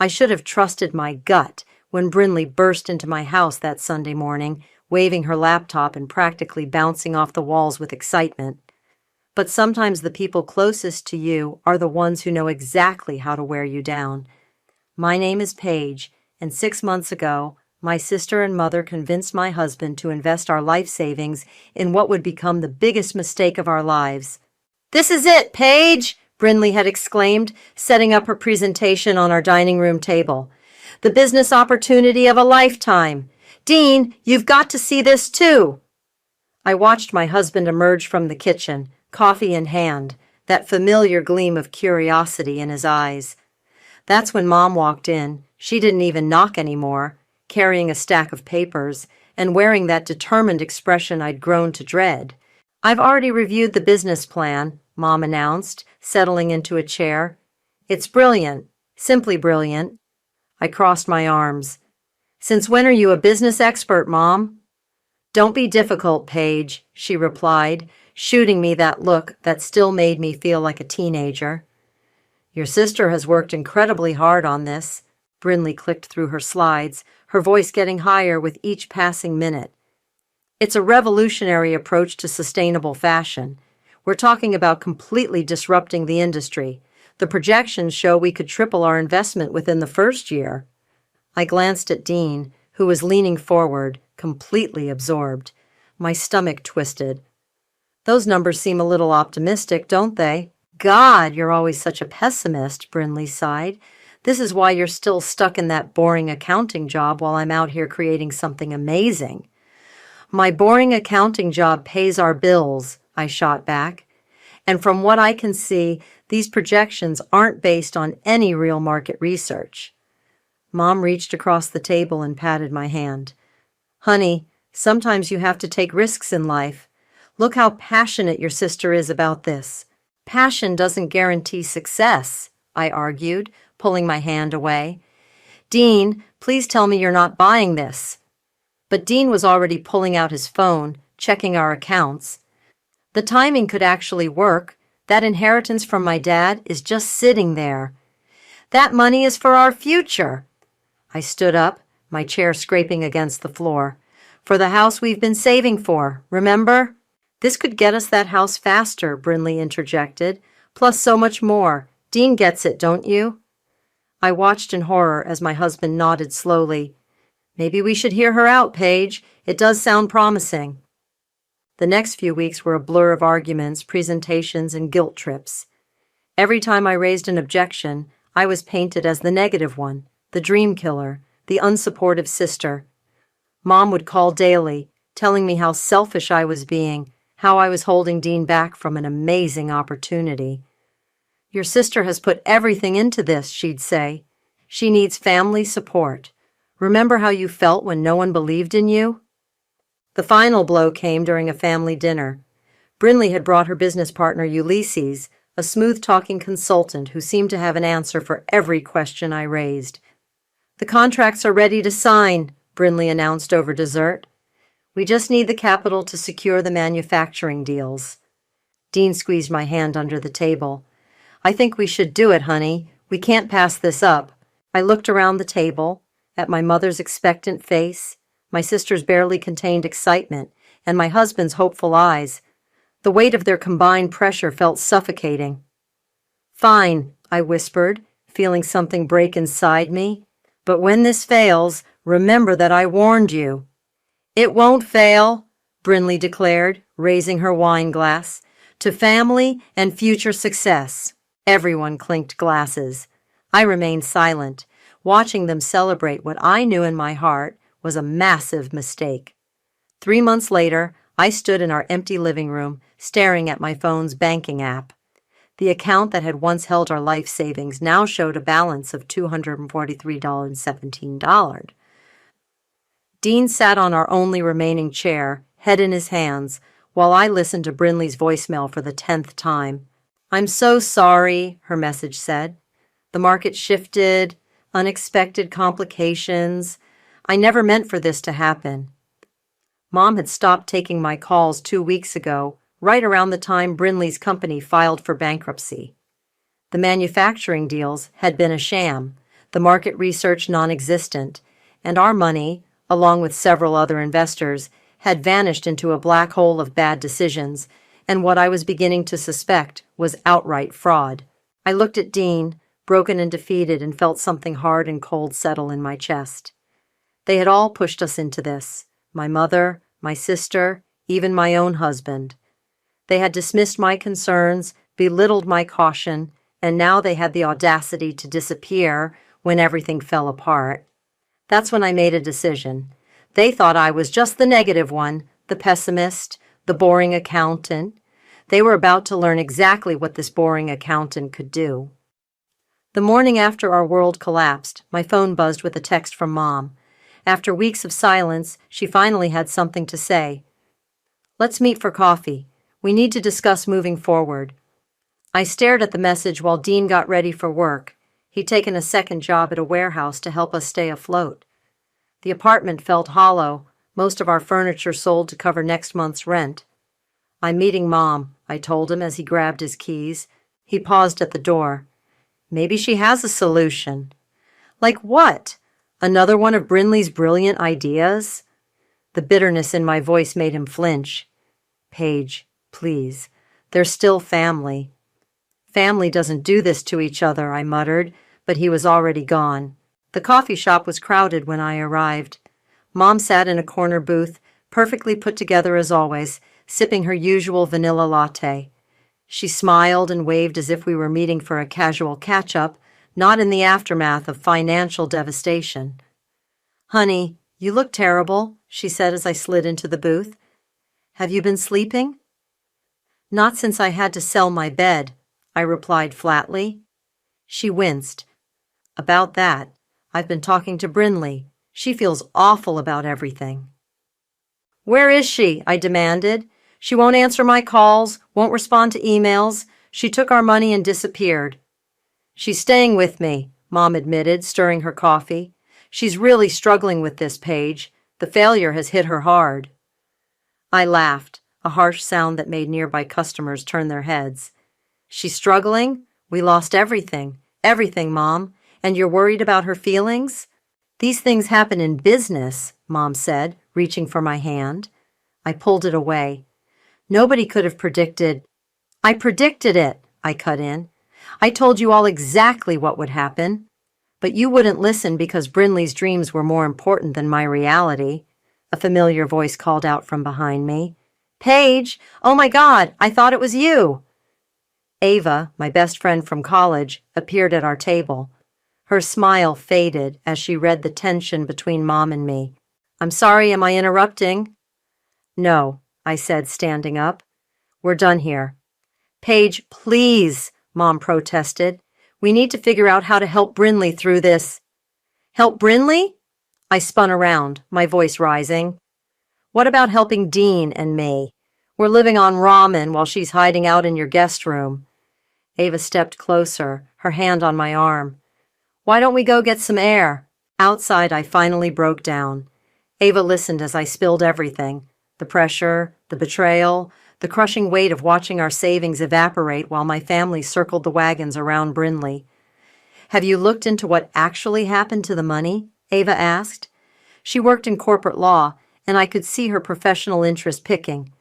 I should have trusted my gut when Brinley burst into my house that Sunday morning, waving her laptop and practically bouncing off the walls with excitement. But sometimes the people closest to you are the ones who know exactly how to wear you down. My name is Paige, and 6 months ago, my sister and mother convinced my husband to invest our life savings in what would become the biggest mistake of our lives. "This is it, Paige!" Brinley had exclaimed, setting up her presentation on our dining room table. "The business opportunity of a lifetime. Dean, you've got to see this too." I watched my husband emerge from the kitchen, coffee in hand, that familiar gleam of curiosity in his eyes. That's when Mom walked in. She didn't even knock anymore, carrying a stack of papers and wearing that determined expression I'd grown to dread. "I've already reviewed the business plan," Mom announced, settling into a chair. "It's brilliant, simply brilliant." I crossed my arms. "Since when are you a business expert, Mom?" "Don't be difficult, Paige," she replied, shooting me that look that still made me feel like a teenager. "Your sister has worked incredibly hard on this." Brinley clicked through her slides, her voice getting higher with each passing minute. "It's a revolutionary approach to sustainable fashion. We're talking about completely disrupting the industry. The projections show we could triple our investment within the first year." I glanced at Dean, who was leaning forward, completely absorbed. My stomach twisted. "Those numbers seem a little optimistic, don't they?" "God, you're always such a pessimist," Brinley sighed. "This is why you're still stuck in that boring accounting job while I'm out here creating something amazing." "My boring accounting job pays our bills," I shot back. "And from what I can see, these projections aren't based on any real market research." Mom reached across the table and patted my hand. "Honey, sometimes you have to take risks in life. Look how passionate your sister is about this." "Passion doesn't guarantee success," I argued, pulling my hand away. "Dean, please tell me you're not buying this." But Dean was already pulling out his phone, checking our accounts. "The timing could actually work. That inheritance from my dad is just sitting there. That money is for our future." I stood up, my chair scraping against the floor. "For the house we've been saving for, remember?" "This could get us that house faster," Brinley interjected. "Plus so much more. Dean gets it, don't you?" I watched in horror as my husband nodded slowly. "Maybe we should hear her out, Paige. It does sound promising." The next few weeks were a blur of arguments, presentations, and guilt trips. Every time I raised an objection, I was painted as the negative one, the dream killer, the unsupportive sister. Mom would call daily, telling me how selfish I was being, how I was holding Dean back from an amazing opportunity. "Your sister has put everything into this," she'd say. "She needs family support. Remember how you felt when no one believed in you?" The final blow came during a family dinner. Brinley had brought her business partner Ulysses, a smooth-talking consultant who seemed to have an answer for every question I raised. "The contracts are ready to sign," Brinley announced over dessert. "We just need the capital to secure the manufacturing deals." Dean squeezed my hand under the table. "I think we should do it, honey. We can't pass this up." I looked around the table, at my mother's expectant face, my sister's barely contained excitement, and my husband's hopeful eyes. The weight of their combined pressure felt suffocating. "Fine," I whispered, feeling something break inside me. "But when this fails, remember that I warned you." "It won't fail," Brinley declared, raising her wine glass. "To family and future success." Everyone clinked glasses. I remained silent, watching them celebrate what I knew in my heart was a massive mistake. 3 months later, I stood in our empty living room, staring at my phone's banking app. The account that had once held our life savings now showed a balance of $243.17. Dean sat on our only remaining chair, head in his hands, while I listened to Brinley's voicemail for the 10th time. "I'm so sorry," her message said. "The market shifted, unexpected complications. I never meant for this to happen." Mom had stopped taking my calls 2 weeks ago, right around the time Brinley's company filed for bankruptcy. The manufacturing deals had been a sham. the market research non-existent, and our money, along with several other investors, had vanished into a black hole of bad decisions, and what I was beginning to suspect was outright fraud. I looked at Dean, broken and defeated, and felt something hard and cold settle in my chest. They had all pushed us into this. My mother, my sister, even my own husband. They had dismissed my concerns, belittled my caution, and now they had the audacity to disappear when everything fell apart. That's when I made a decision. They thought I was just the negative one, the pessimist, the boring accountant. They were about to learn exactly what this boring accountant could do. The morning after our world collapsed, my phone buzzed with a text from Mom. After weeks of silence, she finally had something to say. "Let's meet for coffee. We need to discuss moving forward." I stared at the message while Dean got ready for work. He'd taken a second job at a warehouse to help us stay afloat. The apartment felt hollow, most of our furniture sold to cover next month's rent. "I'm meeting Mom," I told him as he grabbed his keys. He paused at the door. "Maybe she has a solution." "Like what? Another one of Brinley's brilliant ideas?" The bitterness in my voice made him flinch. "Paige, please. They're still family." "Family doesn't do this to each other," I muttered, but he was already gone. The coffee shop was crowded when I arrived. Mom sat in a corner booth, perfectly put together as always, sipping her usual vanilla latte. She smiled and waved as if we were meeting for a casual catch-up, not in the aftermath of financial devastation. "Honey, you look terrible," she said as I slid into the booth. "Have you been sleeping?" "Not since I had to sell my bed," I replied flatly. She winced. "About that, I've been talking to Brinley. She feels awful about everything." "Where is she?" I demanded. "She won't answer my calls, won't respond to emails. She took our money and disappeared." "She's staying with me," Mom admitted, stirring her coffee. "She's really struggling with this, Paige. The failure has hit her hard." I laughed, a harsh sound that made nearby customers turn their heads. "She's struggling? We lost everything. Everything, Mom. And you're worried about her feelings?" "These things happen in business," Mom said, reaching for my hand. I pulled it away. "Nobody could have predicted—" "I predicted it," I cut in. "I told you all exactly what would happen. But you wouldn't listen because Brinley's dreams were more important than my reality." A familiar voice called out from behind me. "Paige! Oh my God, I thought it was you!" Ava, my best friend from college, appeared at our table. Her smile faded as she read the tension between Mom and me. "I'm sorry, am I interrupting?" "No," I said, standing up. "We're done here." "Paige, please," Mom protested. "We need to figure out how to help Brinley through this." "Help Brinley?" I spun around, my voice rising. "What about helping Dean and me? We're living on ramen while she's hiding out in your guest room." Ava stepped closer, her hand on my arm. "Why don't we go get some air?" Outside, I finally broke down. Ava listened as I spilled everything. The pressure, the betrayal, the crushing weight of watching our savings evaporate while my family circled the wagons around Brinley. "Have you looked into what actually happened to the money?" Ava asked. She worked in corporate law, and I could see her professional interest picking.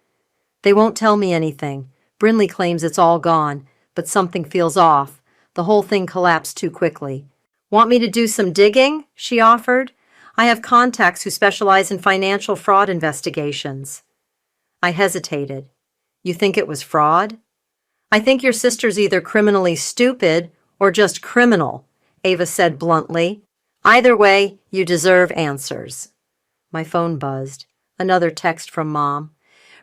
"They won't tell me anything. Brinley claims it's all gone, but something feels off. The whole thing collapsed too quickly." "Want me to do some digging?" she offered. "I have contacts who specialize in financial fraud investigations." I hesitated. "You think it was fraud?" "I think your sister's either criminally stupid or just criminal," Ava said bluntly. "Either way, you deserve answers." My phone buzzed. Another text from Mom.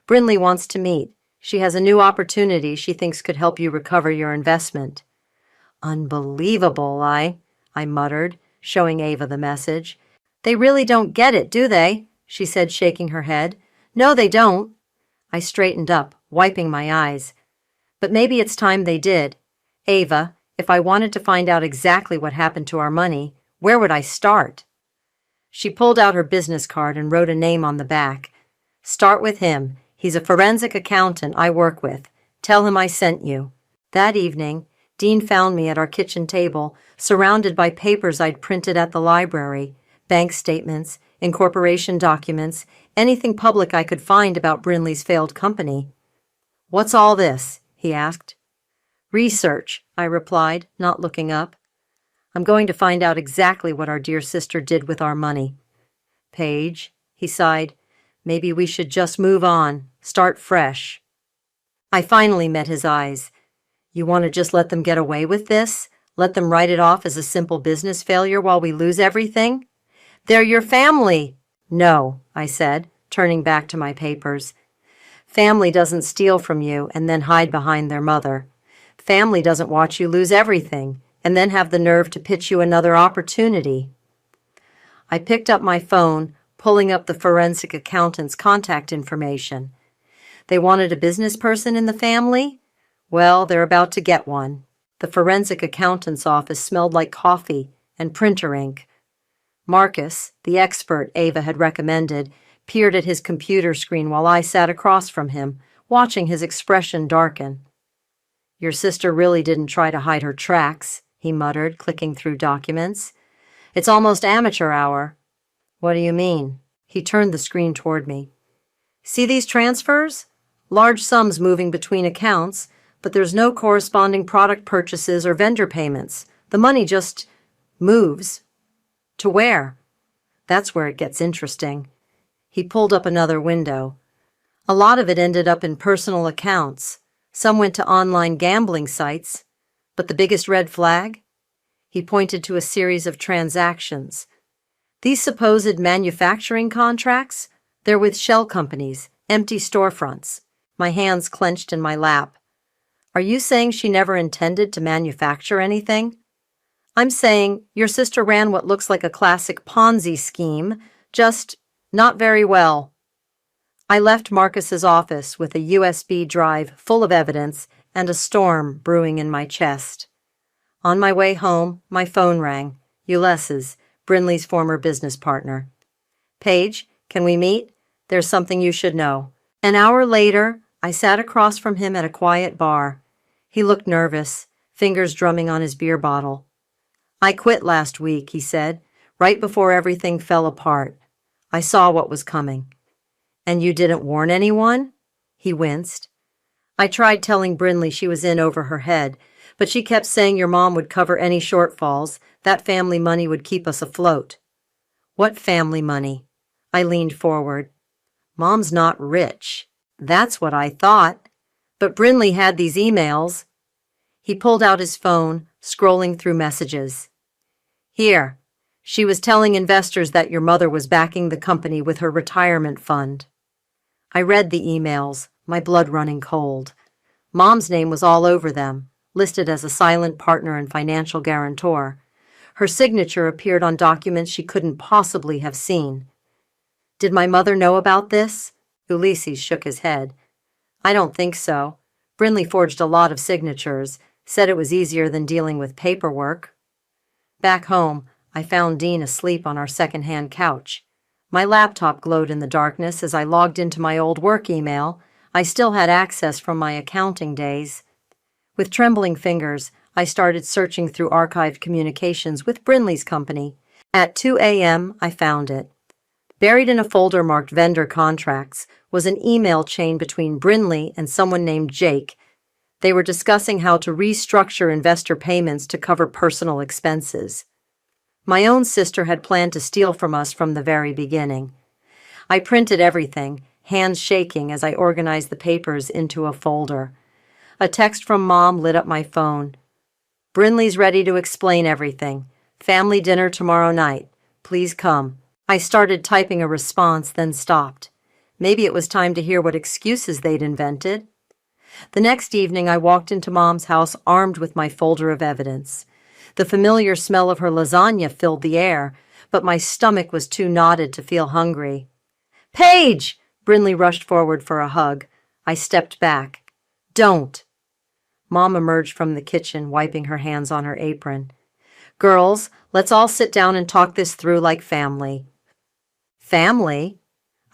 "Brinley wants to meet. She has a new opportunity she thinks could help you recover your investment." "Unbelievable, I muttered, showing Ava the message. "They really don't get it, do they?" she said, shaking her head. "No, they don't." I straightened up, wiping my eyes. "But maybe it's time they did. Ava, if I wanted to find out exactly what happened to our money, where would I start?" She pulled out her business card and wrote a name on the back. "Start with him. He's a forensic accountant I work with. Tell him I sent you." That evening, Dean found me at our kitchen table, surrounded by papers I'd printed at the library, bank statements, incorporation documents, anything public I could find about Brinley's failed company. "What's all this?" he asked. "Research," I replied, not looking up. "I'm going to find out exactly what our dear sister did with our money." "Paige," he sighed, "maybe we should just move on, start fresh." I finally met his eyes. "You want to just let them get away with this? Let them write it off as a simple business failure while we lose everything? They're your family." "No," I said, turning back to my papers. "Family doesn't steal from you and then hide behind their mother. Family doesn't watch you lose everything and then have the nerve to pitch you another opportunity." I picked up my phone, pulling up the forensic accountant's contact information. They wanted a business person in the family? Well, they're about to get one. The forensic accountant's office smelled like coffee and printer ink. Marcus, the expert Ava had recommended, peered at his computer screen while I sat across from him, watching his expression darken. "Your sister really didn't try to hide her tracks," he muttered, clicking through documents. "It's almost amateur hour." "What do you mean?" He turned the screen toward me. "See these transfers? Large sums moving between accounts, but there's no corresponding product purchases or vendor payments. The money just moves. To where? That's where it gets interesting." He pulled up another window. "A lot of it ended up in personal accounts. Some went to online gambling sites. But the biggest red flag?" He pointed to a series of transactions. "These supposed manufacturing contracts? They're with shell companies, empty storefronts." My hands clenched in my lap. "Are you saying she never intended to manufacture anything?" "I'm saying your sister ran what looks like a classic Ponzi scheme, just not very well." I left Marcus's office with a USB drive full of evidence and a storm brewing in my chest. On my way home, my phone rang. Ulysses, Brinley's former business partner. "Paige, can we meet? There's something you should know." An hour later, I sat across from him at a quiet bar. He looked nervous, fingers drumming on his beer bottle. "I quit last week," he said, "right before everything fell apart. I saw what was coming." "And you didn't warn anyone?" He winced. "I tried telling Brinley she was in over her head, but she kept saying your mom would cover any shortfalls. That family money would keep us afloat." "What family money?" I leaned forward. "Mom's not rich." "That's what I thought. But Brinley had these emails." He pulled out his phone, scrolling through messages. "Here. She was telling investors that your mother was backing the company with her retirement fund." I read the emails, my blood running cold. Mom's name was all over them, listed as a silent partner and financial guarantor. Her signature appeared on documents she couldn't possibly have seen. "Did my mother know about this?" Ulysses shook his head. "I don't think so. Brinley forged a lot of signatures, said it was easier than dealing with paperwork." Back home, I found Dean asleep on our second-hand couch. My laptop glowed in the darkness as I logged into my old work email. I still had access from my accounting days. With trembling fingers, I started searching through archived communications with Brinley's company. At 2 a.m., I found it. Buried in a folder marked vendor contracts was an email chain between Brinley and someone named Jake. They were discussing how to restructure investor payments to cover personal expenses. My own sister had planned to steal from us from the very beginning. I printed everything, hands shaking as I organized the papers into a folder. A text from Mom lit up my phone. "Brinley's ready to explain everything. Family dinner tomorrow night. Please come." I started typing a response, then stopped. Maybe it was time to hear what excuses they'd invented. The next evening, I walked into Mom's house armed with my folder of evidence. The familiar smell of her lasagna filled the air, but my stomach was too knotted to feel hungry. "Paige!" Brinley rushed forward for a hug. I stepped back. "Don't." Mom emerged from the kitchen, wiping her hands on her apron. "Girls, let's all sit down and talk this through like family." "Family?"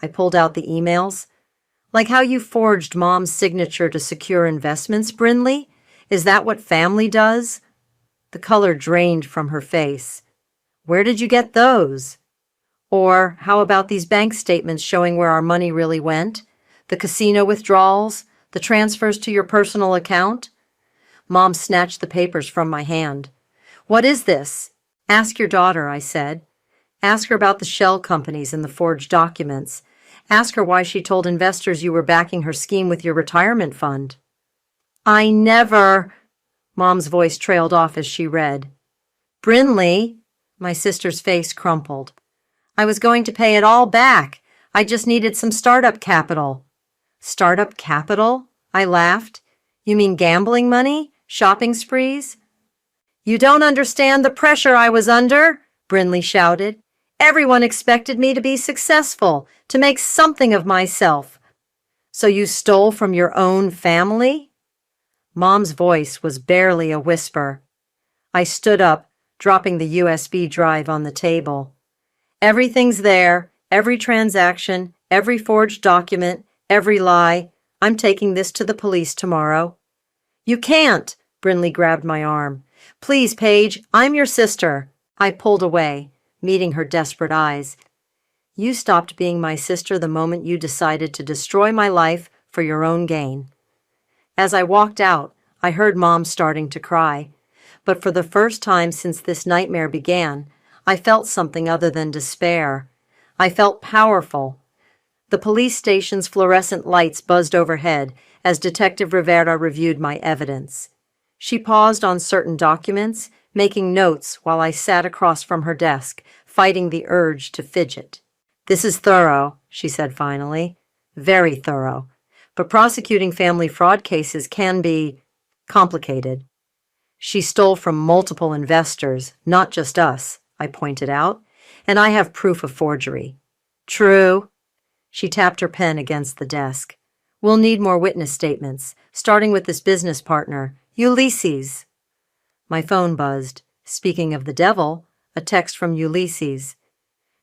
I pulled out the emails. "Like how you forged Mom's signature to secure investments, Brinley? Is that what family does? The color drained from her face. Where did you get those? Or how about these bank statements showing where our money really went? The casino withdrawals? The transfers to your personal account? Mom snatched the papers from my hand. What is this? Ask your daughter, I said. Ask her about the shell companies and the forged documents. Ask her why she told investors you were backing her scheme with your retirement fund. I never... Mom's voice trailed off as she read. Brinley, my sister's face crumpled. I was going to pay it all back. I just needed some startup capital. Startup capital? I laughed. You mean gambling money? Shopping sprees? You don't understand the pressure I was under, Brinley shouted. Everyone expected me to be successful, to make something of myself. So you stole from your own family? Mom's voice was barely a whisper. I stood up, dropping the USB drive on the table. Everything's there, every transaction, every forged document, every lie. I'm taking this to the police tomorrow. You can't, Brinley grabbed my arm. Please, Paige, I'm your sister. I pulled away, meeting her desperate eyes. You stopped being my sister the moment you decided to destroy my life for your own gain. As I walked out, I heard Mom starting to cry. But for the first time since this nightmare began, I felt something other than despair. I felt powerful. The police station's fluorescent lights buzzed overhead as Detective Rivera reviewed my evidence. She paused on certain documents, making notes while I sat across from her desk, fighting the urge to fidget. This is thorough, she said finally. Very thorough. But prosecuting family fraud cases can be complicated. She stole from multiple investors, not just us, I pointed out, and I have proof of forgery. True. She tapped her pen against the desk. We'll need more witness statements, starting with this business partner, Ulysses. My phone buzzed. Speaking of the devil, a text from Ulysses.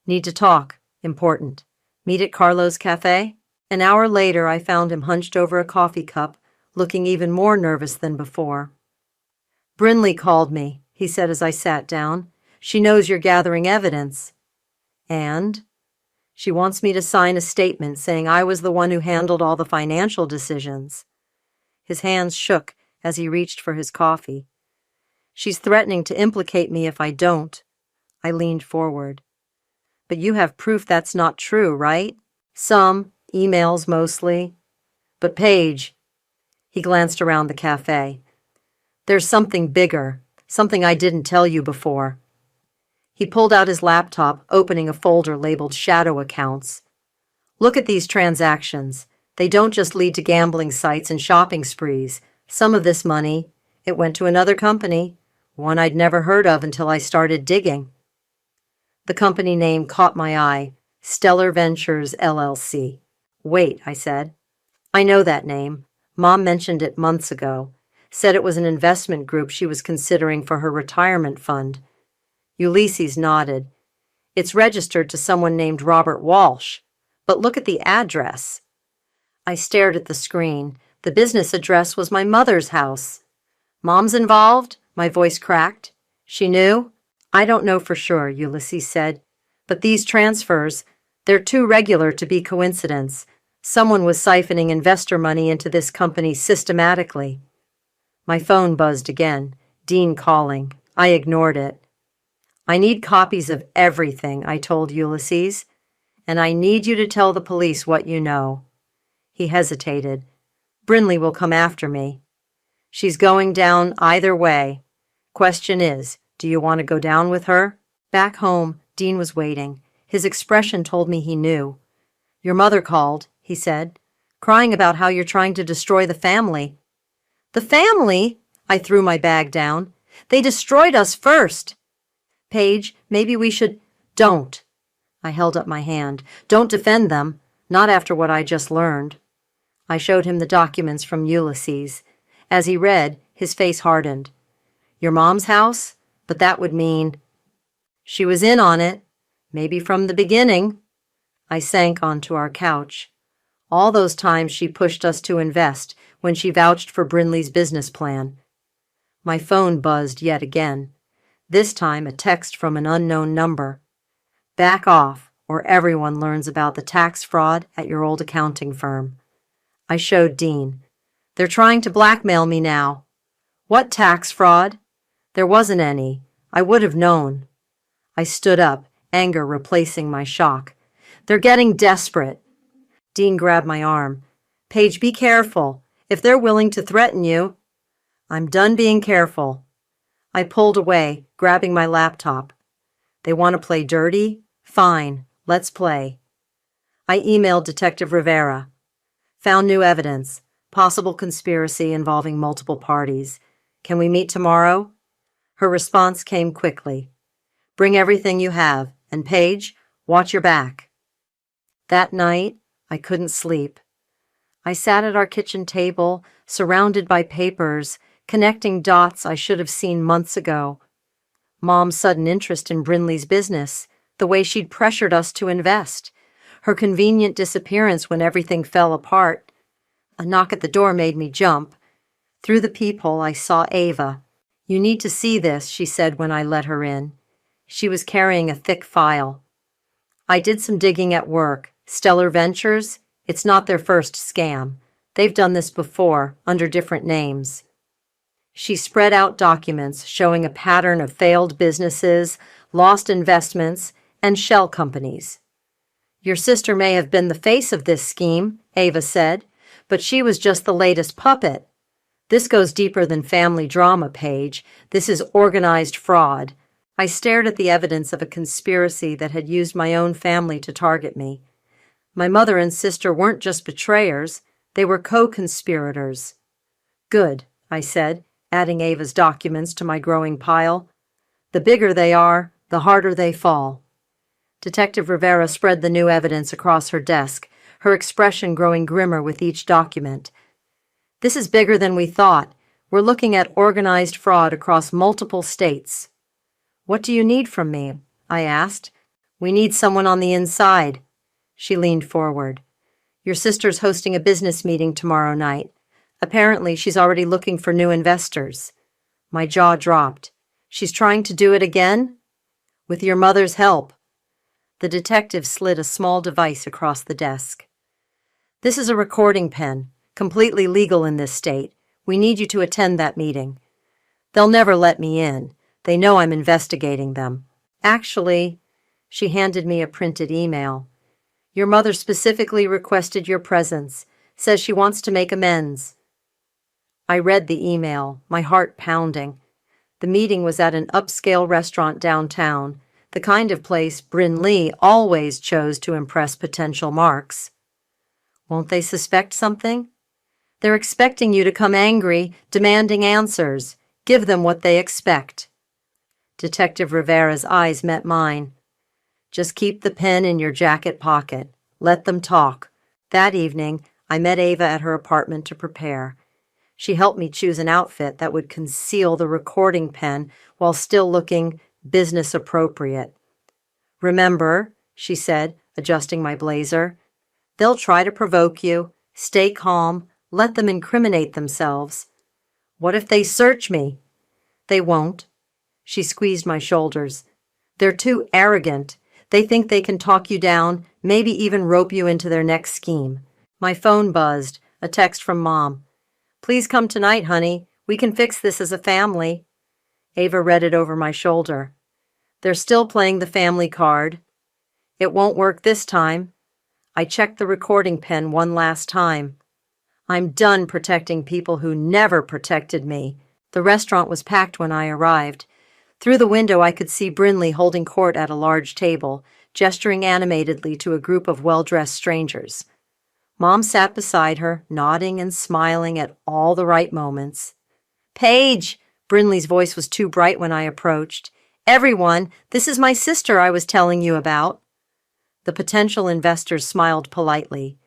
Need to talk. Important. Meet at Carlo's Cafe? An hour later, I found him hunched over a coffee cup, looking even more nervous than before. Brinley called me, he said as I sat down. She knows you're gathering evidence. And? She wants me to sign a statement saying I was the one who handled all the financial decisions. His hands shook as he reached for his coffee. She's threatening to implicate me if I don't. I leaned forward. But you have proof that's not true, right? Some, emails mostly. But Paige, he glanced around the cafe. There's something bigger, something I didn't tell you before. He pulled out his laptop, opening a folder labeled Shadow Accounts. Look at these transactions. They don't just lead to gambling sites and shopping sprees. Some of this money, it went to another company, one I'd never heard of until I started digging. The company name caught my eye, Stellar Ventures, LLC. Wait, I said. I know that name. Mom mentioned it months ago. Said it was an investment group she was considering for her retirement fund. Ulysses nodded. It's registered to someone named Robert Walsh. But look at the address. I stared at the screen. The business address was my mother's house. Mom's involved? My voice cracked. She knew? I don't know for sure, Ulysses said. But these transfers, they're too regular to be coincidence. Someone was siphoning investor money into this company systematically. My phone buzzed again. Dean calling. I ignored it. I need copies of everything, I told Ulysses. And I need you to tell the police what you know. He hesitated. Brinley will come after me. She's going down either way. Question is, do you want to go down with her? Back home, Dean was waiting. His expression told me he knew. Your mother called, he said, crying about how you're trying to destroy the family. The family? I threw my bag down. They destroyed us first. Paige, maybe we should... Don't. I held up my hand. Don't defend them. Not after what I just learned. I showed him the documents from Ulysses. As he read, his face hardened. Your mom's house? But that would mean... She was in on it. Maybe from the beginning. I sank onto our couch. All those times she pushed us to invest when she vouched for Brinley's business plan. My phone buzzed yet again. This time a text from an unknown number. Back off, or everyone learns about the tax fraud at your old accounting firm. I showed Dean. They're trying to blackmail me now. What tax fraud? There wasn't any. I would have known. I stood up, anger replacing my shock. They're getting desperate. Dean grabbed my arm. Paige, be careful. If they're willing to threaten you. I'm done being careful. I pulled away, grabbing my laptop. They want to play dirty? Fine, let's play. I emailed Detective Rivera. Found new evidence. Possible conspiracy involving multiple parties. Can we meet tomorrow? Her response came quickly. Bring everything you have, and Paige, watch your back. That night, I couldn't sleep. I sat at our kitchen table, surrounded by papers, connecting dots I should have seen months ago. Mom's sudden interest in Brinley's business, the way she'd pressured us to invest, her convenient disappearance when everything fell apart. A knock at the door made me jump. Through the peephole, I saw Ava. You need to see this, she said when I let her in. She was carrying a thick file. I did some digging at work. Stellar Ventures? It's not their first scam. They've done this before, under different names. She spread out documents showing a pattern of failed businesses, lost investments, and shell companies. Your sister may have been the face of this scheme, Ava said, but she was just the latest puppet. This goes deeper than family drama, Paige. This is organized fraud. I stared at the evidence of a conspiracy that had used my own family to target me. My mother and sister weren't just betrayers, they were co-conspirators. Good, I said, adding Ava's documents to my growing pile. The bigger they are, the harder they fall. Detective Rivera spread the new evidence across her desk, her expression growing grimmer with each document. This is bigger than we thought. We're looking at organized fraud across multiple states. What do you need from me? I asked. We need someone on the inside. She leaned forward. Your sister's hosting a business meeting tomorrow night. Apparently, she's already looking for new investors. My jaw dropped. She's trying to do it again? With your mother's help. The detective slid a small device across the desk. This is a recording pen, completely legal in this state. We need you to attend that meeting. They'll never let me in. They know I'm investigating them. Actually, she handed me a printed email. Your mother specifically requested your presence, says she wants to make amends. I read the email, my heart pounding. The meeting was at an upscale restaurant downtown, the kind of place Brinley always chose to impress potential marks. Won't they suspect something? They're expecting you to come angry, demanding answers. Give them what they expect. Detective Rivera's eyes met mine. Just keep the pen in your jacket pocket. Let them talk. That evening, I met Ava at her apartment to prepare. She helped me choose an outfit that would conceal the recording pen while still looking business appropriate. Remember, she said, adjusting my blazer, they'll try to provoke you. Stay calm. Let them incriminate themselves. What if they search me? They won't. She squeezed my shoulders. They're too arrogant. They think they can talk you down, maybe even rope you into their next scheme. My phone buzzed, a text from Mom. Please come tonight, honey. We can fix this as a family. Ava read it over my shoulder. They're still playing the family card. It won't work this time. I checked the recording pen one last time. I'm done protecting people who never protected me. The restaurant was packed when I arrived. Through the window, I could see Brinley holding court at a large table, gesturing animatedly to a group of well-dressed strangers. Mom sat beside her, nodding and smiling at all the right moments. Paige! Brinley's voice was too bright when I approached. Everyone, this is my sister I was telling you about. The potential investors smiled politely.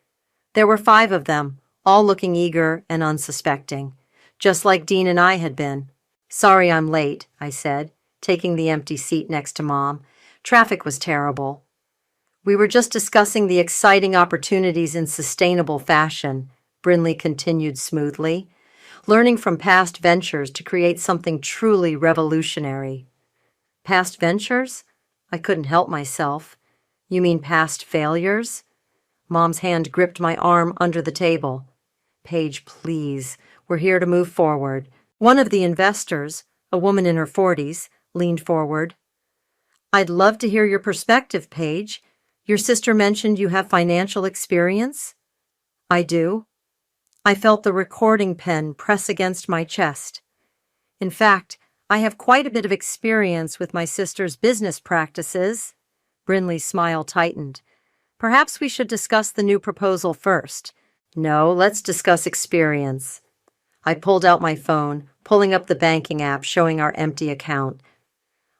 There were 5 of them, all looking eager and unsuspecting, just like Dean and I had been. Sorry I'm late, I said, taking the empty seat next to Mom. Traffic was terrible. We were just discussing the exciting opportunities in sustainable fashion, Brinley continued smoothly. learning from past ventures to create something truly revolutionary. Past ventures? I couldn't help myself. You mean past failures? Mom's hand gripped my arm under the table. Paige, please. We're here to move forward. One of the investors, a woman in her 40s, leaned forward. I'd love to hear your perspective, Paige. Your sister mentioned you have financial experience? I do. I felt the recording pen press against my chest. In fact, I have quite a bit of experience with my sister's business practices. Brinley's smile tightened. Perhaps we should discuss the new proposal first. No, let's discuss experience. I pulled out my phone, pulling up the banking app showing our empty account.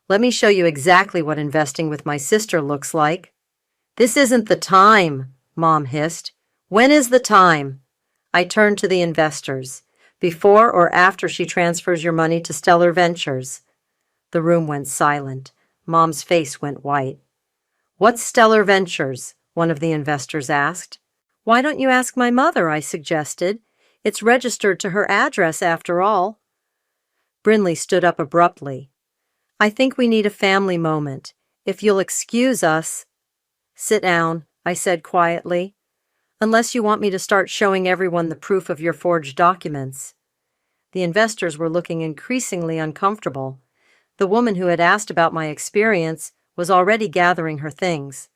Let me show you exactly what investing with my sister looks like. This isn't the time, Mom hissed. When is the time? I turned to the investors. Before or after she transfers your money to Stellar Ventures? The room went silent. Mom's face went white. What's Stellar Ventures? One of the investors asked. Why don't you ask my mother? I suggested. It's registered to her address after all. Brinley stood up abruptly. I think we need a family moment. If you'll excuse us. Sit down, I said quietly. Unless you want me to start showing everyone the proof of your forged documents. The investors were looking increasingly uncomfortable. The woman who had asked about my experience was already gathering her things.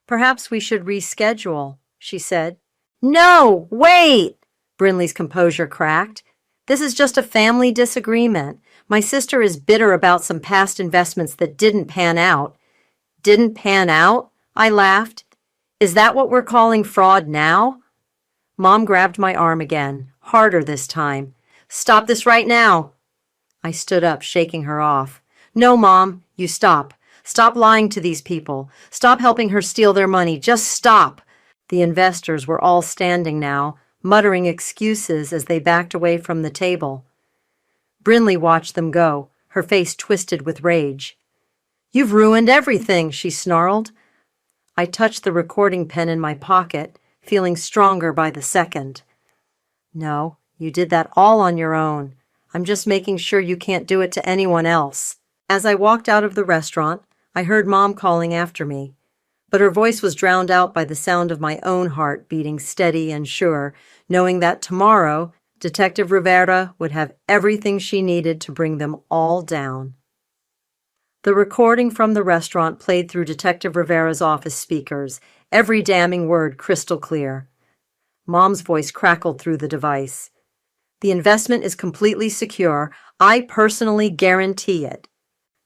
Perhaps we should reschedule, she said. No, wait! Brinley's composure cracked. This is just a family disagreement. My sister is bitter about some past investments that didn't pan out. Didn't pan out? I laughed. Is that what we're calling fraud now? Mom grabbed my arm again, harder this time. Stop this right now. I stood up, shaking her off. No, Mom, you stop. Stop lying to these people. Stop helping her steal their money. Just stop. The investors were all standing now, muttering excuses as they backed away from the table. Brinley watched them go, her face twisted with rage. You've ruined everything, she snarled. I touched the recording pen in my pocket, feeling stronger by the second. No, you did that all on your own. I'm just making sure you can't do it to anyone else. As I walked out of the restaurant, I heard Mom calling after me, but her voice was drowned out by the sound of my own heart beating steady and sure, knowing that tomorrow, Detective Rivera would have everything she needed to bring them all down. The recording from the restaurant played through Detective Rivera's office speakers, every damning word crystal clear. Mom's voice crackled through the device. The investment is completely secure. I personally guarantee it.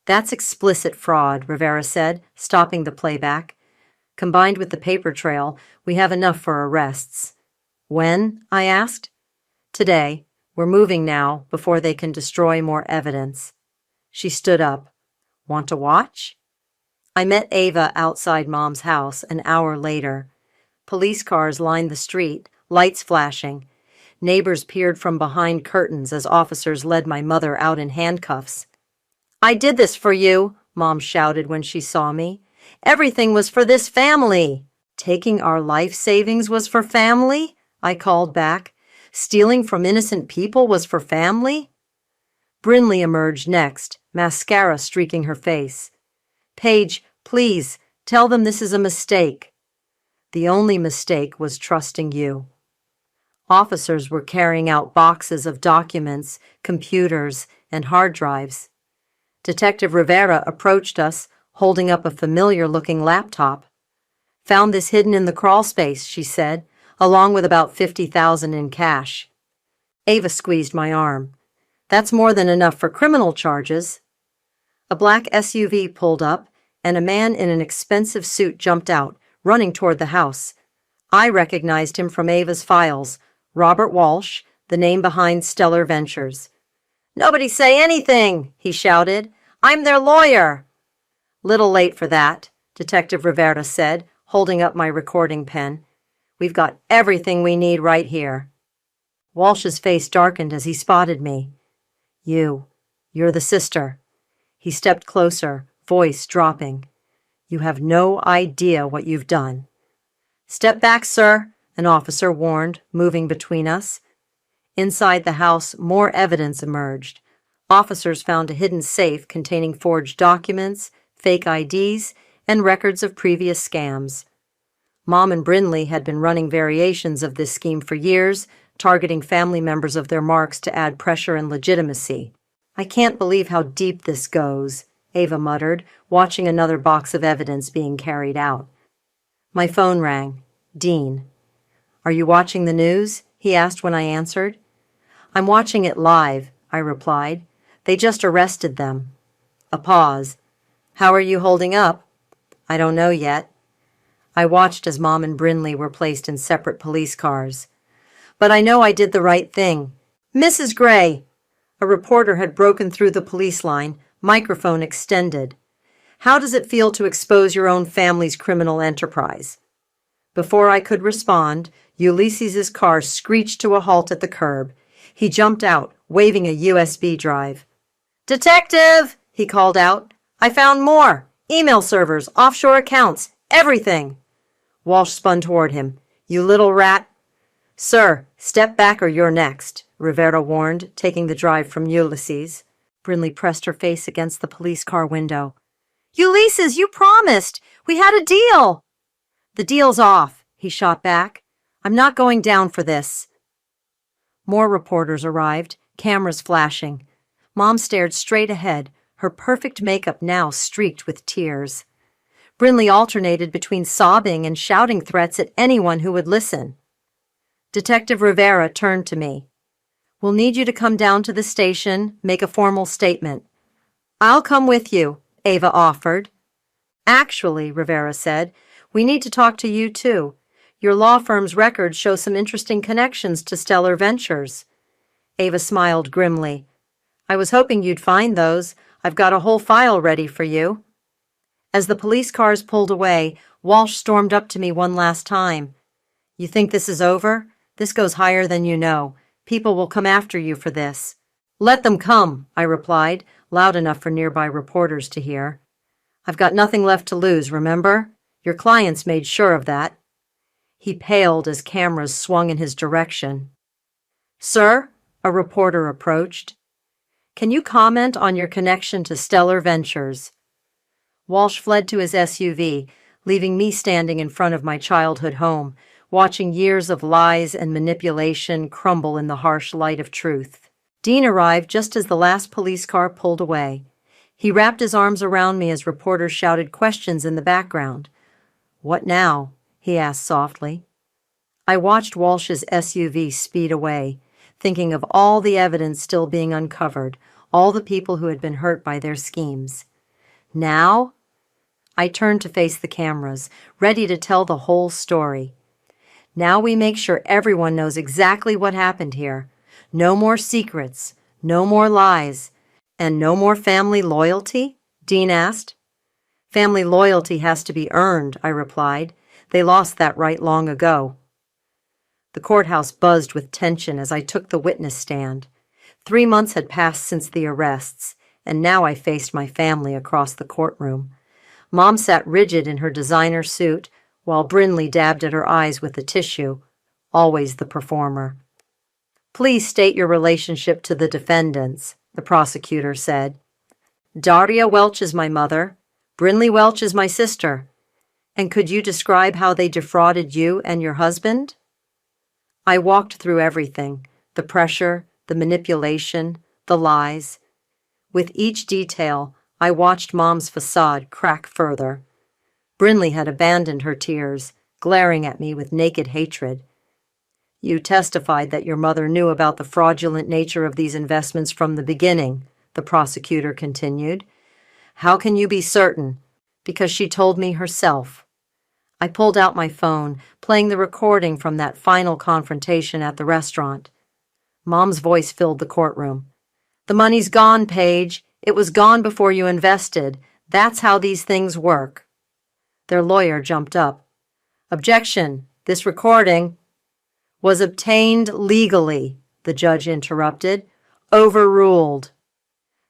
That's explicit fraud, Rivera said, stopping the playback. Combined with the paper trail, we have enough for arrests. When? I asked. Today. We're moving now, before they can destroy more evidence. She stood up. Want to watch? I met Ava outside Mom's house an hour later. Police cars lined the street, lights flashing. Neighbors peered from behind curtains as officers led my mother out in handcuffs. I did this for you, Mom shouted when she saw me. Everything was for this family. Taking our life savings was for family? I called back. Stealing from innocent people was for family? Brinley emerged next, mascara streaking her face. Paige, please, tell them this is a mistake. The only mistake was trusting you. Officers were carrying out boxes of documents, computers, and hard drives. Detective Rivera approached us, holding up a familiar-looking laptop. Found this hidden in the crawl space, she said, along with about $50,000 in cash. Ava squeezed my arm. That's more than enough for criminal charges. A black SUV pulled up, and a man in an expensive suit jumped out, running toward the house. I recognized him from Ava's files, Robert Walsh, the name behind Stellar Ventures. Nobody say anything, he shouted. I'm their lawyer. Little late for that, Detective Rivera said, holding up my recording pen. We've got everything we need right here. Walsh's face darkened as he spotted me. You're the sister. He stepped closer, voice dropping. You have no idea what you've done. Step back, sir, an officer warned, moving between us. Inside the house, more evidence emerged. Officers found a hidden safe containing forged documents, fake IDs, and records of previous scams. Mom and Brinley had been running variations of this scheme for years, targeting family members of their marks to add pressure and legitimacy. "I can't believe how deep this goes," Ava muttered, watching another box of evidence being carried out. My phone rang. Dean. "Are you watching the news?" he asked when I answered. "I'm watching it live," I replied. "They just arrested them." A pause. "How are you holding up?" "I don't know yet." I watched as Mom and Brinley were placed in separate police cars. "But I know I did the right thing." "Mrs. Gray!" A reporter had broken through the police line, microphone extended. "How does it feel to expose your own family's criminal enterprise?" Before I could respond, Ulysses's car screeched to a halt at the curb. He jumped out, waving a USB drive. "Detective!" he called out. "I found more. Email servers, offshore accounts, everything." Walsh spun toward him. "You little rat." "Sir, step back or you're next," Rivera warned, taking the drive from Ulysses. Brinley pressed her face against the police car window. "Ulysses, you promised! We had a deal!" "The deal's off," he shot back. "I'm not going down for this." More reporters arrived, cameras flashing. Mom stared straight ahead, her perfect makeup now streaked with tears. Brinley alternated between sobbing and shouting threats at anyone who would listen. Detective Rivera turned to me. "We'll need you to come down to the station, make a formal statement." "I'll come with you," Ava offered. "Actually," Rivera said, "we need to talk to you too. Your law firm's records show some interesting connections to Stellar Ventures." Ava smiled grimly. "I was hoping you'd find those. I've got a whole file ready for you." As the police cars pulled away, Walsh stormed up to me one last time. "You think this is over? This goes higher than you know. People will come after you for this." "Let them come," I replied, loud enough for nearby reporters to hear. "I've got nothing left to lose, remember? Your clients made sure of that." He paled as cameras swung in his direction. "Sir," a reporter approached, "can you comment on your connection to Stellar Ventures?" Walsh fled to his SUV, leaving me standing in front of my childhood home, watching years of lies and manipulation crumble in the harsh light of truth. Dean arrived just as the last police car pulled away. He wrapped his arms around me as reporters shouted questions in the background. "What now?" he asked softly. I watched Walsh's SUV speed away, thinking of all the evidence still being uncovered, all the people who had been hurt by their schemes. Now? I turned to face the cameras, ready to tell the whole story. Now we make sure everyone knows exactly what happened here. No more secrets, no more lies, and no more family loyalty? Dean asked. "Family loyalty has to be earned," I replied. "They lost that right long ago." The courthouse buzzed with tension as I took the witness stand. 3 months had passed since the arrests, and now I faced my family across the courtroom. Mom sat rigid in her designer suit, while Brinley dabbed at her eyes with a tissue, always the performer. "Please state your relationship to the defendants," the prosecutor said. "Daria Welch is my mother. Brinley Welch is my sister. And could you describe how they defrauded you and your husband?" I walked through everything, the pressure, the manipulation, the lies. With each detail, I watched Mom's facade crack further. Brinley had abandoned her tears, glaring at me with naked hatred. "You testified that your mother knew about the fraudulent nature of these investments from the beginning," the prosecutor continued. "How can you be certain?" "Because she told me herself." I pulled out my phone, playing the recording from that final confrontation at the restaurant. Mom's voice filled the courtroom. "The money's gone, Paige. It was gone before you invested. That's how these things work." Their lawyer jumped up. "Objection. This recording was obtained legally," the judge interrupted. "Overruled."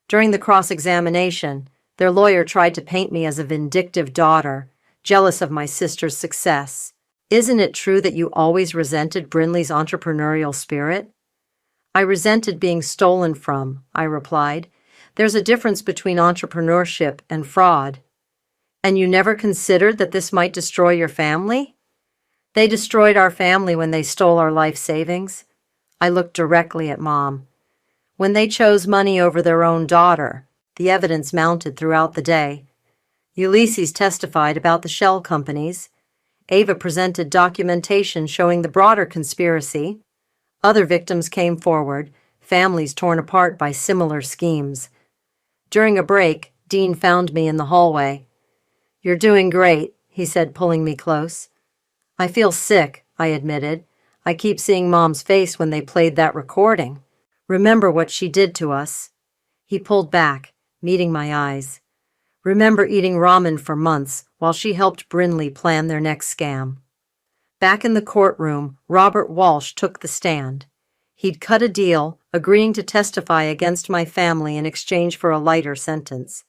During the cross-examination, their lawyer tried to paint me as a vindictive daughter, jealous of my sister's success. "Isn't it true that you always resented Brinley's entrepreneurial spirit?" I resented being stolen from, I replied. There's a difference between entrepreneurship and fraud. And you never considered that this might destroy your family? They destroyed our family when they stole our life savings. I looked directly at Mom. When they chose money over their own daughter, the evidence mounted throughout the day. Ulysses testified about the shell companies. Ava presented documentation showing the broader conspiracy. Other victims came forward, families torn apart by similar schemes. During a break, Dean found me in the hallway. "You're doing great," he said, pulling me close. "I feel sick," I admitted. "I keep seeing Mom's face when they played that recording. Remember what she did to us." He pulled back, meeting my eyes. "Remember eating ramen for months while she helped Brinley plan their next scam." Back in the courtroom, Robert Walsh took the stand. He'd cut a deal, agreeing to testify against my family in exchange for a lighter sentence.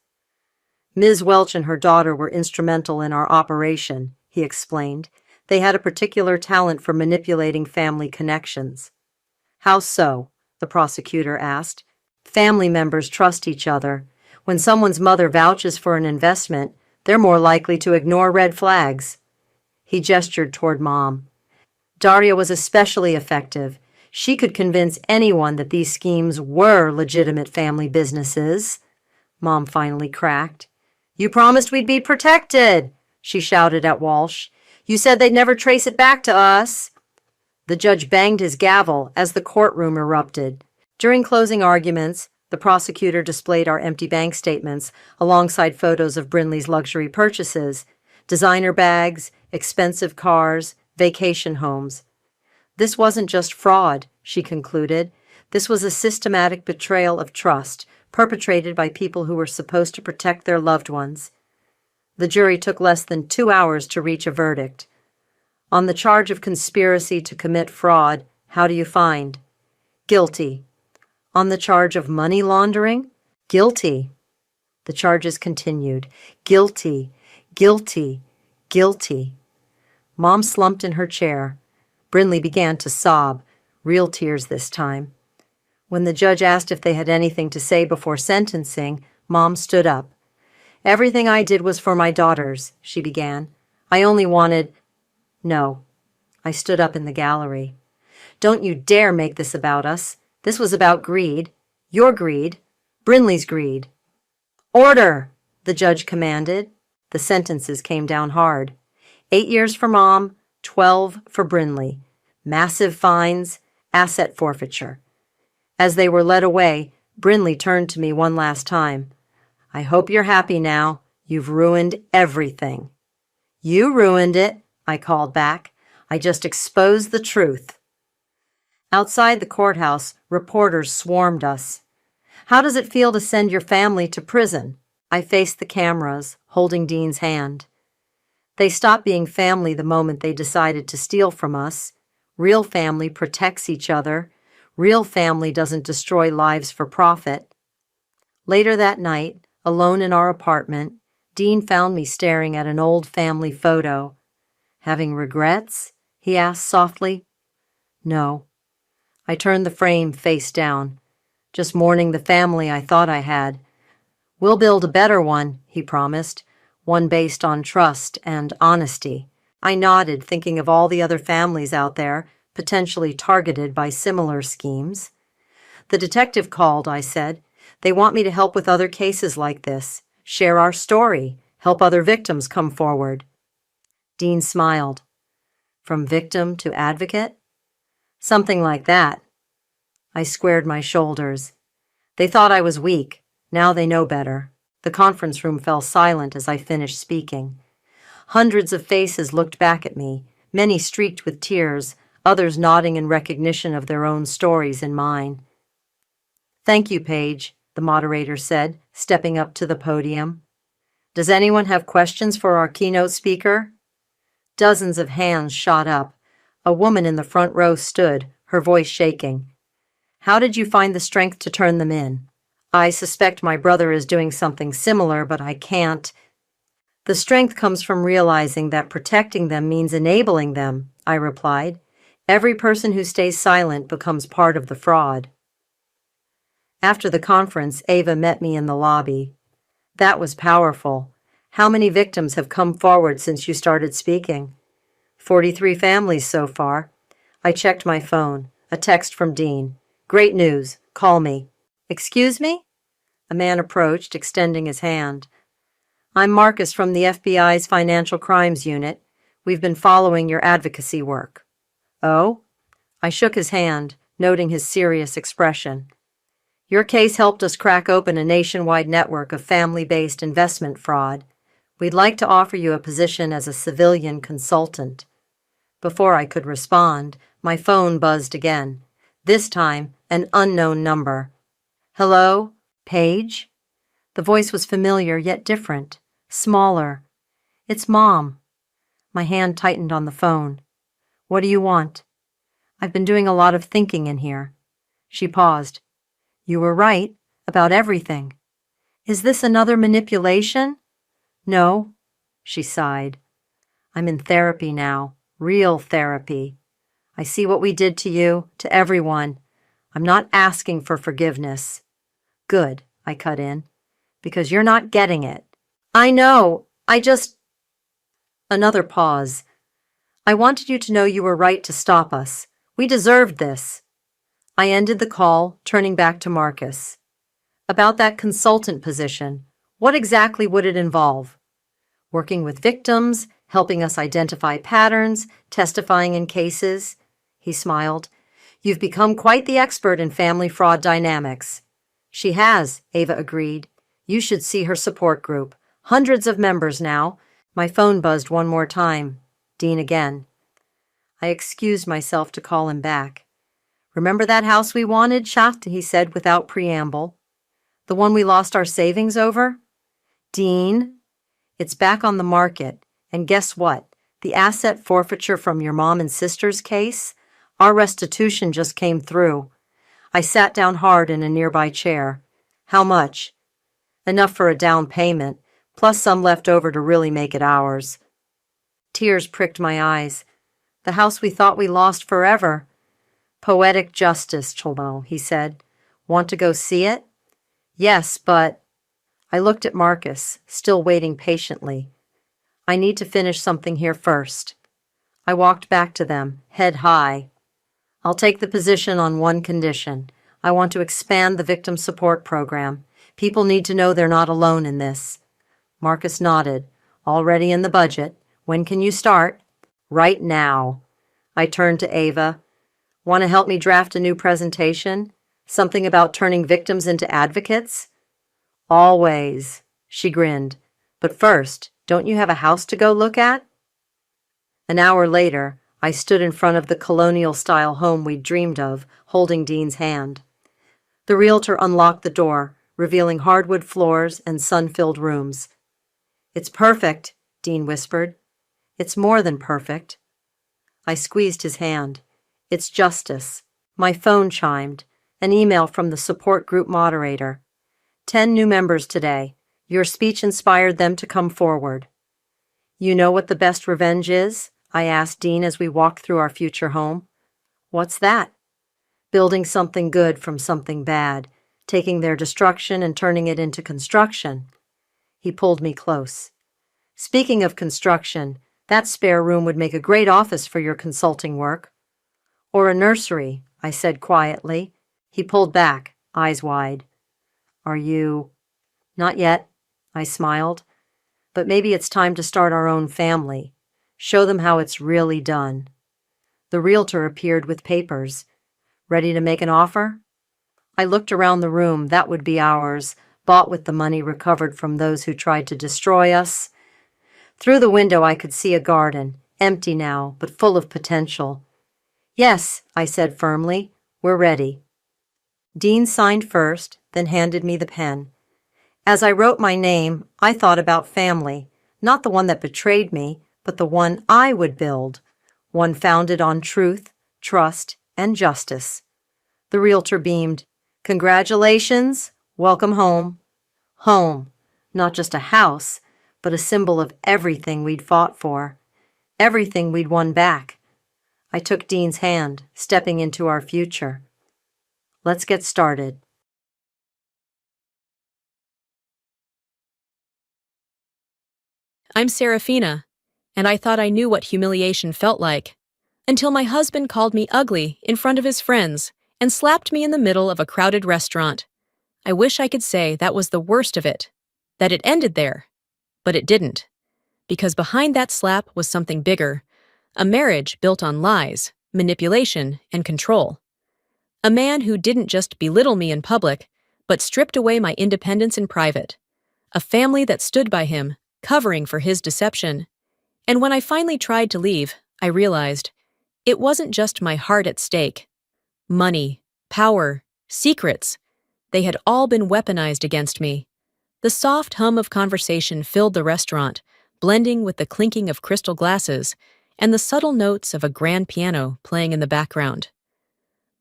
"Ms. Welch and her daughter were instrumental in our operation," he explained. "They had a particular talent for manipulating family connections." "How so?" the prosecutor asked. "Family members trust each other. When someone's mother vouches for an investment, they're more likely to ignore red flags." He gestured toward Mom. "Daria was especially effective. She could convince anyone that these schemes were legitimate family businesses." Mom finally cracked. "You promised we'd be protected," she shouted at Walsh. "You said they'd never trace it back to us." The judge banged his gavel as the courtroom erupted. During closing arguments, the prosecutor displayed our empty bank statements alongside photos of Brinley's luxury purchases, designer bags, expensive cars, vacation homes. "This wasn't just fraud," she concluded. "This was a systematic betrayal of trust perpetrated by people who were supposed to protect their loved ones." The jury took less than 2 hours to reach a verdict. "On the charge of conspiracy to commit fraud, how do you find?" "Guilty." "On the charge of money laundering?" "Guilty." The charges continued. "Guilty, guilty, guilty." Mom slumped in her chair. Brinley began to sob, real tears this time. When the judge asked if they had anything to say before sentencing, Mom stood up. "Everything I did was for my daughters," she began. "I only wanted—" "No." I stood up in the gallery. "Don't you dare make this about us. This was about greed. Your greed. Brinley's greed." "Order!" the judge commanded. The sentences came down hard. 8 years for Mom, 12 for Brinley. Massive fines, asset forfeiture. As they were led away, Brinley turned to me one last time. "I hope you're happy now. You've ruined everything." "You ruined it," I called back. "I just exposed the truth." Outside the courthouse, reporters swarmed us. "How does it feel to send your family to prison?" I faced the cameras, holding Dean's hand. "They stopped being family the moment they decided to steal from us. Real family protects each other. Real family doesn't destroy lives for profit." Later that night, alone in our apartment, Dean found me staring at an old family photo. "Having regrets?" he asked softly. "No." I turned the frame face down. "Just mourning the family I thought I had." "We'll build a better one," he promised. "One based on trust and honesty." I nodded, thinking of all the other families out there, potentially targeted by similar schemes. "The detective called," I said. "They want me to help with other cases like this, share our story, help other victims come forward." Dean smiled. "From victim to advocate?" "Something like that." I squared my shoulders. They thought I was weak. Now they know better. The conference room fell silent as I finished speaking. Hundreds of faces looked back at me, many streaked with tears, others nodding in recognition of their own stories and mine. "Thank you, Paige," the moderator said, stepping up to the podium. "Does anyone have questions for our keynote speaker?" Dozens of hands shot up. A woman in the front row stood, her voice shaking. "How did you find the strength to turn them in?" "I suspect my brother is doing something similar, but I can't." "The strength comes from realizing that protecting them means enabling them," I replied. "Every person who stays silent becomes part of the fraud." After the conference, Ava met me in the lobby. That was powerful. How many victims have come forward since you started speaking? 43 families so far. I checked my phone. A text from Dean. Great news. Call me. Excuse me? A man approached, extending his hand. I'm Marcus from the FBI's Financial Crimes Unit. We've been following your advocacy work. Oh? I shook his hand, noting his serious expression. Your case helped us crack open a nationwide network of family-based investment fraud. We'd like to offer you a position as a civilian consultant. Before I could respond, my phone buzzed again. This time, an unknown number. Hello? Paige? The voice was familiar yet different, smaller. It's Mom. My hand tightened on the phone. What do you want? I've been doing a lot of thinking in here. She paused. You were right about everything. Is this another manipulation? No, she sighed. I'm in therapy now, real therapy. I see what we did to you, to everyone. I'm not asking for forgiveness. Good, I cut in, because you're not getting it. I know, Another pause. I wanted you to know you were right to stop us. We deserved this. I ended the call, turning back to Marcus. About that consultant position, what exactly would it involve? Working with victims, helping us identify patterns, testifying in cases? He smiled. You've become quite the expert in family fraud dynamics. She has, Ava agreed. You should see her support group. Hundreds of members now. My phone buzzed one more time. Dean again. I excused myself to call him back. Remember that house we wanted, Chat? He said without preamble. The one we lost our savings over? Dean, it's back on the market. And guess what? The asset forfeiture from your mom and sister's case? Our restitution just came through. I sat down hard in a nearby chair. How much? Enough for a down payment, plus some left over to really make it ours. Tears pricked my eyes. The house we thought we lost forever. Poetic justice, Cholmo, he said. Want to go see it? Yes, but... I looked at Marcus, still waiting patiently. I need to finish something here first. I walked back to them, head high. I'll take the position on one condition. I want to expand the victim support program. People need to know they're not alone in this. Marcus nodded. Already in the budget. When can you start? Right now. I turned to Ava. Want to help me draft a new presentation? Something about turning victims into advocates? Always, she grinned. But first, don't you have a house to go look at? An hour later, I stood in front of the colonial-style home we'd dreamed of, holding Dean's hand. The realtor unlocked the door, revealing hardwood floors and sun-filled rooms. It's perfect, Dean whispered. It's more than perfect. I squeezed his hand. It's justice. My phone chimed. An email from the support group moderator. 10 new members today. Your speech inspired them to come forward. You know what the best revenge is? I asked Dean as we walked through our future home. What's that? Building something good from something bad, taking their destruction and turning it into construction. He pulled me close. Speaking of construction, that spare room would make a great office for your consulting work. Or a nursery, I said quietly. He pulled back, eyes wide. Are you... Not yet, I smiled. But maybe it's time to start our own family. Show them how it's really done. The realtor appeared with papers. Ready to make an offer? I looked around the room. That would be ours, bought with the money recovered from those who tried to destroy us. Through the window I could see a garden, empty now, but full of potential. Yes, I said firmly. We're ready. Dean signed first, then handed me the pen. As I wrote my name, I thought about family, not the one that betrayed me, but the one I would build, one founded on truth, trust, and justice. The realtor beamed. Congratulations. Welcome home. Home, not just a house, but a symbol of everything we'd fought for, everything we'd won back. I took Dean's hand, stepping into our future. Let's get started. I'm Serafina, and I thought I knew what humiliation felt like, until my husband called me ugly in front of his friends and slapped me in the middle of a crowded restaurant. I wish I could say that was the worst of it, that it ended there, but it didn't, because behind that slap was something bigger, a marriage built on lies, manipulation, and control. A man who didn't just belittle me in public, but stripped away my independence in private. A family that stood by him, covering for his deception. And when I finally tried to leave, I realized it wasn't just my heart at stake. Money, power, secrets, they had all been weaponized against me. The soft hum of conversation filled the restaurant, blending with the clinking of crystal glasses and the subtle notes of a grand piano playing in the background.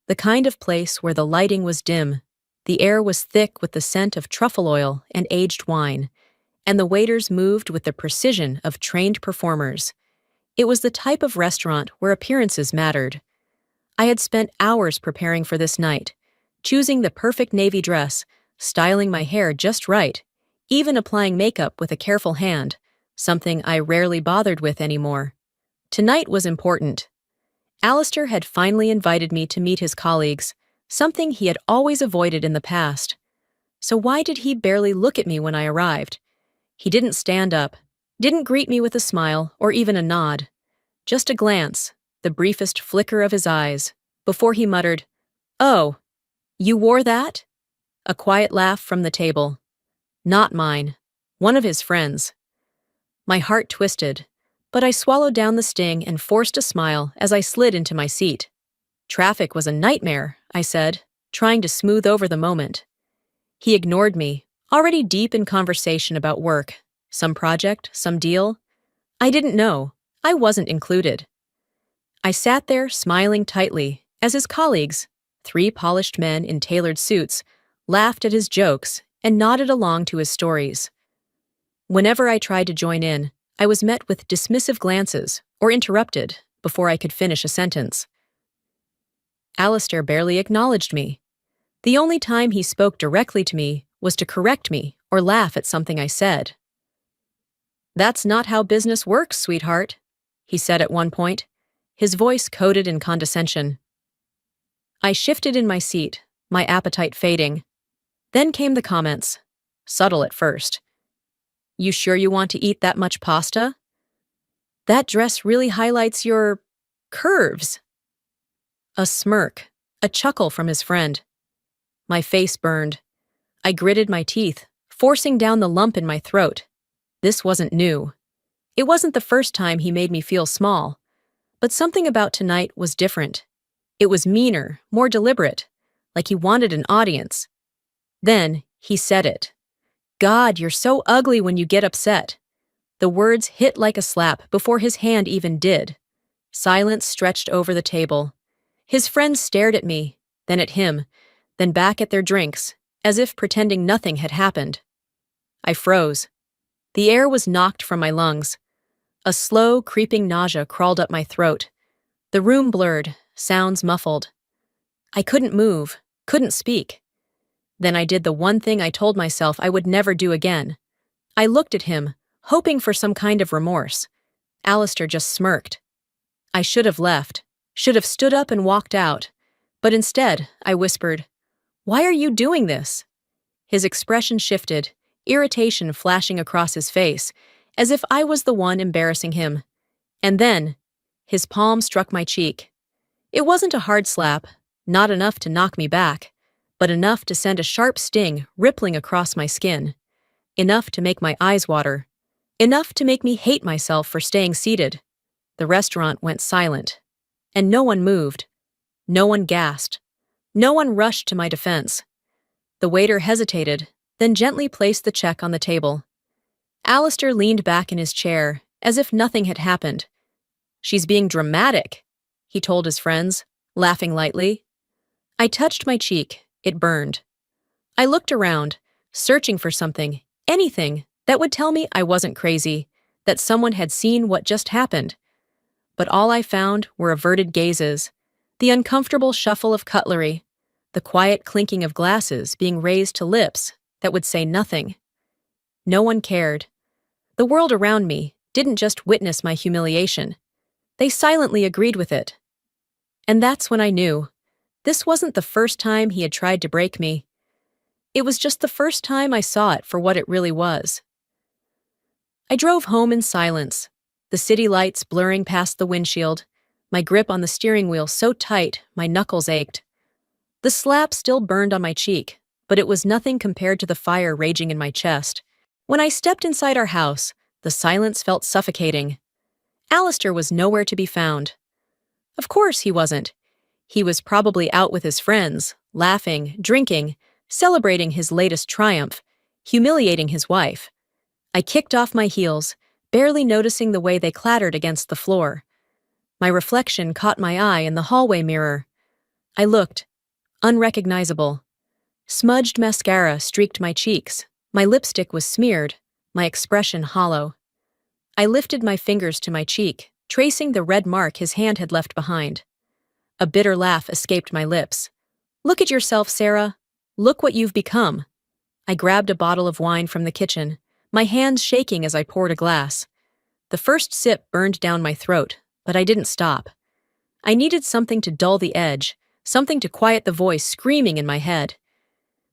The kind of place where the lighting was dim, the air was thick with the scent of truffle oil and aged wine, and the waiters moved with the precision of trained performers. It was the type of restaurant where appearances mattered. I had spent hours preparing for this night, choosing the perfect navy dress, styling my hair just right, even applying makeup with a careful hand, something I rarely bothered with anymore. Tonight was important. Alistair had finally invited me to meet his colleagues, something he had always avoided in the past. So why did he barely look at me when I arrived? He didn't stand up, didn't greet me with a smile or even a nod. Just a glance, the briefest flicker of his eyes, before he muttered, "Oh, you wore that?" A quiet laugh from the table. Not mine. One of his friends. My heart twisted, but I swallowed down the sting and forced a smile as I slid into my seat. "Traffic was a nightmare," I said, trying to smooth over the moment. He ignored me, already deep in conversation about work. Some project, some deal. I didn't know. I wasn't included. I sat there smiling tightly as his colleagues, 3 polished men in tailored suits, laughed at his jokes and nodded along to his stories. Whenever I tried to join in, I was met with dismissive glances or interrupted before I could finish a sentence. Alistair barely acknowledged me. The only time he spoke directly to me was to correct me or laugh at something I said. "That's not how business works, sweetheart," he said at one point, his voice coated in condescension. I shifted in my seat, my appetite fading. Then came the comments, subtle at first. "You sure you want to eat that much pasta? That dress really highlights your curves." A smirk, a chuckle from his friend. My face burned. I gritted my teeth, forcing down the lump in my throat. This wasn't new. It wasn't the first time he made me feel small. But something about tonight was different. It was meaner, more deliberate, like he wanted an audience. Then he said it. "God, you're so ugly when you get upset." The words hit like a slap before his hand even did. Silence stretched over the table. His friends stared at me, then at him, then back at their drinks, as if pretending nothing had happened. I froze. The air was knocked from my lungs. A slow, creeping nausea crawled up my throat. The room blurred, sounds muffled. I couldn't move, couldn't speak. Then I did the one thing I told myself I would never do again. I looked at him, hoping for some kind of remorse. Alistair just smirked. I should have left, should have stood up and walked out. But instead, I whispered, "Why are you doing this?" His expression shifted, irritation flashing across his face, as if I was the one embarrassing him. And then, his palm struck my cheek. It wasn't a hard slap, not enough to knock me back, but enough to send a sharp sting rippling across my skin. Enough to make my eyes water. Enough to make me hate myself for staying seated. The restaurant went silent. And no one moved. No one gasped. No one rushed to my defense. The waiter hesitated, then gently placed the check on the table. Alistair leaned back in his chair, as if nothing had happened. "She's being dramatic," he told his friends, laughing lightly. I touched my cheek. It burned. I looked around, searching for something, anything, that would tell me I wasn't crazy, that someone had seen what just happened. But all I found were averted gazes, the uncomfortable shuffle of cutlery, the quiet clinking of glasses being raised to lips that would say nothing. No one cared. The world around me didn't just witness my humiliation. They silently agreed with it. And that's when I knew. This wasn't the first time he had tried to break me. It was just the first time I saw it for what it really was. I drove home in silence, the city lights blurring past the windshield, my grip on the steering wheel so tight my knuckles ached. The slap still burned on my cheek, but it was nothing compared to the fire raging in my chest. When I stepped inside our house, the silence felt suffocating. Alistair was nowhere to be found. Of course he wasn't. He was probably out with his friends, laughing, drinking, celebrating his latest triumph, humiliating his wife. I kicked off my heels, barely noticing the way they clattered against the floor. My reflection caught my eye in the hallway mirror. I looked, unrecognizable. Smudged mascara streaked my cheeks, my lipstick was smeared, my expression hollow. I lifted my fingers to my cheek, tracing the red mark his hand had left behind. A bitter laugh escaped my lips. "Look at yourself, Sarah. Look what you've become." I grabbed a bottle of wine from the kitchen, my hands shaking as I poured a glass. The first sip burned down my throat, but I didn't stop. I needed something to dull the edge, something to quiet the voice screaming in my head.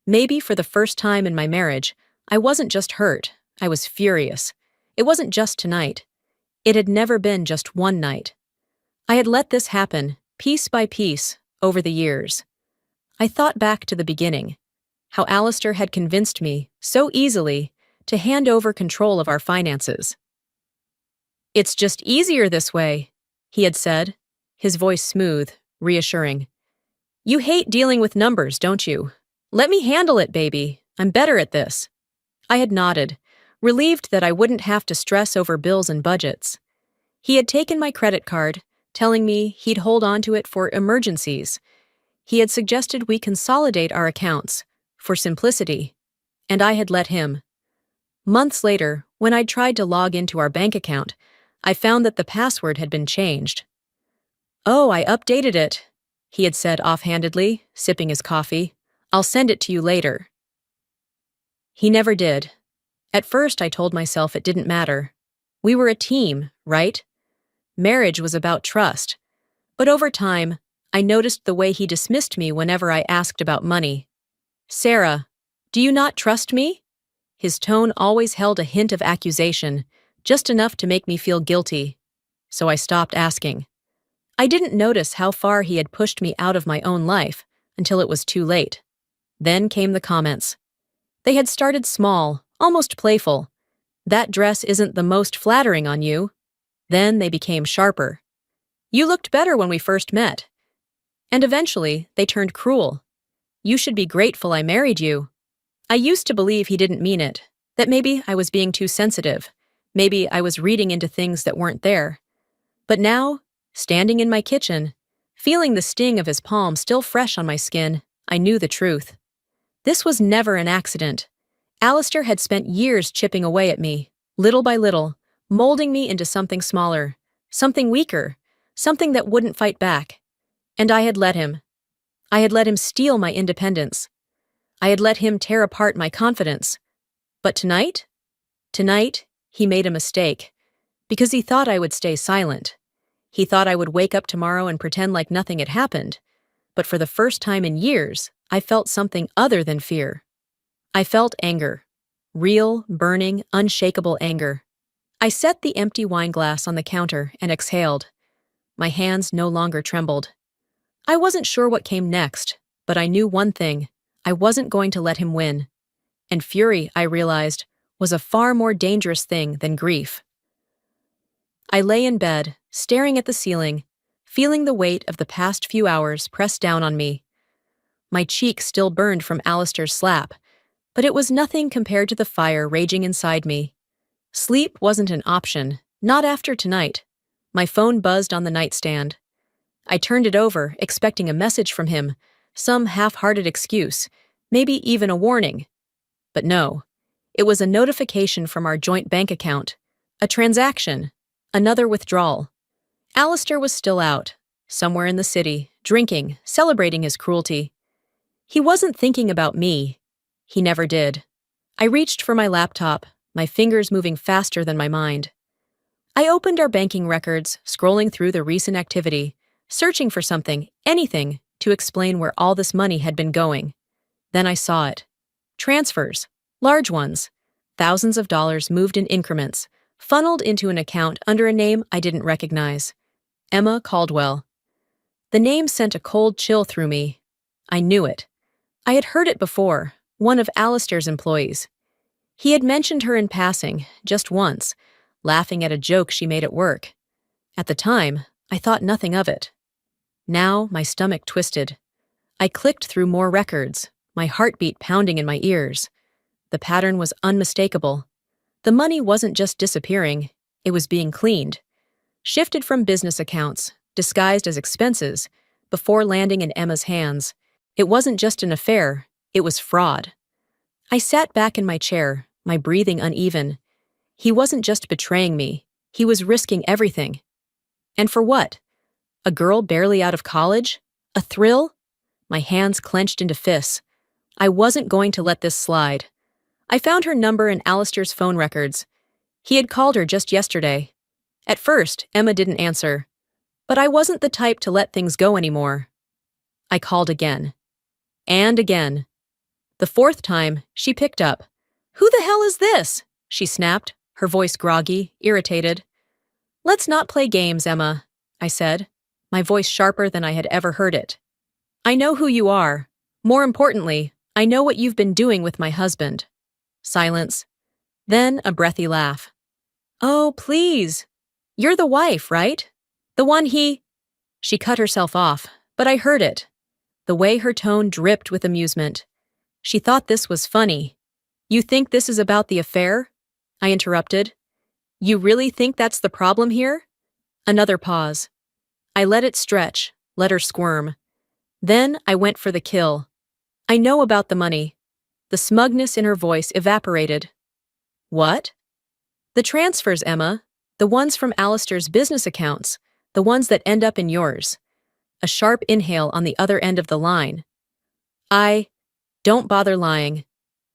Maybe for the first time in my marriage, I wasn't just hurt, I was furious. It wasn't just tonight. It had never been just one night. I had let this happen, piece by piece, over the years. I thought back to the beginning, how Alistair had convinced me, so easily, to hand over control of our finances. "It's just easier this way," he had said, his voice smooth, reassuring. "You hate dealing with numbers, don't you? Let me handle it, baby. I'm better at this." I had nodded, relieved that I wouldn't have to stress over bills and budgets. He had taken my credit card, telling me he'd hold on to it for emergencies. He had suggested we consolidate our accounts, for simplicity, and I had let him. Months later, when I'd tried to log into our bank account, I found that the password had been changed. "Oh, I updated it," he had said offhandedly, sipping his coffee. "I'll send it to you later." He never did. At first, I told myself it didn't matter. We were a team, right? Marriage was about trust. But over time, I noticed the way he dismissed me whenever I asked about money. "Sarah, do you not trust me?" His tone always held a hint of accusation, just enough to make me feel guilty. So I stopped asking. I didn't notice how far he had pushed me out of my own life until it was too late. Then came the comments. They had started small, almost playful. "That dress isn't the most flattering on you." Then they became sharper. "You looked better when we first met." And eventually, they turned cruel. "You should be grateful I married you." I used to believe he didn't mean it, that maybe I was being too sensitive, maybe I was reading into things that weren't there. But now, standing in my kitchen, feeling the sting of his palm still fresh on my skin, I knew the truth. This was never an accident. Alistair had spent years chipping away at me, little by little, molding me into something smaller, something weaker, something that wouldn't fight back. And I had let him. I had let him steal my independence. I had let him tear apart my confidence. But tonight? Tonight, he made a mistake. Because he thought I would stay silent. He thought I would wake up tomorrow and pretend like nothing had happened. But for the first time in years, I felt something other than fear. I felt anger. Real, burning, unshakable anger. I set the empty wine glass on the counter and exhaled. My hands no longer trembled. I wasn't sure what came next, but I knew one thing. I wasn't going to let him win. And fury, I realized, was a far more dangerous thing than grief. I lay in bed, staring at the ceiling, feeling the weight of the past few hours press down on me. My cheek still burned from Alistair's slap, but it was nothing compared to the fire raging inside me. Sleep wasn't an option, not after tonight. My phone buzzed on the nightstand. I turned it over, expecting a message from him, some half-hearted excuse, maybe even a warning. But no, it was a notification from our joint bank account, a transaction, another withdrawal. Alistair was still out, somewhere in the city, drinking, celebrating his cruelty. He wasn't thinking about me. He never did. I reached for my laptop, my fingers moving faster than my mind. I opened our banking records, scrolling through the recent activity, searching for something, anything, to explain where all this money had been going. Then I saw it. Transfers, large ones, thousands of dollars moved in increments, funneled into an account under a name I didn't recognize. Emma Caldwell. The name sent a cold chill through me. I knew it. I had heard it before, one of Alistair's employees. He had mentioned her in passing, just once, laughing at a joke she made at work. At the time, I thought nothing of it. Now, my stomach twisted. I clicked through more records, my heartbeat pounding in my ears. The pattern was unmistakable. The money wasn't just disappearing, it was being cleaned. Shifted from business accounts, disguised as expenses, before landing in Emma's hands. It wasn't just an affair, it was fraud. I sat back in my chair, my breathing uneven. He wasn't just betraying me, he was risking everything. And for what? A girl barely out of college? A thrill? My hands clenched into fists. I wasn't going to let this slide. I found her number in Alistair's phone records. He had called her just yesterday. At first, Emma didn't answer. But I wasn't the type to let things go anymore. I called again. And again. The fourth time, she picked up. "Who the hell is this?" she snapped, her voice groggy, irritated. "Let's not play games, Emma," I said, my voice sharper than I had ever heard it. "I know who you are. More importantly, I know what you've been doing with my husband." Silence. Then a breathy laugh. "Oh, please. You're the wife, right? The one he—" She cut herself off, but I heard it. The way her tone dripped with amusement. She thought this was funny. "You think this is about the affair?" I interrupted. "You really think that's the problem here?" Another pause. I let it stretch, let her squirm. Then I went for the kill. "I know about the money." The smugness in her voice evaporated. "What?" "The transfers, Emma. The ones from Alistair's business accounts. The ones that end up in yours." A sharp inhale on the other end of the line. Don't bother lying.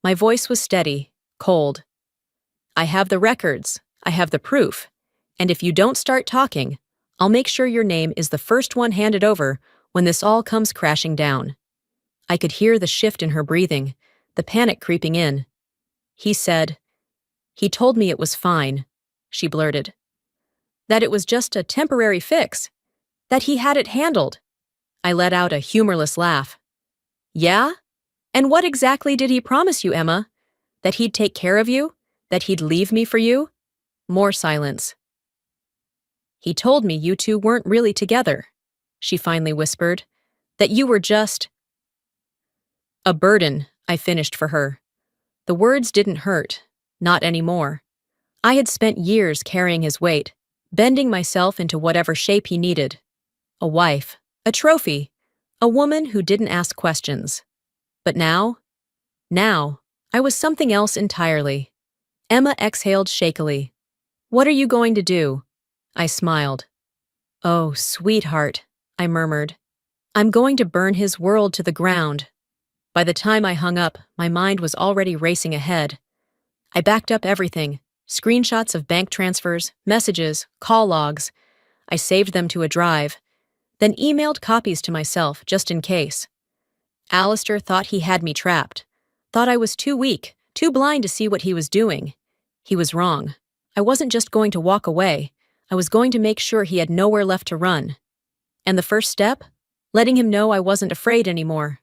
My voice was steady, cold. "I have the records. I have the proof. And if you don't start talking, I'll make sure your name is the first one handed over when this all comes crashing down." I could hear the shift in her breathing, the panic creeping in. He told me it was fine," she blurted. "That it was just a temporary fix. That he had it handled." I let out a humorless laugh. "Yeah? And what exactly did he promise you, Emma? That he'd take care of you? That he'd leave me for you?" More silence. "He told me you two weren't really together," she finally whispered. "That you were just—" "A burden," I finished for her. The words didn't hurt. Not anymore. I had spent years carrying his weight, bending myself into whatever shape he needed. A wife, a trophy, a woman who didn't ask questions. But now, I was something else entirely. Emma exhaled shakily. "What are you going to do?" I smiled. "Oh, sweetheart," I murmured. "I'm going to burn his world to the ground." By the time I hung up, my mind was already racing ahead. I backed up everything, screenshots of bank transfers, messages, call logs. I saved them to a drive, then emailed copies to myself just in case. Alistair thought he had me trapped, thought I was too weak, too blind to see what he was doing. He was wrong. I wasn't just going to walk away. I was going to make sure he had nowhere left to run. And the first step? Letting him know I wasn't afraid anymore.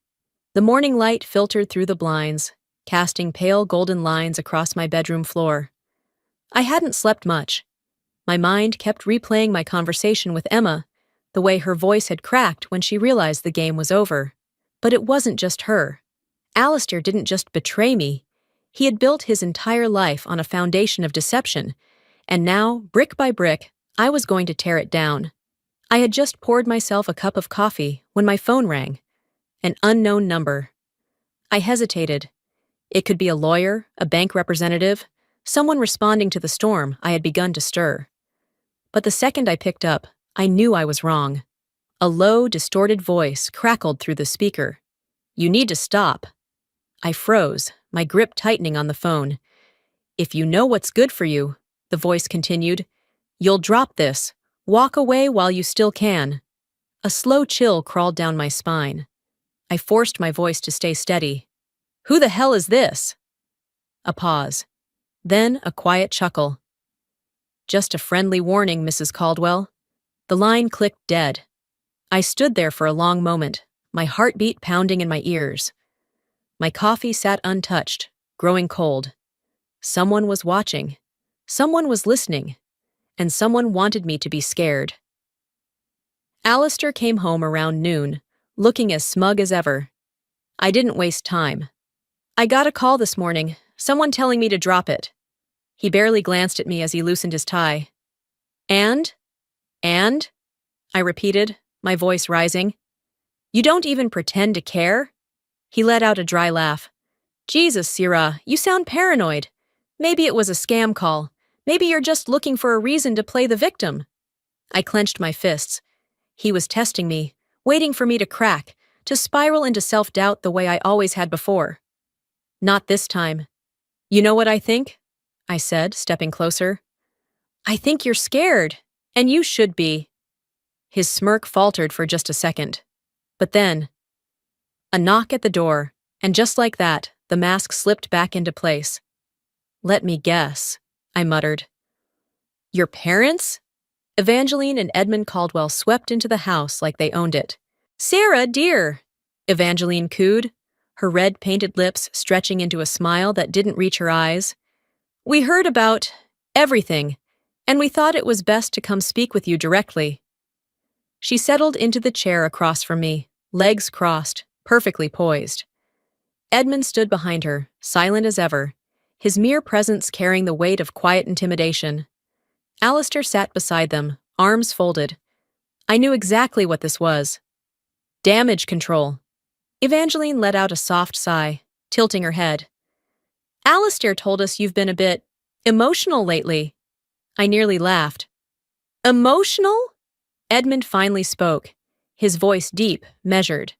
The morning light filtered through the blinds, casting pale golden lines across my bedroom floor. I hadn't slept much. My mind kept replaying my conversation with Emma, the way her voice had cracked when she realized the game was over. But it wasn't just her. Alistair didn't just betray me. He had built his entire life on a foundation of deception, and now, brick by brick, I was going to tear it down. I had just poured myself a cup of coffee when my phone rang. An unknown number. I hesitated. It could be a lawyer, a bank representative, someone responding to the storm I had begun to stir. But the second I picked up, I knew I was wrong. A low, distorted voice crackled through the speaker. "You need to stop." I froze, my grip tightening on the phone. If you know what's good for you, the voice continued, you'll drop this. Walk away while you still can. A slow chill crawled down my spine. I forced my voice to stay steady. Who the hell is this? A pause. Then a quiet chuckle. Just a friendly warning, Mrs. Caldwell. The line clicked dead. I stood there for a long moment, my heartbeat pounding in my ears. My coffee sat untouched, growing cold. Someone was watching. Someone was listening. And someone wanted me to be scared. Alistair came home around noon, looking as smug as ever. I didn't waste time. I got a call this morning, someone telling me to drop it. He barely glanced at me as he loosened his tie. And? I repeated, my voice rising. You don't even pretend to care? He let out a dry laugh. Jesus, Sierra, you sound paranoid. Maybe it was a scam call. Maybe you're just looking for a reason to play the victim. I clenched my fists. He was testing me, waiting for me to crack, to spiral into self-doubt the way I always had before. Not this time. You know what I think? I said, stepping closer. I think you're scared, and you should be. His smirk faltered for just a second. But then, a knock at the door, and just like that, the mask slipped back into place. Let me guess, I muttered. Your parents? Evangeline and Edmund Caldwell swept into the house like they owned it. Sarah, dear, Evangeline cooed, her red painted lips stretching into a smile that didn't reach her eyes. We heard about everything, and we thought it was best to come speak with you directly. She settled into the chair across from me, legs crossed, perfectly poised. Edmund stood behind her, silent as ever, his mere presence carrying the weight of quiet intimidation. Alistair sat beside them, arms folded. I knew exactly what this was. Damage control. Evangeline let out a soft sigh, tilting her head. Alistair told us you've been a bit emotional lately. I nearly laughed. Emotional? Edmund finally spoke, his voice deep, measured.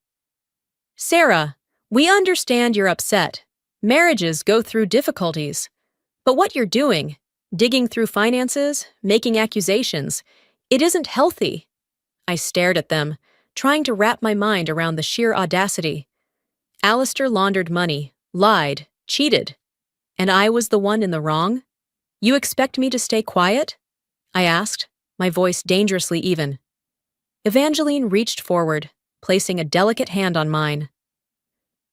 Sarah, we understand you're upset. Marriages go through difficulties. But what you're doing, digging through finances, making accusations, it isn't healthy. I stared at them, trying to wrap my mind around the sheer audacity. Alistair laundered money, lied, cheated. And I was the one in the wrong? You expect me to stay quiet? I asked, my voice dangerously even. Evangeline reached forward, placing a delicate hand on mine.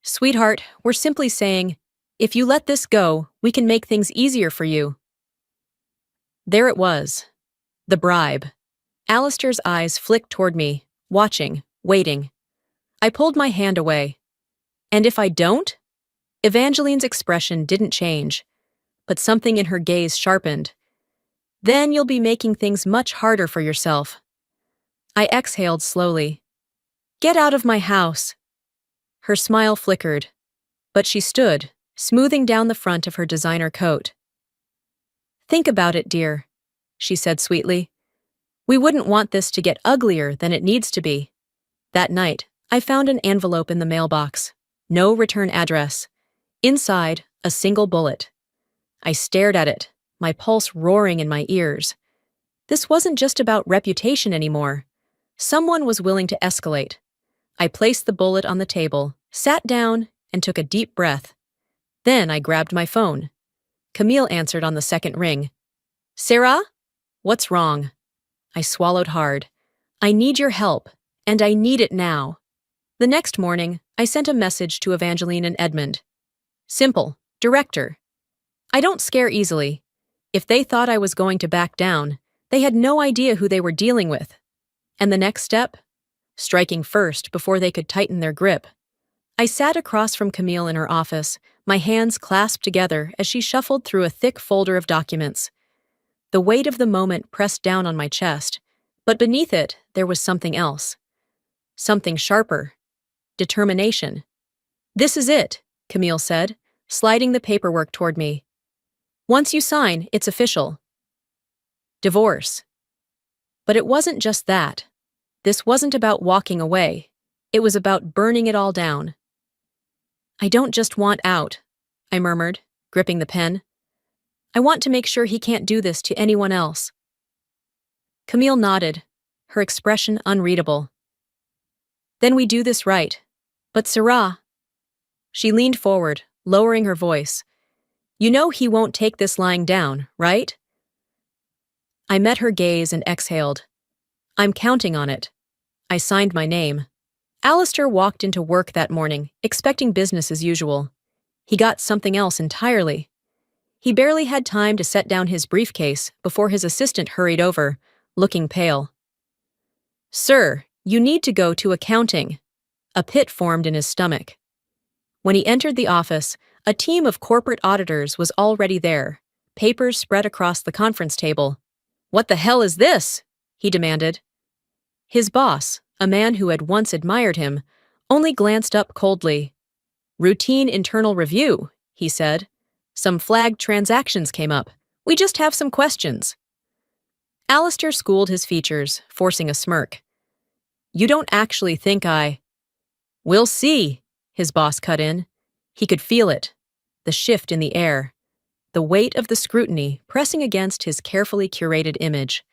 Sweetheart, we're simply saying, if you let this go, we can make things easier for you. There it was. The bribe. Alistair's eyes flicked toward me, watching, waiting. I pulled my hand away. And if I don't? Evangeline's expression didn't change, but something in her gaze sharpened. Then you'll be making things much harder for yourself. I exhaled slowly. Get out of my house. Her smile flickered, but she stood, smoothing down the front of her designer coat. Think about it, dear, she said sweetly. We wouldn't want this to get uglier than it needs to be. That night, I found an envelope in the mailbox. No return address. Inside, a single bullet. I stared at it, my pulse roaring in my ears. This wasn't just about reputation anymore. Someone was willing to escalate. I placed the bullet on the table, sat down, and took a deep breath. Then I grabbed my phone. Camille answered on the second ring. Sarah? What's wrong? I swallowed hard. I need your help, and I need it now. The next morning, I sent a message to Evangeline and Edmund. Simple, director. I don't scare easily. If they thought I was going to back down, they had no idea who they were dealing with. And the next step? Striking first before they could tighten their grip. I sat across from Camille in her office, my hands clasped together as she shuffled through a thick folder of documents. The weight of the moment pressed down on my chest, but beneath it, there was something else. Something sharper. Determination. This is it, Camille said, sliding the paperwork toward me. Once you sign, it's official. Divorce. But it wasn't just that. This wasn't about walking away. It was about burning it all down. I don't just want out, I murmured, gripping the pen. I want to make sure he can't do this to anyone else. Camille nodded, her expression unreadable. Then we do this right. But Sarah. She leaned forward, lowering her voice. You know he won't take this lying down, right? I met her gaze and exhaled. I'm counting on it. I signed my name. Alistair walked into work that morning, expecting business as usual. He got something else entirely. He barely had time to set down his briefcase before his assistant hurried over, looking pale. Sir, you need to go to accounting. A pit formed in his stomach. When he entered the office, a team of corporate auditors was already there, papers spread across the conference table. What the hell is this? He demanded. His boss, a man who had once admired him, only glanced up coldly. Routine internal review, he said. Some flagged transactions came up. We just have some questions. Alistair schooled his features, forcing a smirk. You don't actually think I... We'll see, his boss cut in. He could feel it, the shift in the air, the weight of the scrutiny pressing against his carefully curated image.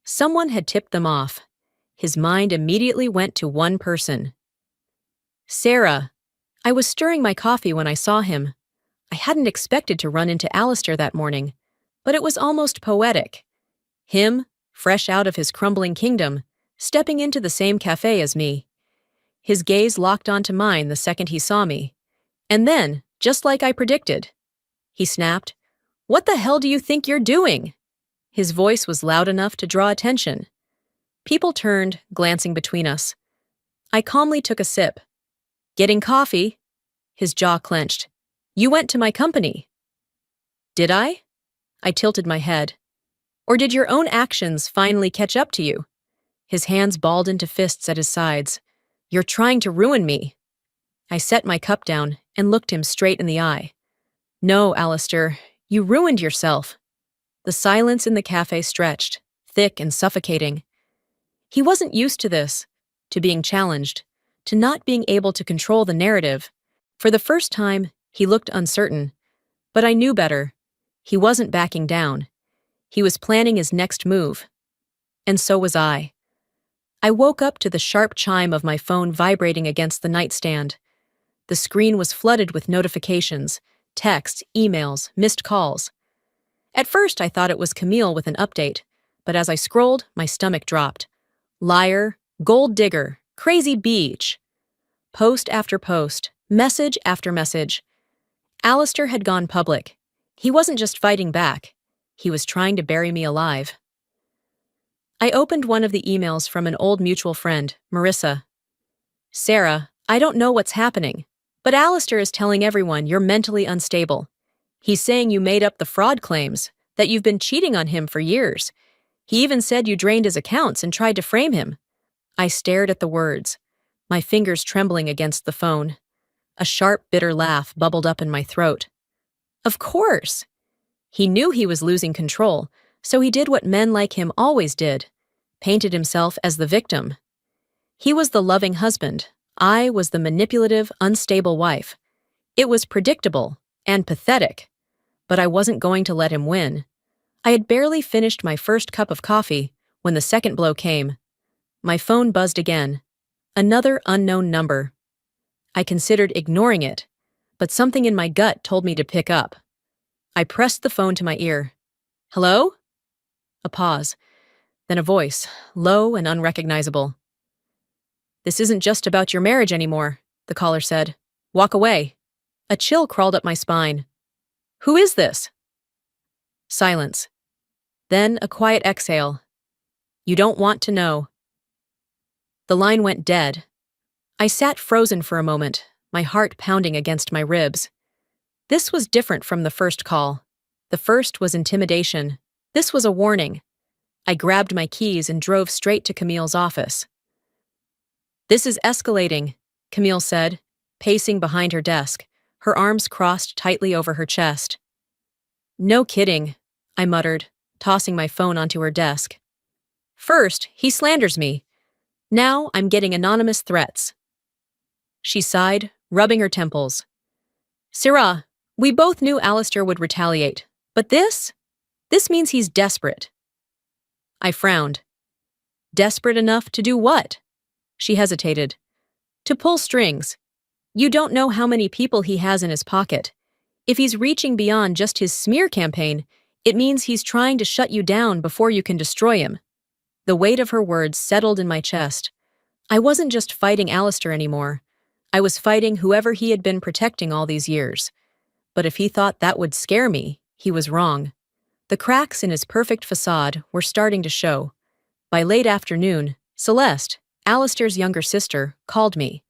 Someone had tipped them off. His mind immediately went to one person. Sarah. I was stirring my coffee when I saw him. I hadn't expected to run into Alistair that morning, but it was almost poetic. Him, fresh out of his crumbling kingdom, stepping into the same cafe as me. His gaze locked onto mine the second he saw me. And then, just like I predicted, he snapped, What the hell do you think you're doing? His voice was loud enough to draw attention. People turned, glancing between us. I calmly took a sip. Getting coffee? His jaw clenched. You went to my company. Did I? I tilted my head. Or did your own actions finally catch up to you? His hands balled into fists at his sides. You're trying to ruin me. I set my cup down and looked him straight in the eye. No, Alistair, you ruined yourself. The silence in the cafe stretched, thick and suffocating. He wasn't used to this, to being challenged, to not being able to control the narrative. For the first time, he looked uncertain. But I knew better. He wasn't backing down. He was planning his next move. And so was I. I woke up to the sharp chime of my phone vibrating against the nightstand. The screen was flooded with notifications, texts, emails, missed calls. At first, I thought it was Camille with an update, but as I scrolled, my stomach dropped. Liar, gold digger, crazy beach. Post after post, message after message. Alistair had gone public. He wasn't just fighting back. He was trying to bury me alive. I opened one of the emails from an old mutual friend, Marissa. Sarah, I don't know what's happening, but Alistair is telling everyone you're mentally unstable. He's saying you made up the fraud claims, that you've been cheating on him for years. He even said you drained his accounts and tried to frame him. I stared at the words, my fingers trembling against the phone. A sharp, bitter laugh bubbled up in my throat. Of course! He knew he was losing control, so he did what men like him always did, painted himself as the victim. He was the loving husband. I was the manipulative, unstable wife. It was predictable and pathetic, but I wasn't going to let him win. I had barely finished my first cup of coffee when the second blow came. My phone buzzed again. Another unknown number. I considered ignoring it, but something in my gut told me to pick up. I pressed the phone to my ear. Hello? A pause, then a voice, low and unrecognizable. This isn't just about your marriage anymore, the caller said. Walk away. A chill crawled up my spine. Who is this? Silence. Then a quiet exhale. You don't want to know. The line went dead. I sat frozen for a moment, my heart pounding against my ribs. This was different from the first call. The first was intimidation. This was a warning. I grabbed my keys and drove straight to Camille's office. This is escalating, Camille said, pacing behind her desk, her arms crossed tightly over her chest. No kidding, I muttered, tossing my phone onto her desk. First, he slanders me. Now I'm getting anonymous threats. She sighed, rubbing her temples. Sarah, we both knew Alistair would retaliate, But this means he's desperate. I frowned. Desperate enough to do what? She hesitated. To pull strings. You don't know how many people he has in his pocket. If he's reaching beyond just his smear campaign, it means he's trying to shut you down before you can destroy him. The weight of her words settled in my chest. I wasn't just fighting Alistair anymore. I was fighting whoever he had been protecting all these years. But if he thought that would scare me, he was wrong. The cracks in his perfect facade were starting to show. By late afternoon, Celeste, Alistair's younger sister, called me.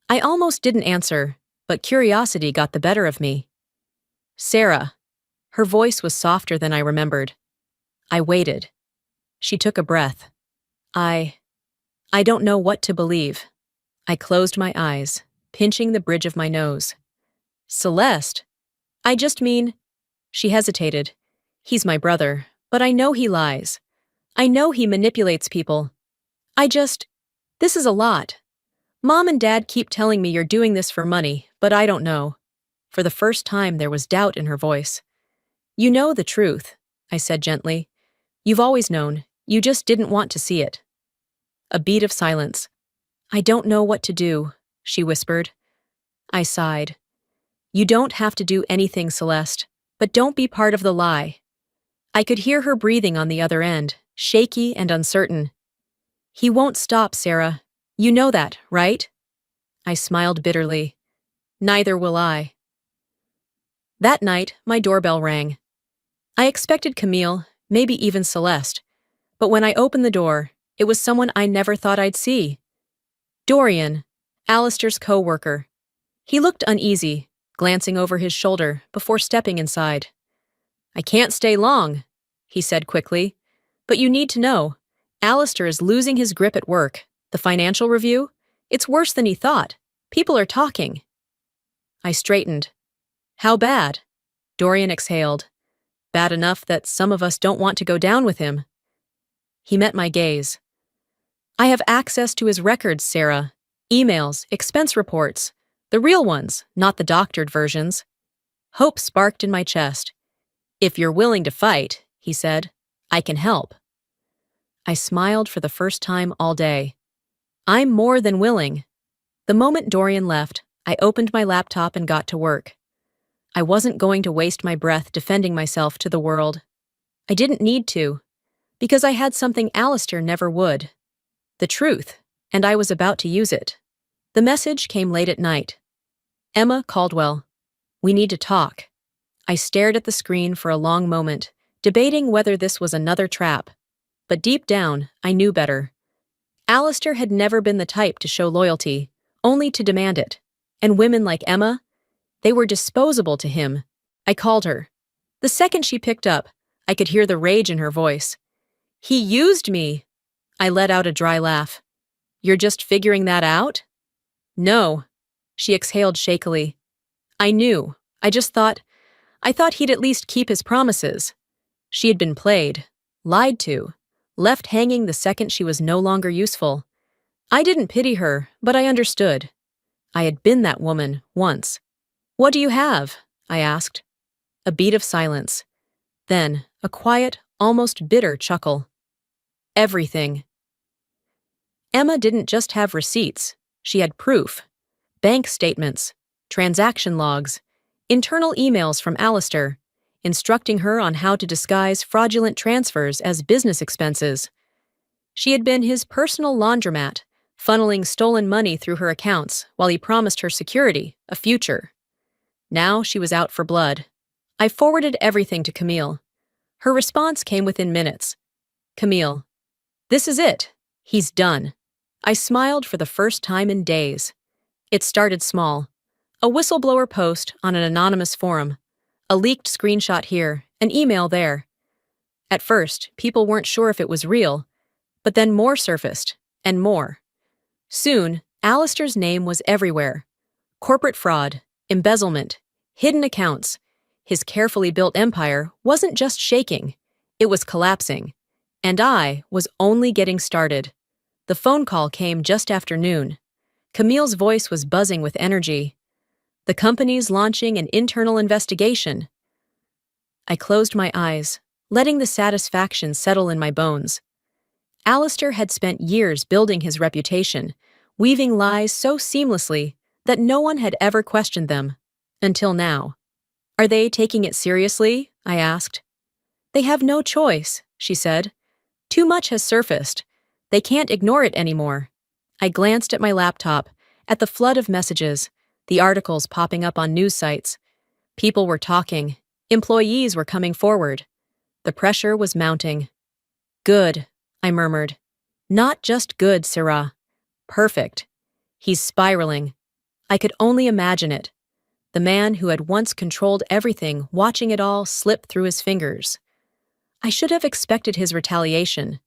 I almost didn't answer, but curiosity got the better of me. Sarah. Her voice was softer than I remembered. I waited. She took a breath. I don't know what to believe. I closed my eyes, pinching the bridge of my nose. Celeste? I just mean... She hesitated. He's my brother, but I know he lies. I know he manipulates people. This is a lot. Mom and Dad keep telling me you're doing this for money, but I don't know. For the first time, there was doubt in her voice. You know the truth, I said gently. You've always known. You just didn't want to see it. A beat of silence. I don't know what to do, she whispered. I sighed. You don't have to do anything, Celeste, but don't be part of the lie. I could hear her breathing on the other end, shaky and uncertain. He won't stop, Sarah. You know that, right? I smiled bitterly. Neither will I. That night, my doorbell rang. I expected Camille, maybe even Celeste, but when I opened the door, it was someone I never thought I'd see. Dorian, Alistair's co-worker. He looked uneasy, glancing over his shoulder before stepping inside. I can't stay long, he said quickly, but you need to know, Alistair is losing his grip at work. The financial review? It's worse than he thought. People are talking. I straightened. How bad? Dorian exhaled. Bad enough that some of us don't want to go down with him. He met my gaze. I have access to his records, Sarah. Emails, expense reports. The real ones, not the doctored versions. Hope sparked in my chest. If you're willing to fight, he said, I can help. I smiled for the first time all day. I'm more than willing. The moment Dorian left, I opened my laptop and got to work. I wasn't going to waste my breath defending myself to the world. I didn't need to, because I had something Alistair never would. The truth, and I was about to use it. The message came late at night. Emma Caldwell. We need to talk. I stared at the screen for a long moment, debating whether this was another trap. But deep down, I knew better. Alistair had never been the type to show loyalty, only to demand it. And women like Emma, they were disposable to him. I called her. The second she picked up, I could hear the rage in her voice. He used me. I let out a dry laugh. You're just figuring that out? No. She exhaled shakily. I knew. I thought he'd at least keep his promises. She had been played, lied to, left hanging the second she was no longer useful. I didn't pity her, but I understood. I had been that woman once. What do you have? I asked. A beat of silence. Then, a quiet, almost bitter chuckle. Everything. Emma didn't just have receipts. She had proof. Bank statements, transaction logs, internal emails from Alistair, instructing her on how to disguise fraudulent transfers as business expenses. She had been his personal laundromat, funneling stolen money through her accounts while he promised her security, a future. Now she was out for blood. I forwarded everything to Camille. Her response came within minutes. Camille. This is it. He's done. I smiled for the first time in days. It started small. A whistleblower post on an anonymous forum. A leaked screenshot here, an email there. At first, people weren't sure if it was real, but then more surfaced, and more. Soon, Alistair's name was everywhere. Corporate fraud, embezzlement, hidden accounts. His carefully built empire wasn't just shaking, it was collapsing. And I was only getting started. The phone call came just after noon. Camille's voice was buzzing with energy. The company's launching an internal investigation. I closed my eyes, letting the satisfaction settle in my bones. Alistair had spent years building his reputation, weaving lies so seamlessly that no one had ever questioned them. Until now. Are they taking it seriously? I asked. They have no choice, she said. Too much has surfaced. They can't ignore it anymore. I glanced at my laptop, at the flood of messages, the articles popping up on news sites. People were talking. Employees were coming forward. The pressure was mounting. Good, I murmured. Not just good, Sarah. Perfect. He's spiraling. I could only imagine it. The man who had once controlled everything, watching it all slip through his fingers. I should have expected his retaliation.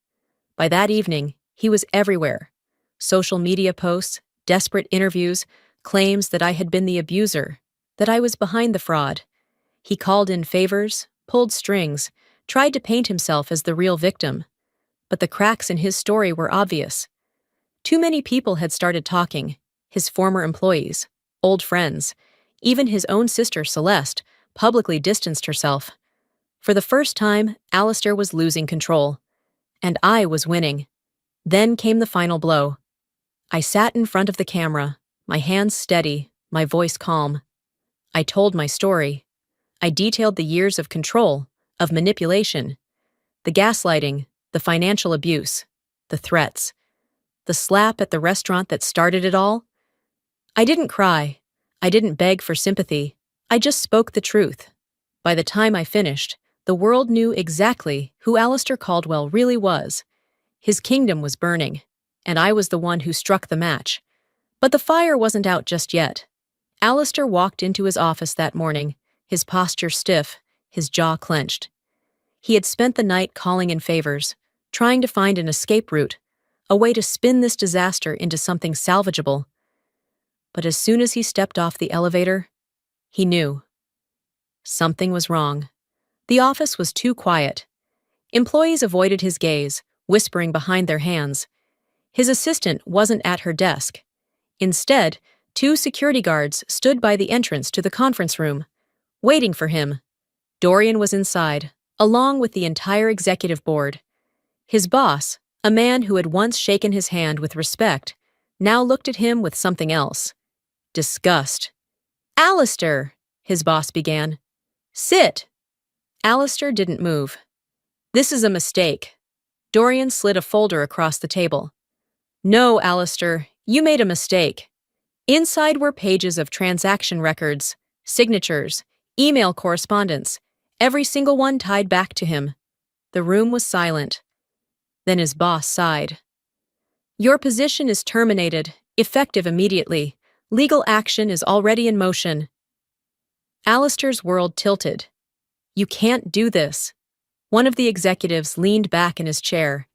By that evening, he was everywhere. Social media posts, desperate interviews, claims that I had been the abuser, that I was behind the fraud. He called in favors, pulled strings, tried to paint himself as the real victim. But the cracks in his story were obvious. Too many people had started talking, his former employees, old friends. Even his own sister, Celeste, publicly distanced herself. For the first time, Alistair was losing control. And I was winning. Then came the final blow. I sat in front of the camera, my hands steady, my voice calm. I told my story. I detailed the years of control, of manipulation, the gaslighting, the financial abuse, the threats, the slap at the restaurant that started it all. I didn't cry. I didn't beg for sympathy. I just spoke the truth. By the time I finished, the world knew exactly who Alistair Caldwell really was. His kingdom was burning, and I was the one who struck the match. But the fire wasn't out just yet. Alistair walked into his office that morning, his posture stiff, his jaw clenched. He had spent the night calling in favors, trying to find an escape route, a way to spin this disaster into something salvageable. But as soon as he stepped off the elevator, he knew. Something was wrong. The office was too quiet. Employees avoided his gaze, whispering behind their hands. His assistant wasn't at her desk. Instead, 2 security guards stood by the entrance to the conference room, waiting for him. Dorian was inside, along with the entire executive board. His boss, a man who had once shaken his hand with respect, now looked at him with something else. Disgust. Alistair, his boss began. Sit. Alistair didn't move. This is a mistake. Dorian slid a folder across the table. No, Alistair, you made a mistake. Inside were pages of transaction records, signatures, email correspondence, every single one tied back to him. The room was silent. Then his boss sighed. Your position is terminated, effective immediately. Legal action is already in motion. Alistair's world tilted. You can't do this. One of the executives leaned back in his chair.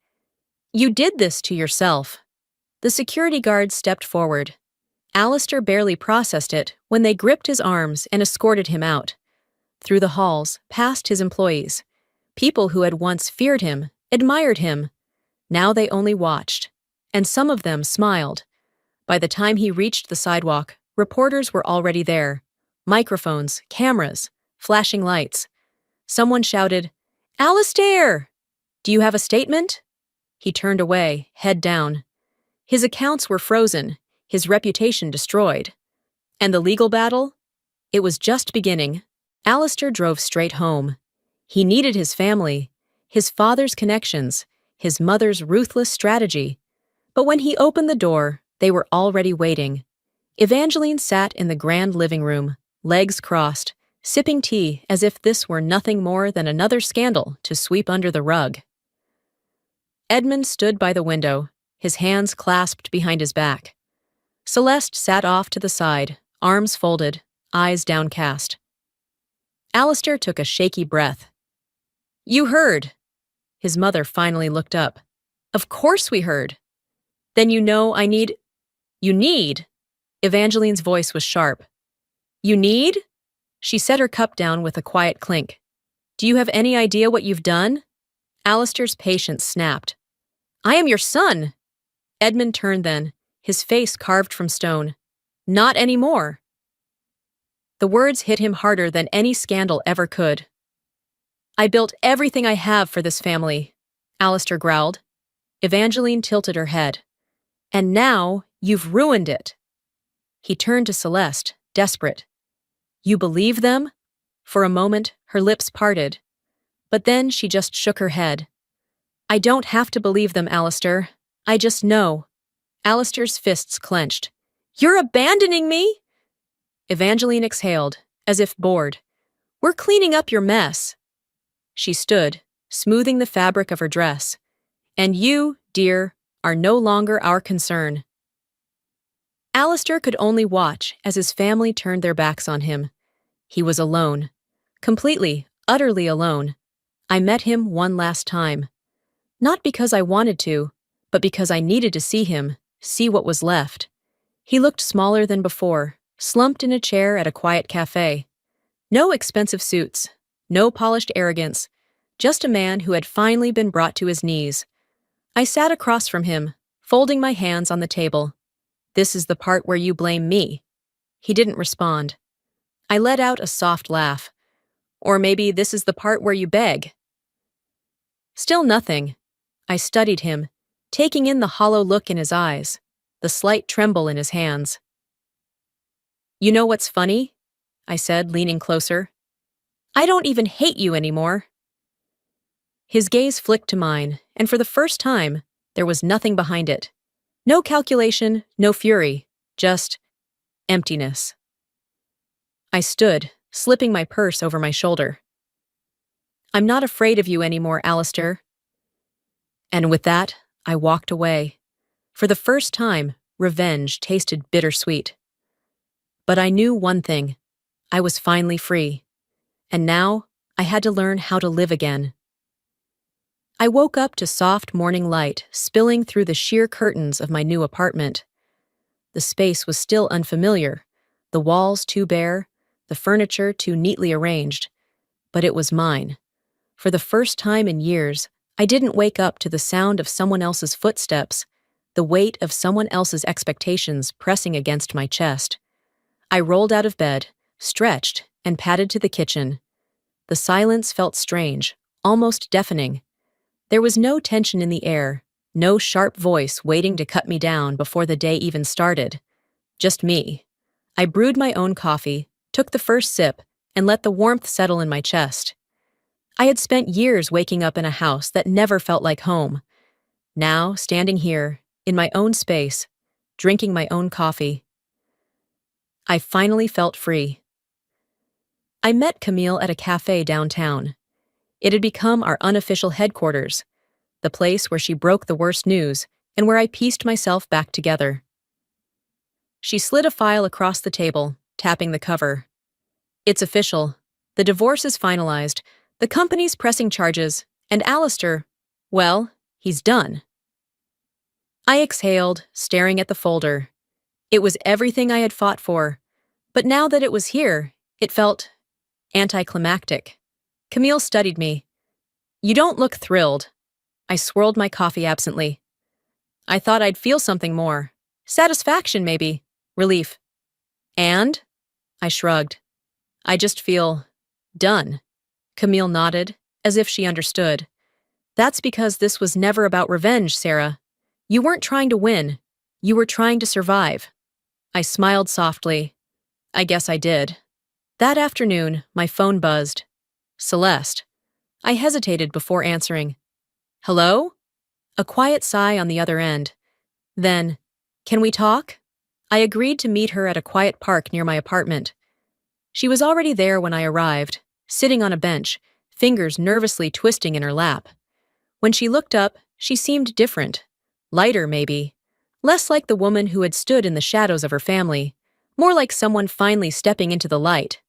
You did this to yourself. The security guard stepped forward. Alistair barely processed it when they gripped his arms and escorted him out. Through the halls, past his employees. People who had once feared him, admired him. Now they only watched. And some of them smiled. By the time he reached the sidewalk, reporters were already there. Microphones, cameras, flashing lights. Someone shouted, Alistair! Do you have a statement? He turned away, head down. His accounts were frozen, his reputation destroyed. And the legal battle? It was just beginning. Alistair drove straight home. He needed his family, his father's connections, his mother's ruthless strategy. But when he opened the door, they were already waiting. Evangeline sat in the grand living room, legs crossed, sipping tea as if this were nothing more than another scandal to sweep under the rug. Edmund stood by the window, his hands clasped behind his back. Celeste sat off to the side, arms folded, eyes downcast. Alistair took a shaky breath. You heard. His mother finally looked up. Of course we heard. Then you know I need... You need? Evangeline's voice was sharp. You need? She set her cup down with a quiet clink. Do you have any idea what you've done? Alistair's patience snapped. I am your son. Edmund turned then, his face carved from stone. Not anymore. The words hit him harder than any scandal ever could. I built everything I have for this family, Alistair growled. Evangeline tilted her head. And now you've ruined it. He turned to Celeste, desperate. You believe them? For a moment, her lips parted. But then she just shook her head. I don't have to believe them, Alistair. I just know. Alistair's fists clenched. You're abandoning me? Evangeline exhaled, as if bored. We're cleaning up your mess. She stood, smoothing the fabric of her dress. And you, dear, are no longer our concern. Alistair could only watch as his family turned their backs on him. He was alone. Completely, utterly alone. I met him one last time. Not because I wanted to, but because I needed to see him, see what was left. He looked smaller than before, slumped in a chair at a quiet cafe. No expensive suits, no polished arrogance, just a man who had finally been brought to his knees. I sat across from him, folding my hands on the table. This is the part where you blame me. He didn't respond. I let out a soft laugh. Or maybe this is the part where you beg. Still nothing. I studied him, taking in the hollow look in his eyes, the slight tremble in his hands. You know what's funny? I said, leaning closer. I don't even hate you anymore. His gaze flicked to mine, and for the first time, there was nothing behind it. No calculation, no fury, just emptiness. I stood, slipping my purse over my shoulder. I'm not afraid of you anymore, Alistair. And with that, I walked away. For the first time, revenge tasted bittersweet. But I knew one thing. I was finally free. And now, I had to learn how to live again. I woke up to soft morning light spilling through the sheer curtains of my new apartment. The space was still unfamiliar, the walls too bare, the furniture too neatly arranged. But it was mine. For the first time in years, I didn't wake up to the sound of someone else's footsteps, the weight of someone else's expectations pressing against my chest. I rolled out of bed, stretched, and padded to the kitchen. The silence felt strange, almost deafening. There was no tension in the air, no sharp voice waiting to cut me down before the day even started. Just me. I brewed my own coffee, took the first sip, and let the warmth settle in my chest. I had spent years waking up in a house that never felt like home. Now, standing here, in my own space, drinking my own coffee, I finally felt free. I met Camille at a cafe downtown. It had become our unofficial headquarters, the place where she broke the worst news and where I pieced myself back together. She slid a file across the table, tapping the cover. It's official. The divorce is finalized. The company's pressing charges, and Alistair, well, he's done. I exhaled, staring at the folder. It was everything I had fought for, but now that it was here, it felt anticlimactic. Camille studied me. You don't look thrilled. I swirled my coffee absently. I thought I'd feel something more. Satisfaction, maybe. Relief. And? I shrugged. I just feel done. Camille nodded, as if she understood. That's because this was never about revenge, Sarah. You weren't trying to win. You were trying to survive. I smiled softly. I guess I did. That afternoon, my phone buzzed. Celeste. I hesitated before answering. Hello? A quiet sigh on the other end. Then, can we talk? I agreed to meet her at a quiet park near my apartment. She was already there when I arrived, sitting on a bench, fingers nervously twisting in her lap. When she looked up, she seemed different. Lighter, maybe. Less like the woman who had stood in the shadows of her family. More like someone finally stepping into the light.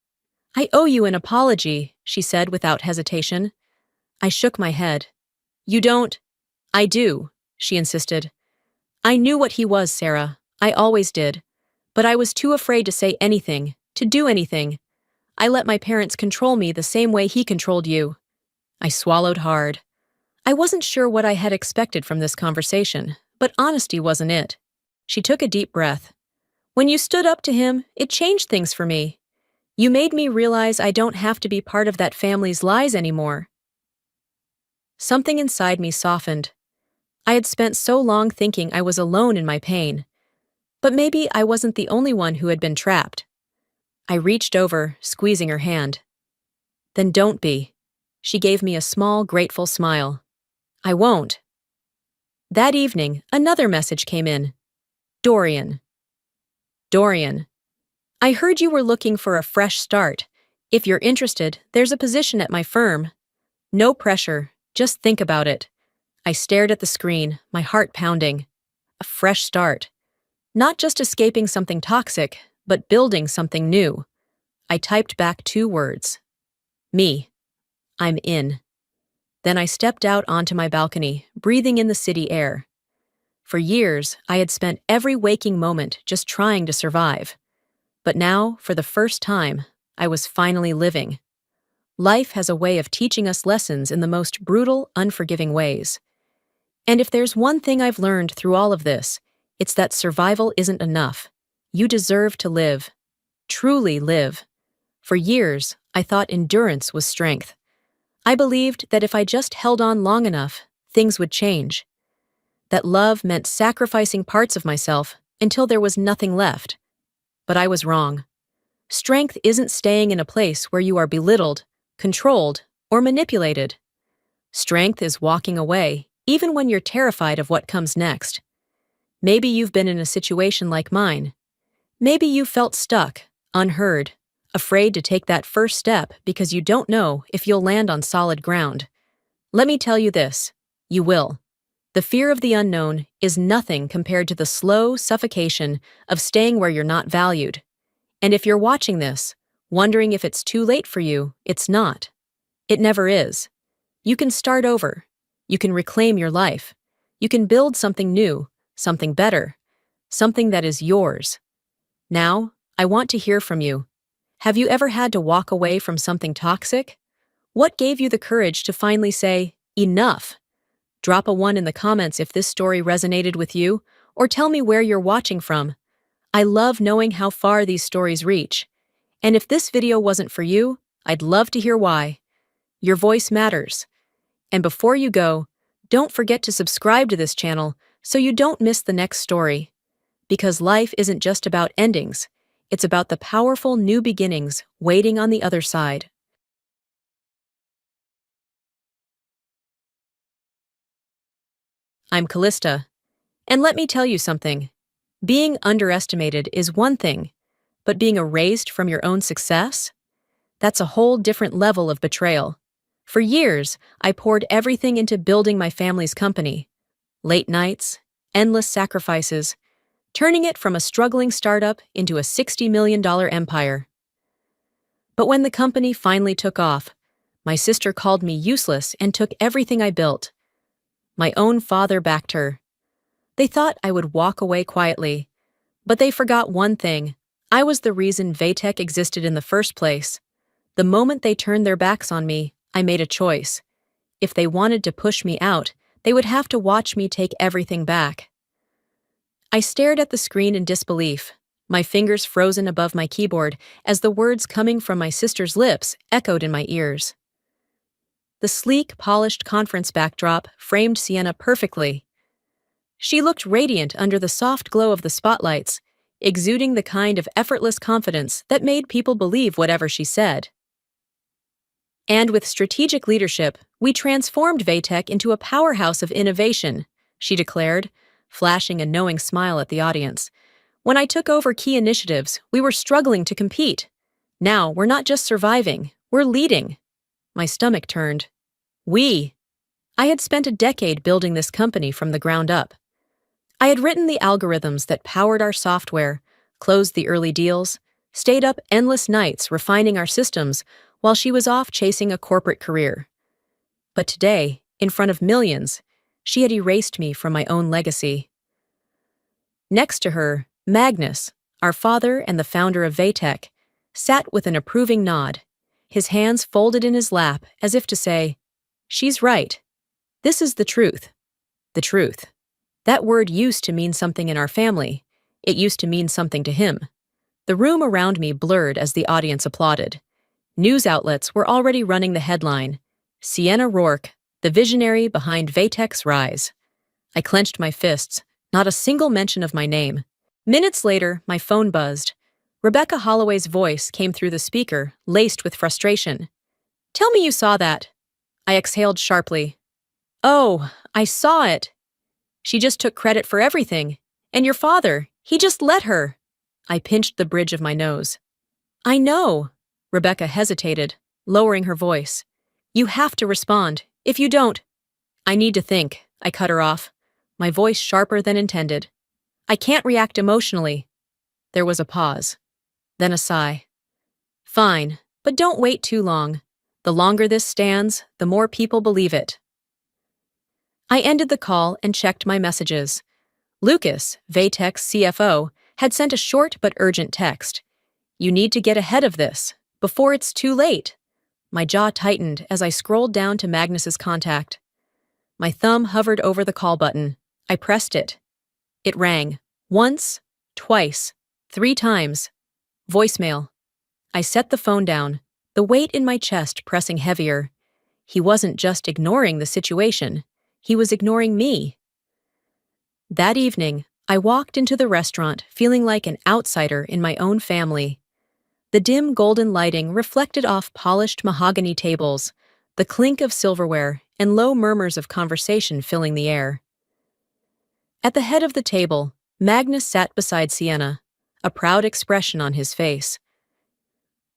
I owe you an apology, she said without hesitation. I shook my head. You don't? I do, she insisted. I knew what he was, Sarah. I always did. But I was too afraid to say anything, to do anything. I let my parents control me the same way he controlled you. I swallowed hard. I wasn't sure what I had expected from this conversation, but honesty wasn't it. She took a deep breath. When you stood up to him, it changed things for me. You made me realize I don't have to be part of that family's lies anymore. Something inside me softened. I had spent so long thinking I was alone in my pain. But maybe I wasn't the only one who had been trapped. I reached over, squeezing her hand. Then don't be. She gave me a small, grateful smile. I won't. That evening, another message came in. Dorian. Dorian. I heard you were looking for a fresh start. If you're interested, there's a position at my firm. No pressure, just think about it. I stared at the screen, my heart pounding. A fresh start. Not just escaping something toxic, but building something new. I typed back 2 words. Me. I'm in. Then I stepped out onto my balcony, breathing in the city air. For years, I had spent every waking moment just trying to survive. But now, for the first time, I was finally living. Life has a way of teaching us lessons in the most brutal, unforgiving ways. And if there's one thing I've learned through all of this, it's that survival isn't enough. You deserve to live. Truly live. For years, I thought endurance was strength. I believed that if I just held on long enough, things would change. That love meant sacrificing parts of myself until there was nothing left. But I was wrong. Strength isn't staying in a place where you are belittled, controlled, or manipulated. Strength is walking away, even when you're terrified of what comes next. Maybe you've been in a situation like mine. Maybe you felt stuck, unheard, afraid to take that first step because you don't know if you'll land on solid ground. Let me tell you this, you will. The fear of the unknown is nothing compared to the slow suffocation of staying where you're not valued. And if you're watching this, wondering if it's too late for you, it's not. It never is. You can start over. You can reclaim your life. You can build something new, something better, something that is yours. Now, I want to hear from you. Have you ever had to walk away from something toxic? What gave you the courage to finally say, enough? Drop a 1 in the comments if this story resonated with you, or tell me where you're watching from. I love knowing how far these stories reach. And if this video wasn't for you, I'd love to hear why. Your voice matters. And before you go, don't forget to subscribe to this channel so you don't miss the next story. Because life isn't just about endings, it's about the powerful new beginnings waiting on the other side. I'm Callista, and let me tell you something. Being underestimated is one thing, but being erased from your own success? That's a whole different level of betrayal. For years, I poured everything into building my family's company. Late nights, endless sacrifices, turning it from a struggling startup into a $60 million empire. But when the company finally took off, my sister called me useless and took everything I built. My own father backed her. They thought I would walk away quietly, but they forgot one thing. I was the reason Vaytech existed in the first place. The moment they turned their backs on me, I made a choice. If they wanted to push me out, they would have to watch me take everything back. I stared at the screen in disbelief, my fingers frozen above my keyboard as the words coming from my sister's lips echoed in my ears. The sleek, polished conference backdrop framed Sienna perfectly. She looked radiant under the soft glow of the spotlights, exuding the kind of effortless confidence that made people believe whatever she said. And with strategic leadership, we transformed Vaytech into a powerhouse of innovation, she declared, flashing a knowing smile at the audience. When I took over key initiatives, we were struggling to compete. Now, we're not just surviving, we're leading. My stomach turned. We. I had spent a decade building this company from the ground up. I had written the algorithms that powered our software, closed the early deals, stayed up endless nights refining our systems while she was off chasing a corporate career. But today, in front of millions, she had erased me from my own legacy. Next to her, Magnus, our father and the founder of Vaytech, sat with an approving nod, his hands folded in his lap as if to say, "She's right. This is the truth. The truth." That word used to mean something in our family. It used to mean something to him. The room around me blurred as the audience applauded. News outlets were already running the headline, "Sienna Rourke, the visionary behind Vatek's rise. I clenched my fists, not a single mention of my name. Minutes later, my phone buzzed. Rebecca Holloway's voice came through the speaker, laced with frustration. "Tell me you saw that." I exhaled sharply. "Oh, I saw it. She just took credit for everything. And your father, he just let her." I pinched the bridge of my nose. "I know." Rebecca hesitated, lowering her voice. "You have to respond. If you don't—" "I need to think," I cut her off, my voice sharper than intended. "I can't react emotionally." There was a pause, then a sigh. "Fine, but don't wait too long. The longer this stands, the more people believe it." I ended the call and checked my messages. Lucas, Vatek's CFO, had sent a short but urgent text. "You need to get ahead of this, before it's too late." My jaw tightened as I scrolled down to Magnus's contact. My thumb hovered over the call button. I pressed it. It rang. Once, twice, 3 times. Voicemail. I set the phone down, the weight in my chest pressing heavier. He wasn't just ignoring the situation. He was ignoring me. That evening, I walked into the restaurant feeling like an outsider in my own family. The dim golden lighting reflected off polished mahogany tables, the clink of silverware, and low murmurs of conversation filling the air. At the head of the table, Magnus sat beside Sienna, a proud expression on his face.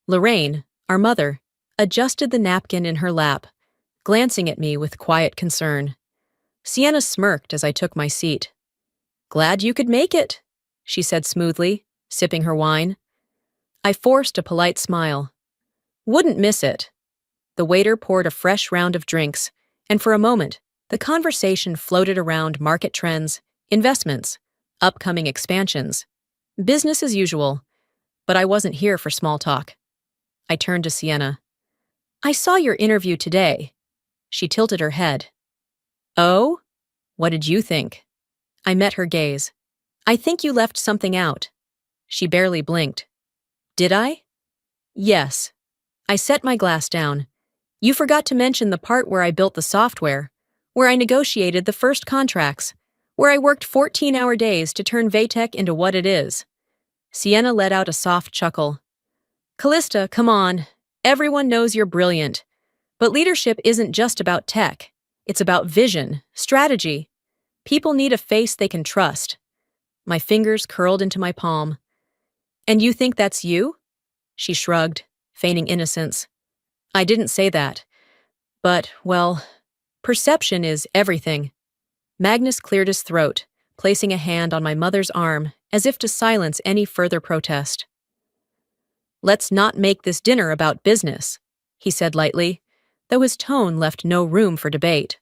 Lorraine, our mother, adjusted the napkin in her lap, glancing at me with quiet concern. Sienna smirked as I took my seat. "Glad you could make it," she said smoothly, sipping her wine. I forced a polite smile. "Wouldn't miss it." The waiter poured a fresh round of drinks, and for a moment, the conversation floated around market trends, investments, upcoming expansions. Business as usual, but I wasn't here for small talk. I turned to Sienna. "I saw your interview today." She tilted her head. "Oh? What did you think?" I met her gaze. "I think you left something out." She barely blinked. "Did I?" "Yes." I set my glass down. "You forgot to mention the part where I built the software, where I negotiated the first contracts, where I worked 14-hour days to turn Vatek into what it is." Sienna let out a soft chuckle. "Callista, come on. Everyone knows you're brilliant. But leadership isn't just about tech. It's about vision, strategy. People need a face they can trust." My fingers curled into my palm. "And you think that's you?" She shrugged, feigning innocence. "I didn't say that. But, well, perception is everything." Magnus cleared his throat, placing a hand on my mother's arm as if to silence any further protest. "Let's not make this dinner about business," he said lightly, though his tone left no room for debate.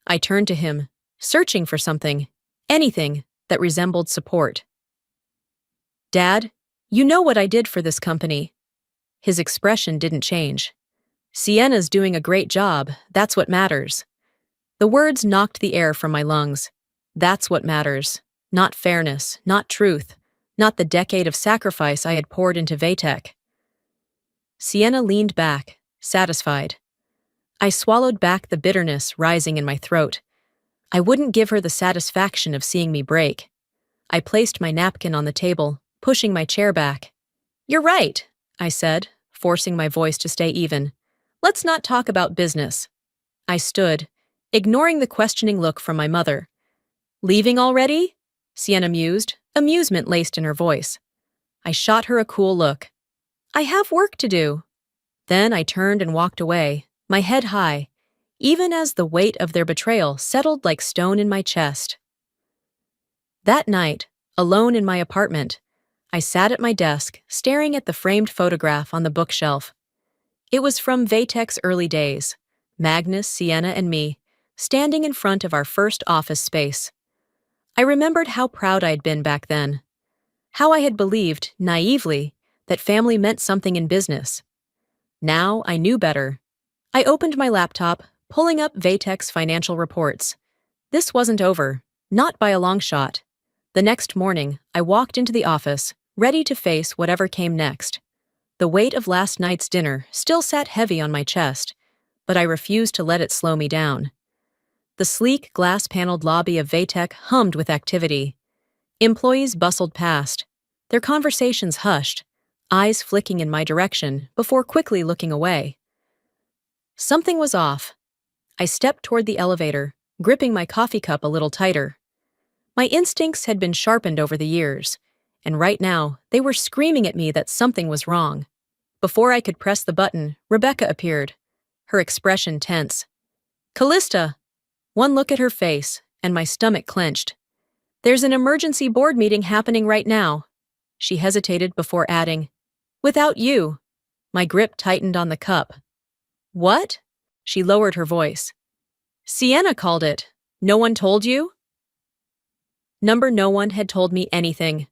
I turned to him, searching for something, anything that resembled support. "Dad, you know what I did for this company." His expression didn't change. "Sienna's doing a great job, that's what matters." The words knocked the air from my lungs. That's what matters. Not fairness, not truth, not the decade of sacrifice I had poured into Vatek. Sienna leaned back, satisfied. I swallowed back the bitterness rising in my throat. I wouldn't give her the satisfaction of seeing me break. I placed my napkin on the table, pushing my chair back. "You're right," I said, forcing my voice to stay even. "Let's not talk about business." I stood, ignoring the questioning look from my mother. "Leaving already?" Sienna mused, amusement laced in her voice. I shot her a cool look. "I have work to do." Then I turned and walked away, my head high, even as the weight of their betrayal settled like stone in my chest. That night, alone in my apartment, I sat at my desk, staring at the framed photograph on the bookshelf. It was from Vatek's early days, Magnus, Sienna, and me, standing in front of our first office space. I remembered how proud I'd been back then, how I had believed, naively, that family meant something in business. Now I knew better. I opened my laptop, pulling up Vatek's financial reports. This wasn't over, not by a long shot. The next morning, I walked into the office, ready to face whatever came next. The weight of last night's dinner still sat heavy on my chest, but I refused to let it slow me down. The sleek, glass-paneled lobby of Vaytech hummed with activity. Employees bustled past, their conversations hushed, eyes flicking in my direction before quickly looking away. Something was off. I stepped toward the elevator, gripping my coffee cup a little tighter. My instincts had been sharpened over the years, and right now they were screaming at me that something was wrong. Before I could press the button, Rebecca appeared, her expression tense. "Callista!" One look at her face, and my stomach clenched. "There's an emergency board meeting happening right now." She hesitated before adding, "Without you." My grip tightened on the cup. "What?" She lowered her voice. "Sienna called it. No one told you?" No one had told me anything.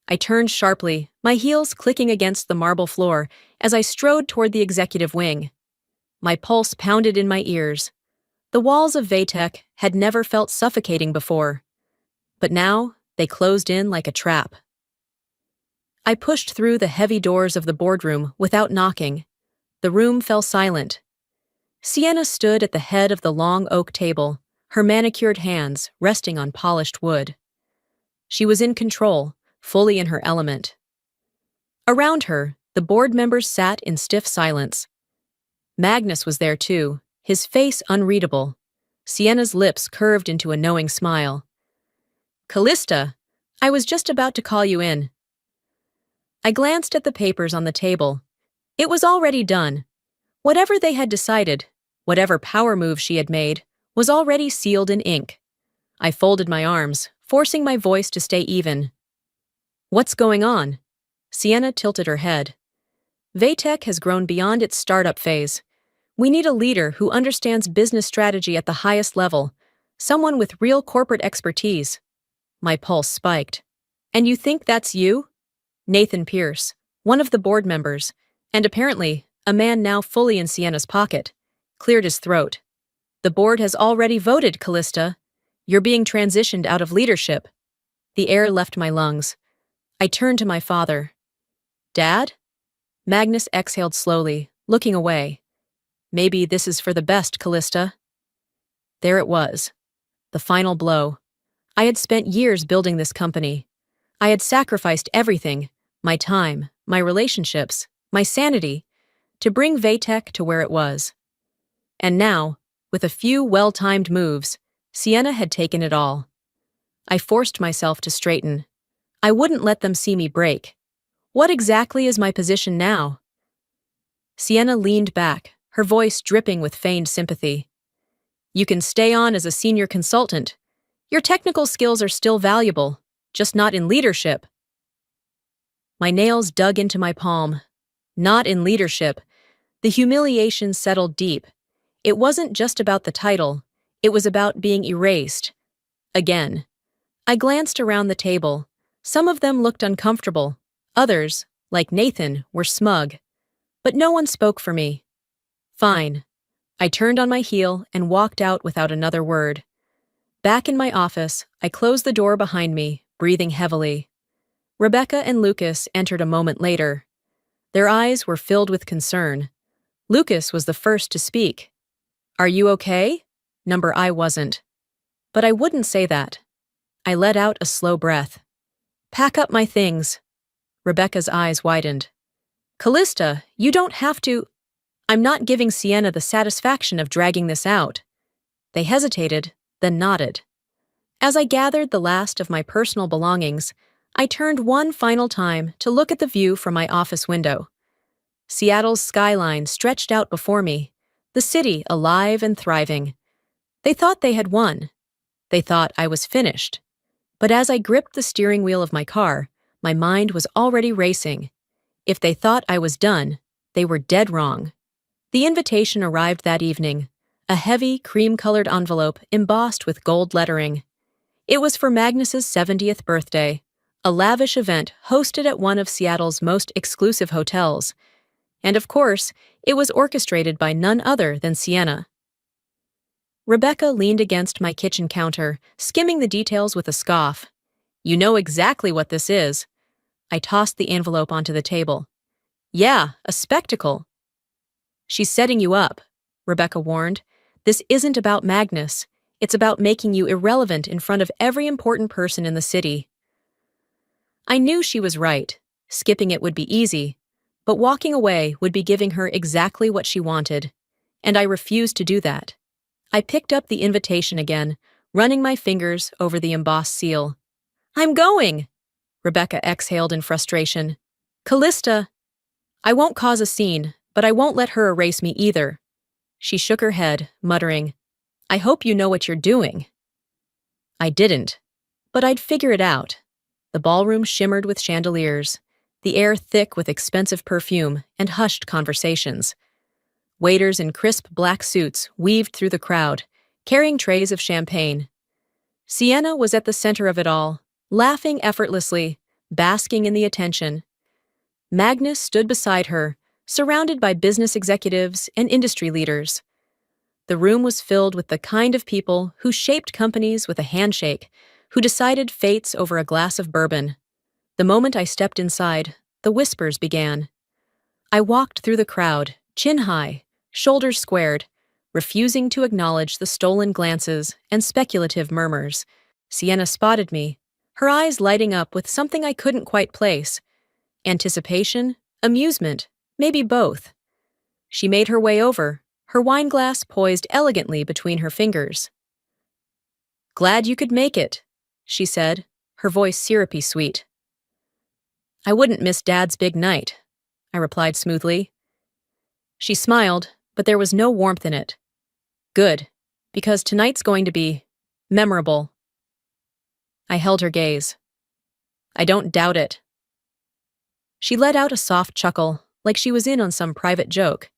I turned sharply, my heels clicking against the marble floor as I strode toward the executive wing. My pulse pounded in my ears. The walls of Vaytech had never felt suffocating before, but now they closed in like a trap. I pushed through the heavy doors of the boardroom without knocking. The room fell silent. Sienna stood at the head of the long oak table, her manicured hands resting on polished wood. She was in control, fully in her element. Around her, the board members sat in stiff silence. Magnus was there too, his face unreadable. Sienna's lips curved into a knowing smile. "Callista, I was just about to call you in." I glanced at the papers on the table. It was already done. Whatever they had decided, whatever power move she had made, was already sealed in ink. I folded my arms, forcing my voice to stay even. "What's going on?" Sienna tilted her head. "Vaytech has grown beyond its startup phase. We need a leader who understands business strategy at the highest level, someone with real corporate expertise." My pulse spiked. "And you think that's you?" Nathan Pierce, one of the board members, and apparently a man now fully in Sienna's pocket, cleared his throat. "The board has already voted, Callista. You're being transitioned out of leadership." The air left my lungs. I turned to my father. "Dad?" Magnus exhaled slowly, looking away. "Maybe this is for the best, Callista." There it was. The final blow. I had spent years building this company. I had sacrificed everything, my time, my relationships, my sanity, to bring Vaytech to where it was. And now, with a few well-timed moves, Sienna had taken it all. I forced myself to straighten. I wouldn't let them see me break. What exactly is my position now? Sienna leaned back, her voice dripping with feigned sympathy. "You can stay on as a senior consultant. Your technical skills are still valuable, just not in leadership." My nails dug into my palm. Not in leadership. The humiliation settled deep. It wasn't just about the title. It was about being erased. Again. I glanced around the table. Some of them looked uncomfortable. Others, like Nathan, were smug. But no one spoke for me. Fine. I turned on my heel and walked out without another word. Back in my office, I closed the door behind me, breathing heavily. Rebecca and Lucas entered a moment later. Their eyes were filled with concern. Lucas was the first to speak. "Are you okay?" I wasn't. But I wouldn't say that. I let out a slow breath. "Pack up my things." Rebecca's eyes widened. "Callista, you don't have to—" "I'm not giving Sienna the satisfaction of dragging this out." They hesitated, then nodded. As I gathered the last of my personal belongings, I turned one final time to look at the view from my office window. Seattle's skyline stretched out before me, the city alive and thriving. They thought they had won. They thought I was finished. But as I gripped the steering wheel of my car, my mind was already racing. If they thought I was done, they were dead wrong. The invitation arrived that evening, a heavy, cream-colored envelope embossed with gold lettering. It was for Magnus's 70th birthday, a lavish event hosted at one of Seattle's most exclusive hotels. And of course, it was orchestrated by none other than Sienna. Rebecca leaned against my kitchen counter, skimming the details with a scoff. "You know exactly what this is." I tossed the envelope onto the table. "Yeah, a spectacle." "She's setting you up." Rebecca warned. "This isn't about Magnus. It's about making you irrelevant in front of every important person in the city." I knew she was right. Skipping it would be easy, but walking away would be giving her exactly what she wanted, and I refused to do that. I picked up the invitation again, running my fingers over the embossed seal. "I'm going!" Rebecca exhaled in frustration. "Callista!" "I won't cause a scene, but I won't let her erase me either." She shook her head, muttering, "I hope you know what you're doing." I didn't, but I'd figure it out. The ballroom shimmered with chandeliers, the air thick with expensive perfume and hushed conversations. Waiters in crisp black suits weaved through the crowd, carrying trays of champagne. Sienna was at the center of it all, laughing effortlessly, basking in the attention. Magnus stood beside her, surrounded by business executives and industry leaders. The room was filled with the kind of people who shaped companies with a handshake, who decided fates over a glass of bourbon. The moment I stepped inside, the whispers began. I walked through the crowd, chin high, shoulders squared, refusing to acknowledge the stolen glances and speculative murmurs. Sienna spotted me, her eyes lighting up with something I couldn't quite place. Anticipation, amusement, maybe both. She made her way over, her wine glass poised elegantly between her fingers. "Glad you could make it," she said, her voice syrupy sweet. "I wouldn't miss Dad's big night," I replied smoothly. She smiled, but there was no warmth in it. "Good, because tonight's going to be memorable." I held her gaze. "I don't doubt it." She let out a soft chuckle, like she was in on some private joke.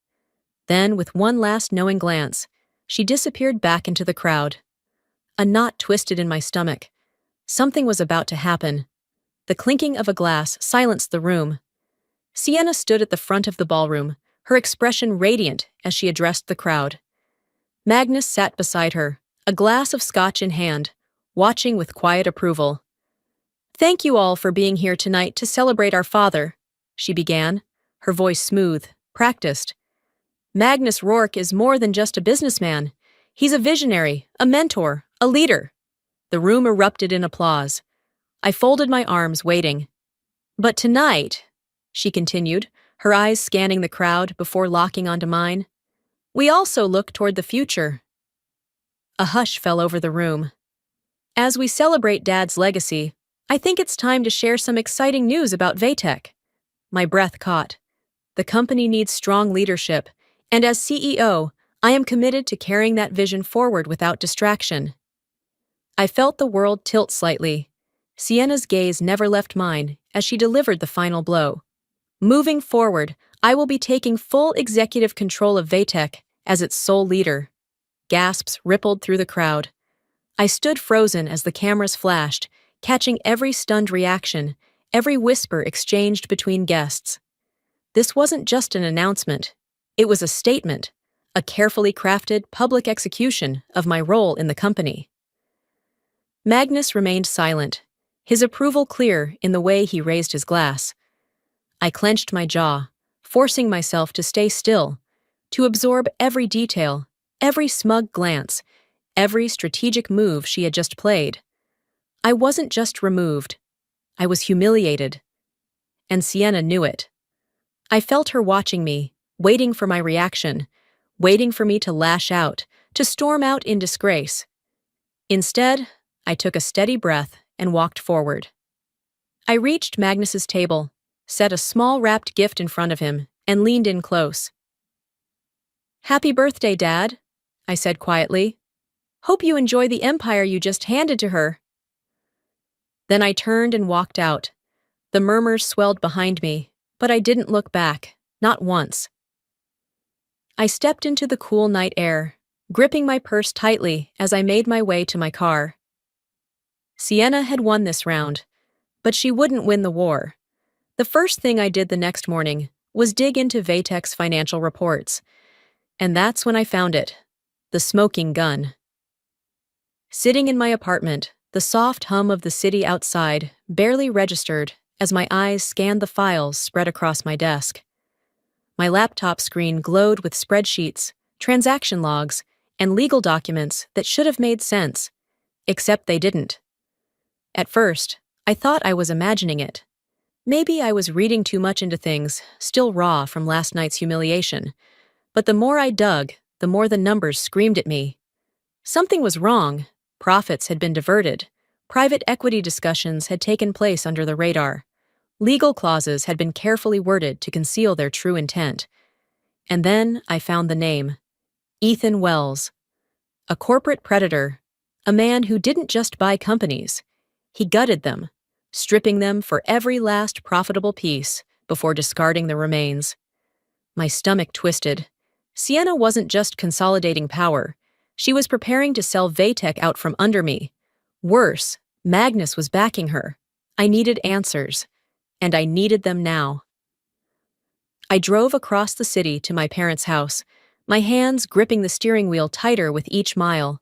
Then, with one last knowing glance, she disappeared back into the crowd. A knot twisted in my stomach. Something was about to happen. The clinking of a glass silenced the room. Sienna stood at the front of the ballroom, her expression radiant as she addressed the crowd. Magnus sat beside her, a glass of scotch in hand, watching with quiet approval. "Thank you all for being here tonight to celebrate our father," she began, her voice smooth, practiced. "Magnus Rourke is more than just a businessman. He's a visionary, a mentor, a leader." The room erupted in applause. I folded my arms, waiting. "But tonight," she continued, her eyes scanning the crowd before locking onto mine, "we also look toward the future." A hush fell over the room. "As we celebrate Dad's legacy, I think it's time to share some exciting news about Vaytech." My breath caught. The company needs strong leadership, and as CEO, I am committed to carrying that vision forward without distraction. I felt the world tilt slightly. Sienna's gaze never left mine as she delivered the final blow. "Moving forward, I will be taking full executive control of Vaytech as its sole leader." Gasps rippled through the crowd. I stood frozen as the cameras flashed, catching every stunned reaction, every whisper exchanged between guests. This wasn't just an announcement. It was a statement, a carefully crafted public execution of my role in the company. Magnus remained silent, his approval clear in the way he raised his glass. I clenched my jaw, forcing myself to stay still, to absorb every detail, every smug glance, every strategic move she had just played. I wasn't just removed. I was humiliated. And Sienna knew it. I felt her watching me, waiting for my reaction, waiting for me to lash out, to storm out in disgrace. Instead, I took a steady breath and walked forward. I reached Magnus's table, set a small wrapped gift in front of him, and leaned in close. "Happy birthday, Dad," I said quietly. "Hope you enjoy the empire you just handed to her." Then I turned and walked out. The murmurs swelled behind me, but I didn't look back, not once. I stepped into the cool night air, gripping my purse tightly as I made my way to my car. Sienna had won this round, but she wouldn't win the war. The first thing I did the next morning was dig into Vaytech's financial reports, and that's when I found it, the smoking gun. Sitting in my apartment, the soft hum of the city outside barely registered as my eyes scanned the files spread across my desk. My laptop screen glowed with spreadsheets, transaction logs, and legal documents that should have made sense, except they didn't. At first, I thought I was imagining it. Maybe I was reading too much into things, still raw from last night's humiliation. But the more I dug, the more the numbers screamed at me. Something was wrong. Profits had been diverted. Private equity discussions had taken place under the radar. Legal clauses had been carefully worded to conceal their true intent. And then I found the name. Ethan Wells. A corporate predator. A man who didn't just buy companies. He gutted them, stripping them for every last profitable piece before discarding the remains. My stomach twisted. Sienna wasn't just consolidating power. She was preparing to sell Vaytech out from under me. Worse, Magnus was backing her. I needed answers, and I needed them now. I drove across the city to my parents' house, my hands gripping the steering wheel tighter with each mile.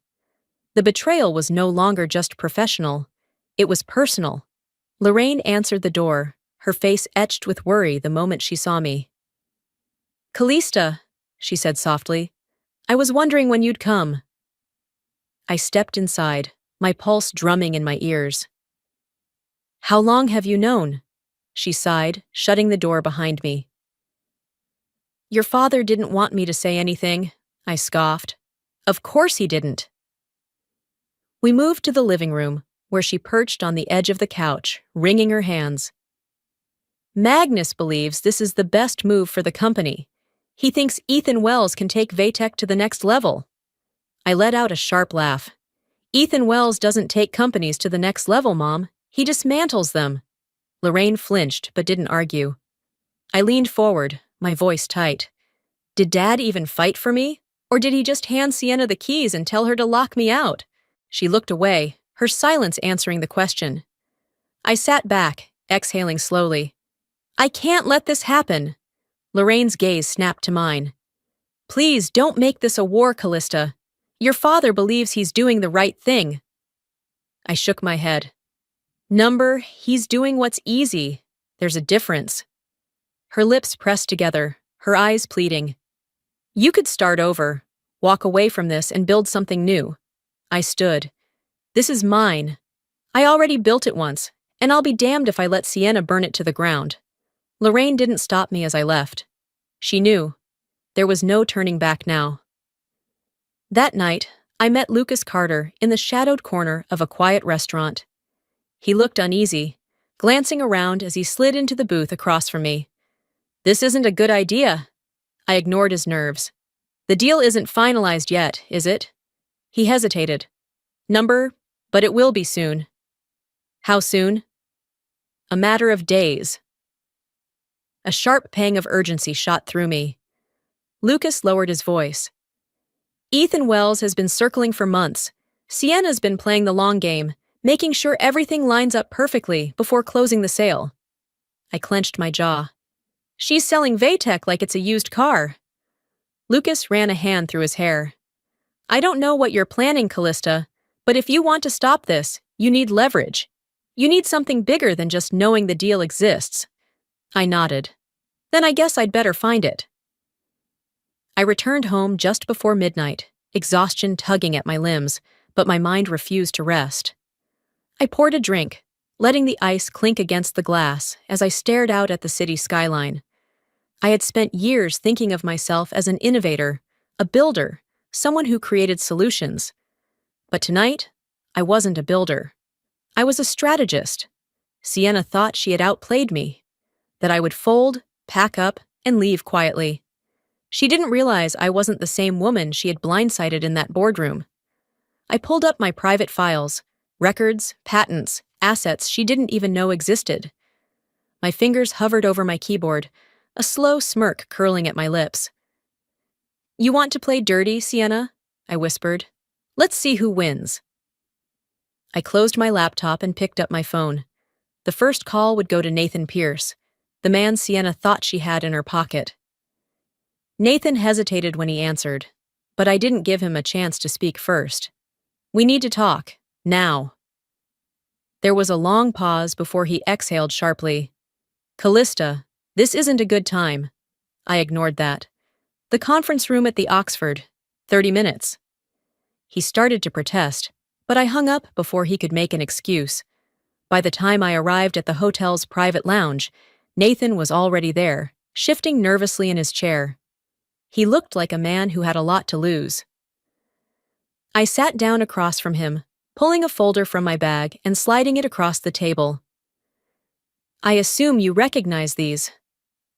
The betrayal was no longer just professional. It was personal. Lorraine answered the door, her face etched with worry the moment she saw me. "Callista," she said softly, "I was wondering when you'd come." I stepped inside, my pulse drumming in my ears. "How long have you known?" she sighed, shutting the door behind me. "Your father didn't want me to say anything," I scoffed. "Of course he didn't." We moved to the living room, where she perched on the edge of the couch, wringing her hands. "Magnus believes this is the best move for the company. He thinks Ethan Wells can take Vaytech to the next level." I let out a sharp laugh. "Ethan Wells doesn't take companies to the next level, Mom. He dismantles them." Lorraine flinched but didn't argue. I leaned forward, my voice tight. Did Dad even fight for me? Or did he just hand Sienna the keys and tell her to lock me out? She looked away, her silence answering the question. I sat back, exhaling slowly. "I can't let this happen." Lorraine's gaze snapped to mine. "Please don't make this a war, Callista. Your father believes he's doing the right thing." I shook my head. He's doing what's easy. There's a difference." Her lips pressed together, her eyes pleading. "You could start over, walk away from this and build something new." I stood. "This is mine. I already built it once, and I'll be damned if I let Sienna burn it to the ground." Lorraine didn't stop me as I left. She knew. There was no turning back now. That night, I met Lucas Carter in the shadowed corner of a quiet restaurant. He looked uneasy, glancing around as he slid into the booth across from me. "This isn't a good idea." I ignored his nerves. "The deal isn't finalized yet, is it?" He hesitated. "But it will be soon." "How soon?" "A matter of days." A sharp pang of urgency shot through me. Lucas lowered his voice. "Ethan Wells has been circling for months. Sienna's been playing the long game, making sure everything lines up perfectly before closing the sale." I clenched my jaw. "She's selling Vaytech like it's a used car." Lucas ran a hand through his hair. "I don't know what you're planning, Callista, but if you want to stop this, you need leverage. You need something bigger than just knowing the deal exists." I nodded. "Then I guess I'd better find it." I returned home just before midnight, exhaustion tugging at my limbs, but my mind refused to rest. I poured a drink, letting the ice clink against the glass as I stared out at the city skyline. I had spent years thinking of myself as an innovator, a builder, someone who created solutions. But tonight, I wasn't a builder. I was a strategist. Sienna thought she had outplayed me, that I would fold, pack up, and leave quietly. She didn't realize I wasn't the same woman she had blindsided in that boardroom. I pulled up my private files, records, patents, assets she didn't even know existed. My fingers hovered over my keyboard, a slow smirk curling at my lips. "You want to play dirty, Sienna?" I whispered. "Let's see who wins." I closed my laptop and picked up my phone. The first call would go to Nathan Pierce, the man Sienna thought she had in her pocket. Nathan hesitated when he answered, but I didn't give him a chance to speak first. "We need to talk, now." There was a long pause before he exhaled sharply. "Callista, this isn't a good time." I ignored that. "The conference room at the Oxford, 30 minutes. He started to protest, but I hung up before he could make an excuse. By the time I arrived at the hotel's private lounge, Nathan was already there, shifting nervously in his chair. He looked like a man who had a lot to lose. I sat down across from him, pulling a folder from my bag and sliding it across the table. "I assume you recognize these."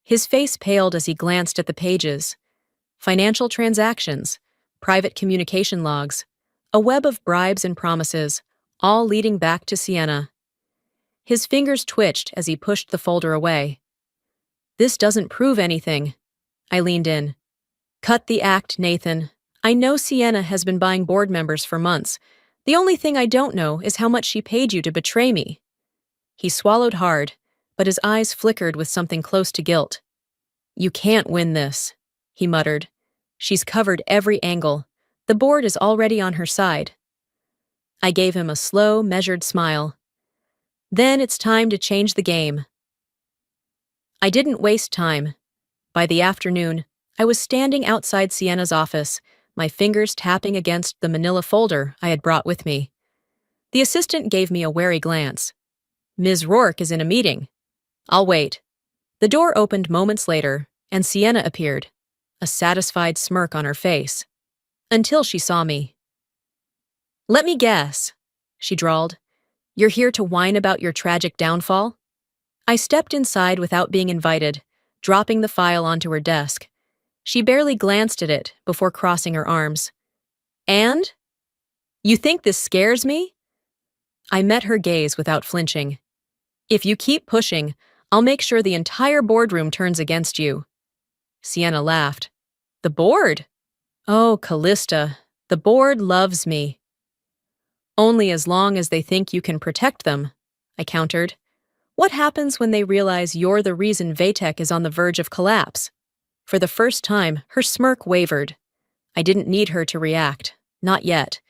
His face paled as he glanced at the pages. Financial transactions, private communication logs, a web of bribes and promises, all leading back to Sienna. His fingers twitched as he pushed the folder away. "This doesn't prove anything." I leaned in. "Cut the act, Nathan. I know Sienna has been buying board members for months. The only thing I don't know is how much she paid you to betray me." He swallowed hard, but his eyes flickered with something close to guilt. "You can't win this," he muttered. "She's covered every angle. The board is already on her side." I gave him a slow, measured smile. "Then it's time to change the game." I didn't waste time. By the afternoon, I was standing outside Sienna's office, my fingers tapping against the manila folder I had brought with me. The assistant gave me a wary glance. "Ms. Rourke is in a meeting. I'll wait." The door opened moments later, and Sienna appeared, a satisfied smirk on her face. Until she saw me. "Let me guess," she drawled. "You're here to whine about your tragic downfall?" I stepped inside without being invited, dropping the file onto her desk. She barely glanced at it before crossing her arms. "And? You think this scares me?" I met her gaze without flinching. "If you keep pushing, I'll make sure the entire boardroom turns against you." Sienna laughed. "The board? Oh, Callista, the board loves me." "Only as long as they think you can protect them," I countered. "What happens when they realize you're the reason Vatek is on the verge of collapse?" For the first time, her smirk wavered. I didn't need her to react. Not yet.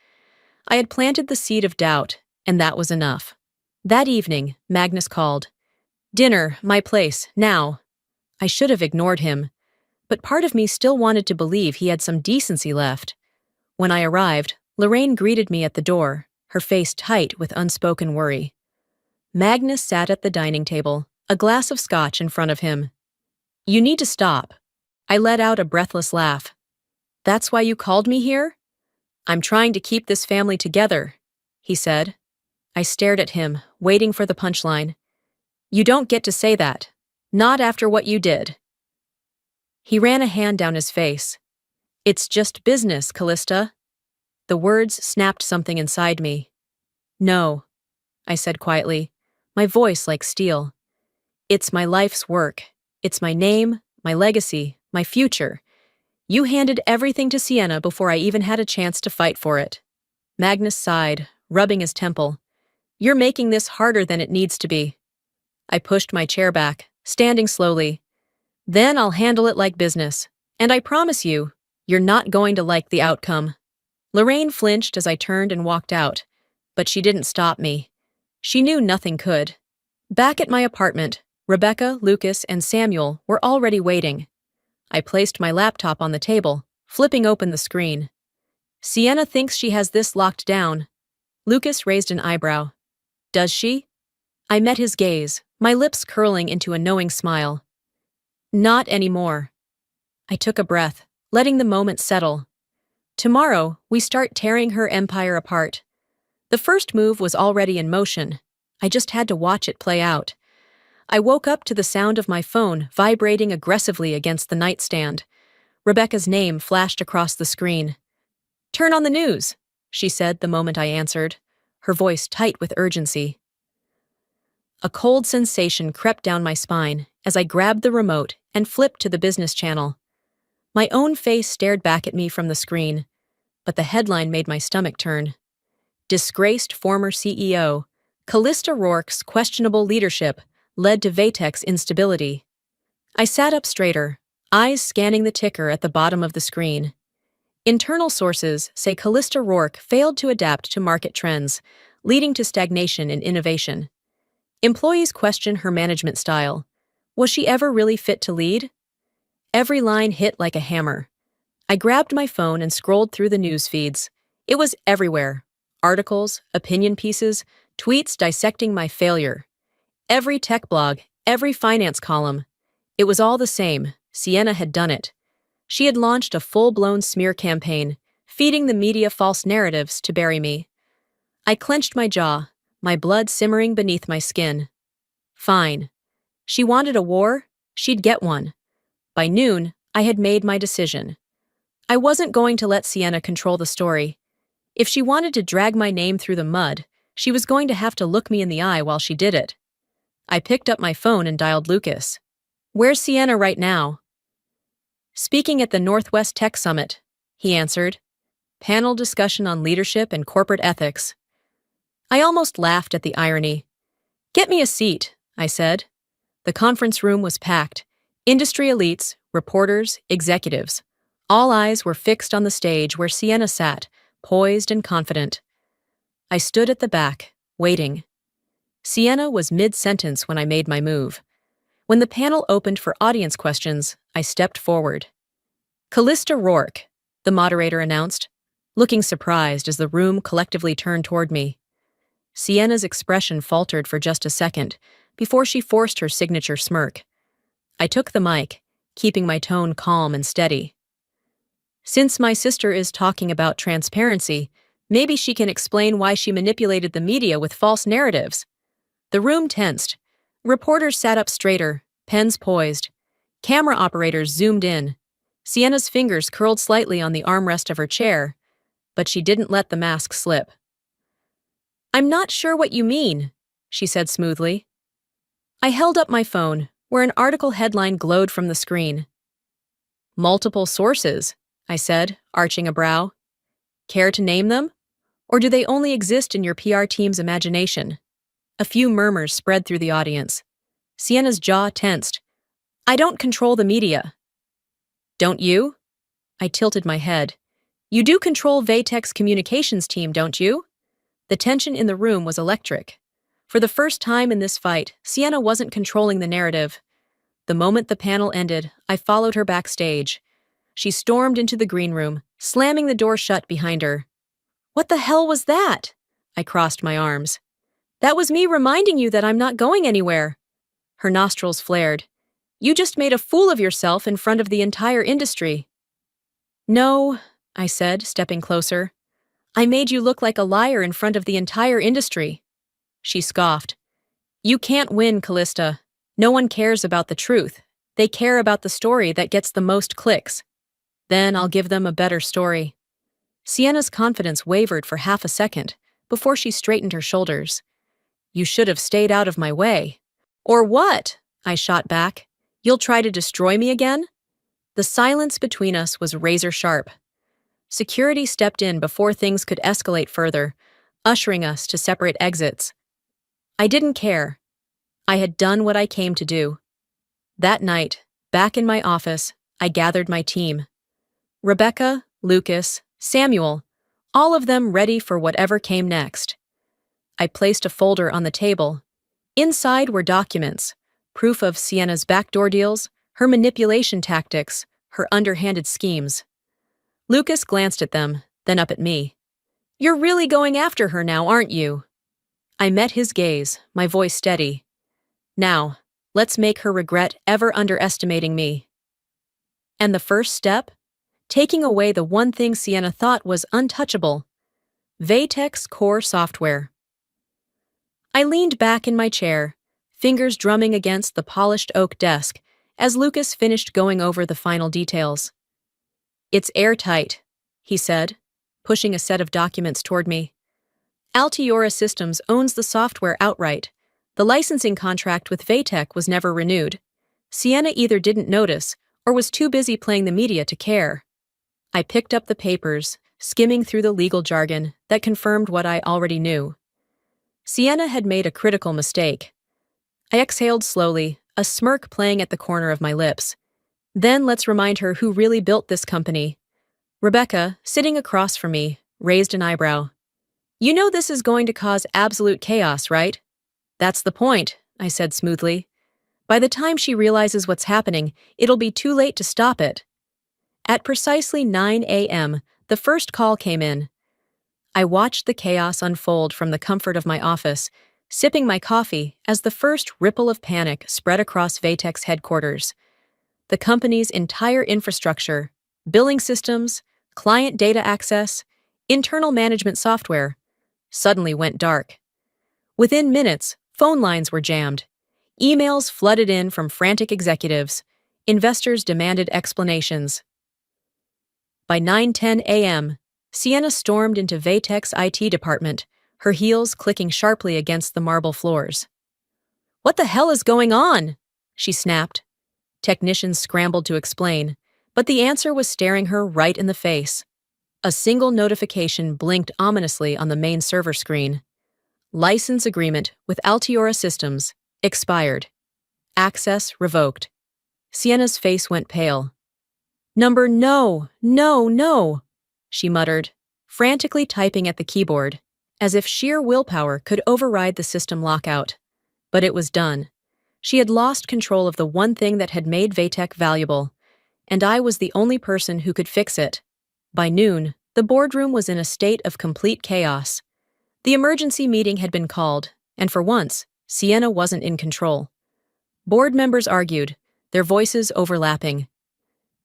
I had planted the seed of doubt, and that was enough. That evening, Magnus called. "Dinner, my place, now." I should have ignored him, but part of me still wanted to believe he had some decency left. When I arrived, Lorraine greeted me at the door, her face tight with unspoken worry. Magnus sat at the dining table, a glass of scotch in front of him. "You need to stop." I let out a breathless laugh. "That's why you called me here?" "I'm trying to keep this family together," he said. I stared at him, waiting for the punchline. "You don't get to say that. Not after what you did." He ran a hand down his face. "It's just business, Callista." The words snapped something inside me. "No," I said quietly, my voice like steel. "It's my life's work. It's my name, my legacy, my future. You handed everything to Sienna before I even had a chance to fight for it." Magnus sighed, rubbing his temple. "You're making this harder than it needs to be." I pushed my chair back, standing slowly. "Then I'll handle it like business. And I promise you, you're not going to like the outcome." Lorraine flinched as I turned and walked out, but she didn't stop me. She knew nothing could. Back at my apartment, Rebecca, Lucas, and Samuel were already waiting. I placed my laptop on the table, flipping open the screen. "Sienna thinks she has this locked down." Lucas raised an eyebrow. "Does she?" I met his gaze, my lips curling into a knowing smile. "Not anymore." I took a breath, letting the moment settle. Tomorrow, we start tearing her empire apart. The first move was already in motion. I just had to watch it play out. I woke up to the sound of my phone vibrating aggressively against the nightstand. Rebecca's name flashed across the screen. "Turn on the news," she said the moment I answered, her voice tight with urgency. A cold sensation crept down my spine as I grabbed the remote and flipped to the business channel. My own face stared back at me from the screen, but the headline made my stomach turn. Disgraced former CEO, Callista Rourke's questionable leadership led to Vatek's instability. I sat up straighter, eyes scanning the ticker at the bottom of the screen. Internal sources say Callista Rourke failed to adapt to market trends, leading to stagnation in innovation. Employees question her management style. Was she ever really fit to lead? Every line hit like a hammer. I grabbed my phone and scrolled through the news feeds. It was everywhere. Articles, opinion pieces, tweets dissecting my failure. Every tech blog, every finance column. It was all the same. Sienna had done it. She had launched a full-blown smear campaign, feeding the media false narratives to bury me. I clenched my jaw, my blood simmering beneath my skin. Fine. She wanted a war? She'd get one. By noon, I had made my decision. I wasn't going to let Sienna control the story. If she wanted to drag my name through the mud, she was going to have to look me in the eye while she did it. I picked up my phone and dialed Lucas. "Where's Sienna right now?" "Speaking at the Northwest Tech Summit," he answered. "Panel discussion on leadership and corporate ethics." I almost laughed at the irony. "Get me a seat," I said. The conference room was packed. Industry elites, reporters, executives. All eyes were fixed on the stage where Sienna sat, poised and confident. I stood at the back, waiting. Sienna was mid-sentence when I made my move. When the panel opened for audience questions, I stepped forward. "Callista Rourke," the moderator announced, looking surprised as the room collectively turned toward me. Sienna's expression faltered for just a second, before she forced her signature smirk. I took the mic, keeping my tone calm and steady. "Since my sister is talking about transparency, maybe she can explain why she manipulated the media with false narratives." The room tensed. Reporters sat up straighter, pens poised. Camera operators zoomed in. Sienna's fingers curled slightly on the armrest of her chair, but she didn't let the mask slip. "I'm not sure what you mean," she said smoothly. I held up my phone, where an article headline glowed from the screen. "Multiple sources," I said, arching a brow. "Care to name them? Or do they only exist in your PR team's imagination?" A few murmurs spread through the audience. Sienna's jaw tensed. "I don't control the media." "Don't you?" I tilted my head. "You do control Vaytek's communications team, don't you?" The tension in the room was electric. For the first time in this fight, Sienna wasn't controlling the narrative. The moment the panel ended, I followed her backstage. She stormed into the green room, slamming the door shut behind her. "What the hell was that?" I crossed my arms. "That was me reminding you that I'm not going anywhere." Her nostrils flared. "You just made a fool of yourself in front of the entire industry." "No," I said, stepping closer. "I made you look like a liar in front of the entire industry." She scoffed. "You can't win, Callista. No one cares about the truth. They care about the story that gets the most clicks. Then I'll give them a better story." Sienna's confidence wavered for half a second before she straightened her shoulders. "You should have stayed out of my way." "Or what?" I shot back. "You'll try to destroy me again?" The silence between us was razor-sharp. Security stepped in before things could escalate further, ushering us to separate exits. I didn't care. I had done what I came to do. That night, back in my office, I gathered my team. Rebecca, Lucas, Samuel, all of them ready for whatever came next. I placed a folder on the table. Inside were documents, proof of Sienna's backdoor deals, her manipulation tactics, her underhanded schemes. Lucas glanced at them, then up at me. "You're really going after her now, aren't you?" I met his gaze, my voice steady. "Now, let's make her regret ever underestimating me." And the first step? Taking away the one thing Sienna thought was untouchable. Vaytek's core software. I leaned back in my chair, fingers drumming against the polished oak desk, as Lucas finished going over the final details. "It's airtight," he said, pushing a set of documents toward me. Altiora Systems owns the software outright. The licensing contract with Vaytek was never renewed. Sienna either didn't notice or was too busy playing the media to care. I picked up the papers, skimming through the legal jargon that confirmed what I already knew. Sienna had made a critical mistake. I exhaled slowly, a smirk playing at the corner of my lips. Then let's remind her who really built this company. Rebecca, sitting across from me, raised an eyebrow. "You know this is going to cause absolute chaos, right?" "That's the point," I said smoothly. "By the time she realizes what's happening, it'll be too late to stop it." At precisely 9 a.m., the first call came in. I watched the chaos unfold from the comfort of my office, sipping my coffee as the first ripple of panic spread across Vatex headquarters. The company's entire infrastructure, billing systems, client data access, internal management software, suddenly went dark. Within minutes, phone lines were jammed. Emails flooded in from frantic executives. Investors demanded explanations. By 9:10 a.m., Sienna stormed into Vatex IT department, her heels clicking sharply against the marble floors. "What the hell is going on?" she snapped. Technicians scrambled to explain, but the answer was staring her right in the face. A single notification blinked ominously on the main server screen. License agreement with Altiora Systems expired. Access revoked. Sienna's face went pale. No, no, no, she muttered, frantically typing at the keyboard, as if sheer willpower could override the system lockout. But it was done. She had lost control of the one thing that had made Vatex valuable, and I was the only person who could fix it. By noon, the boardroom was in a state of complete chaos. The emergency meeting had been called, and for once, Sienna wasn't in control. Board members argued, their voices overlapping.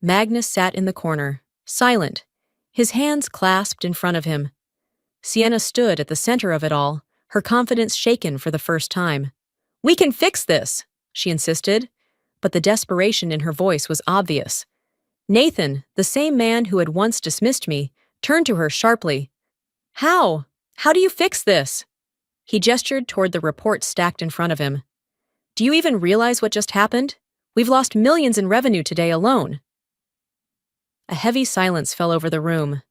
Magnus sat in the corner, silent, his hands clasped in front of him. Sienna stood at the center of it all, her confidence shaken for the first time. "We can fix this," she insisted, but the desperation in her voice was obvious. Nathan, the same man who had once dismissed me, turned to her sharply. "How? How do you fix this?" He gestured toward the report stacked in front of him. "Do you even realize what just happened? We've lost millions in revenue today alone." A heavy silence fell over the room.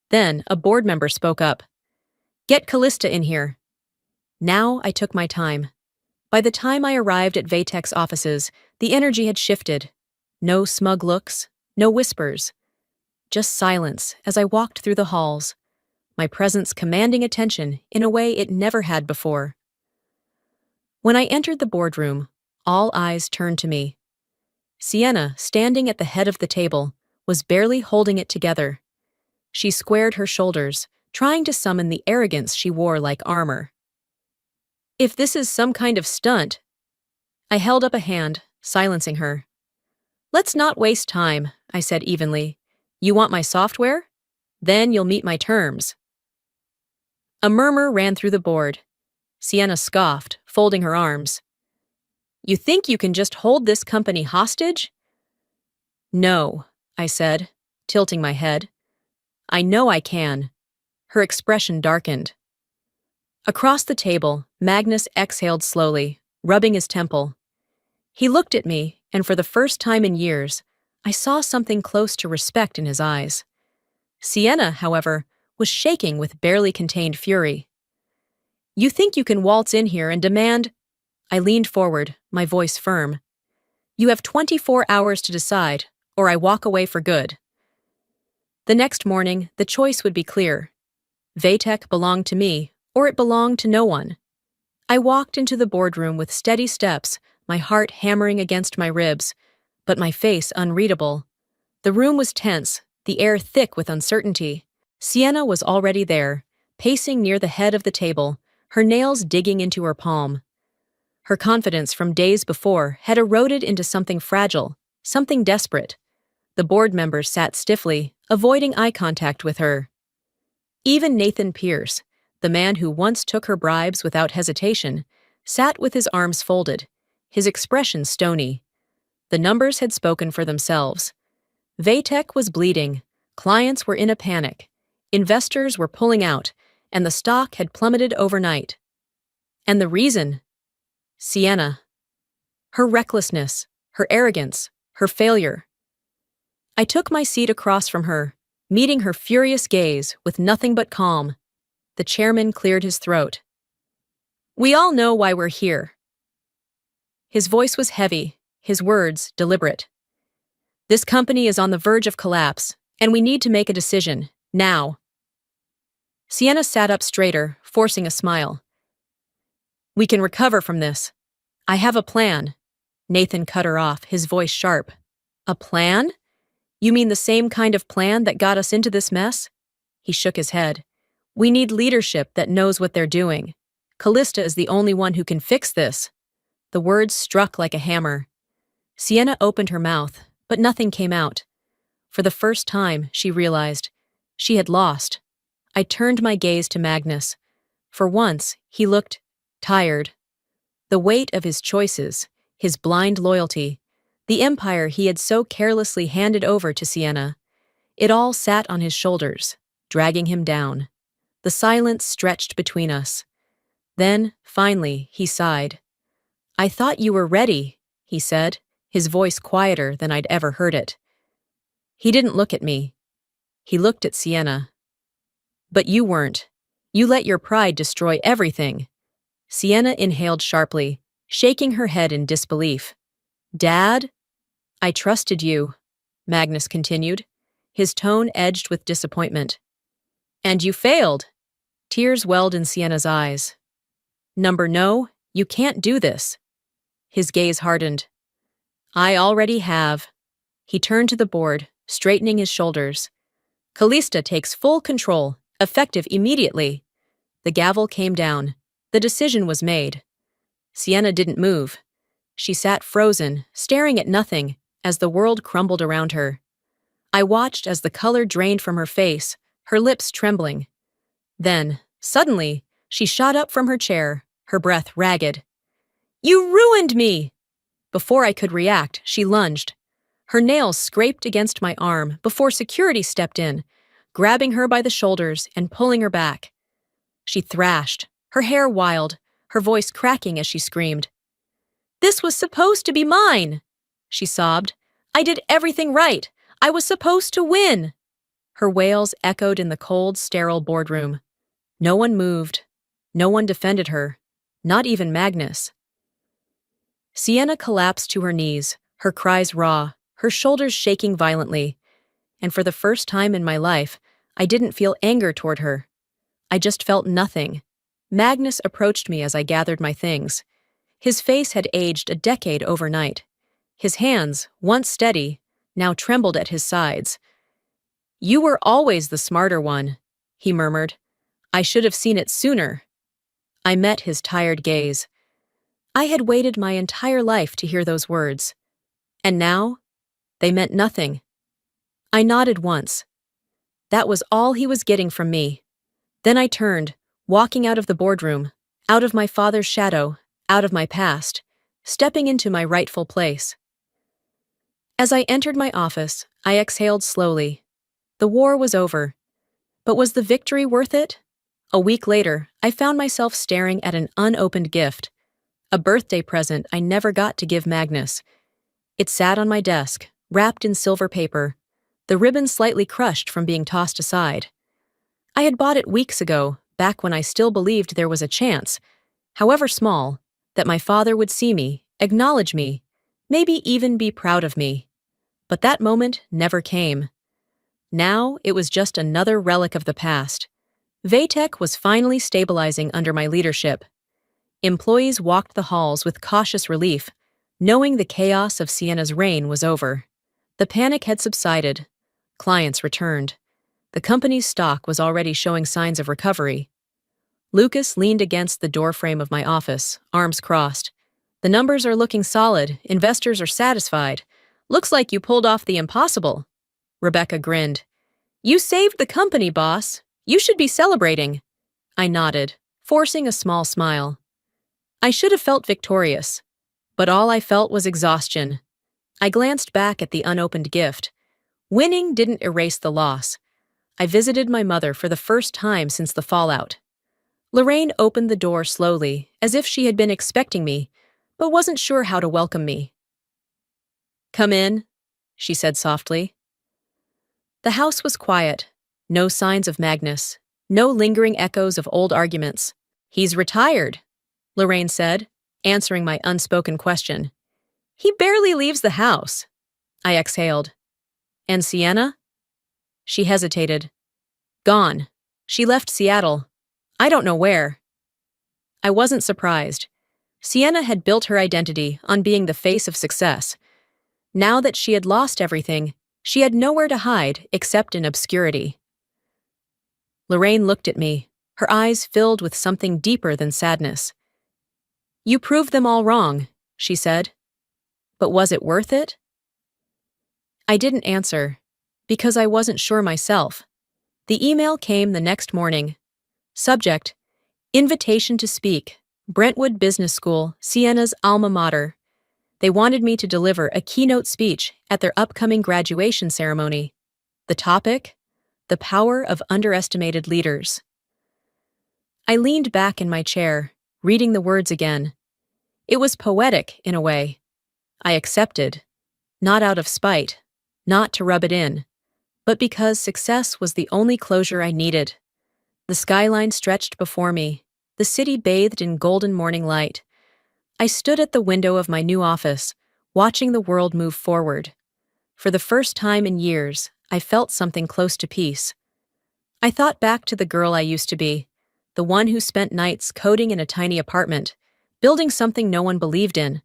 Then a board member spoke up. "Get Callista in here." Now I took my time. By the time I arrived at Vatex offices, the energy had shifted. No smug looks, no whispers. Just silence as I walked through the halls, my presence commanding attention in a way it never had before. When I entered the boardroom, all eyes turned to me. Sienna, standing at the head of the table, was barely holding it together. She squared her shoulders, trying to summon the arrogance she wore like armor. "If this is some kind of stunt..." I held up a hand, silencing her. "Let's not waste time," I said evenly. "You want my software? Then you'll meet my terms." A murmur ran through the board. Sienna scoffed, folding her arms. "You think you can just hold this company hostage?" "No," I said, tilting my head. "I know I can." Her expression darkened. Across the table, Magnus exhaled slowly, rubbing his temple. He looked at me, and for the first time in years, I saw something close to respect in his eyes. Sienna, however, was shaking with barely contained fury. "You think you can waltz in here and demand..." I leaned forward, my voice firm. "You have 24 hours to decide, or I walk away for good." The next morning, the choice would be clear. Vatex belonged to me, or it belonged to no one. I walked into the boardroom with steady steps, my heart hammering against my ribs, but my face unreadable. The room was tense, the air thick with uncertainty. Sienna was already there, pacing near the head of the table, her nails digging into her palm. Her confidence from days before had eroded into something fragile, something desperate. The board members sat stiffly, avoiding eye contact with her. Even Nathan Pierce, the man who once took her bribes without hesitation, sat with his arms folded, his expression stony. The numbers had spoken for themselves. Vatex was bleeding, clients were in a panic, investors were pulling out, and the stock had plummeted overnight. And the reason? Sienna. Her recklessness, her arrogance, her failure. I took my seat across from her, meeting her furious gaze with nothing but calm. The chairman cleared his throat. "We all know why we're here." His voice was heavy, his words deliberate. "This company is on the verge of collapse, and we need to make a decision, now." Sienna sat up straighter, forcing a smile. "We can recover from this. I have a plan." Nathan cut her off, his voice sharp. "A plan? You mean the same kind of plan that got us into this mess? He shook his head. We need leadership that knows what they're doing. Callista is the only one who can fix this. The words struck like a hammer. Sienna opened her mouth, but nothing came out. For the first time, she realized she had lost. I turned my gaze to Magnus. For once, he looked tired. The weight of his choices, his blind loyalty, the empire he had so carelessly handed over to Sienna, it all sat on his shoulders, dragging him down. The silence stretched between us. Then, finally, he sighed. I thought you were ready, he said, his voice quieter than I'd ever heard it. He didn't look at me. He looked at Sienna. But you weren't. You let your pride destroy everything. Sienna inhaled sharply, shaking her head in disbelief. Dad? I trusted you, Magnus continued, his tone edged with disappointment. And you failed. Tears welled in Sienna's eyes. No, you can't do this. His gaze hardened. I already have. He turned to the board, straightening his shoulders. Callista takes full control, effective immediately. The gavel came down. The decision was made. Sienna didn't move. She sat frozen, staring at nothing, as the world crumbled around her. I watched as the color drained from her face, her lips trembling. Then, suddenly, she shot up from her chair, her breath ragged. You ruined me! Before I could react, she lunged. Her nails scraped against my arm before security stepped in, grabbing her by the shoulders and pulling her back. She thrashed, her hair wild, her voice cracking as she screamed. This was supposed to be mine, she sobbed. I did everything right. I was supposed to win. Her wails echoed in the cold, sterile boardroom. No one moved. No one defended her, not even Magnus. Sienna collapsed to her knees, her cries raw, her shoulders shaking violently. And for the first time in my life, I didn't feel anger toward her. I just felt nothing. Magnus approached me as I gathered my things. His face had aged a decade overnight. His hands, once steady, now trembled at his sides. You were always the smarter one, he murmured. I should have seen it sooner. I met his tired gaze. I had waited my entire life to hear those words. And now, they meant nothing. I nodded once. That was all he was getting from me. Then I turned, walking out of the boardroom, out of my father's shadow, out of my past, stepping into my rightful place. As I entered my office, I exhaled slowly. The war was over. But was the victory worth it? A week later, I found myself staring at an unopened gift, a birthday present I never got to give Magnus. It sat on my desk, wrapped in silver paper, the ribbon slightly crushed from being tossed aside. I had bought it weeks ago, back when I still believed there was a chance, however small, that my father would see me, acknowledge me, maybe even be proud of me. But that moment never came. Now it was just another relic of the past. Vatek was finally stabilizing under my leadership. Employees walked the halls with cautious relief, knowing the chaos of Sienna's reign was over. The panic had subsided. Clients returned. The company's stock was already showing signs of recovery. Lucas leaned against the doorframe of my office, arms crossed. The numbers are looking solid. Investors are satisfied. Looks like you pulled off the impossible. Rebecca grinned. You saved the company, boss. You should be celebrating. I nodded, forcing a small smile. I should have felt victorious, but all I felt was exhaustion. I glanced back at the unopened gift. Winning didn't erase the loss. I visited my mother for the first time since the fallout. Lorraine opened the door slowly, as if she had been expecting me, but wasn't sure how to welcome me. Come in, she said softly. The house was quiet. No signs of Magnus. No lingering echoes of old arguments. He's retired, Lorraine said, answering my unspoken question. He barely leaves the house. I exhaled. And Sienna? She hesitated. Gone. She left Seattle. I don't know where. I wasn't surprised. Sienna had built her identity on being the face of success. Now that she had lost everything, She had nowhere to hide except in obscurity. Lorraine looked at me, her eyes filled with something deeper than sadness. "You proved them all wrong," she said. "But was it worth it?" I didn't answer, because I wasn't sure myself. The email came the next morning. Subject: Invitation to speak. Brentwood Business School, Sienna's alma mater. They wanted me to deliver a keynote speech at their upcoming graduation ceremony. The topic? The power of underestimated leaders. I leaned back in my chair, reading the words again. It was poetic in a way. I accepted, not out of spite, not to rub it in, but because success was the only closure I needed. The skyline stretched before me, the city bathed in golden morning light. I stood at the window of my new office, watching the world move forward. For the first time in years, I felt something close to peace. I thought back to the girl I used to be, the one who spent nights coding in a tiny apartment, building something no one believed in.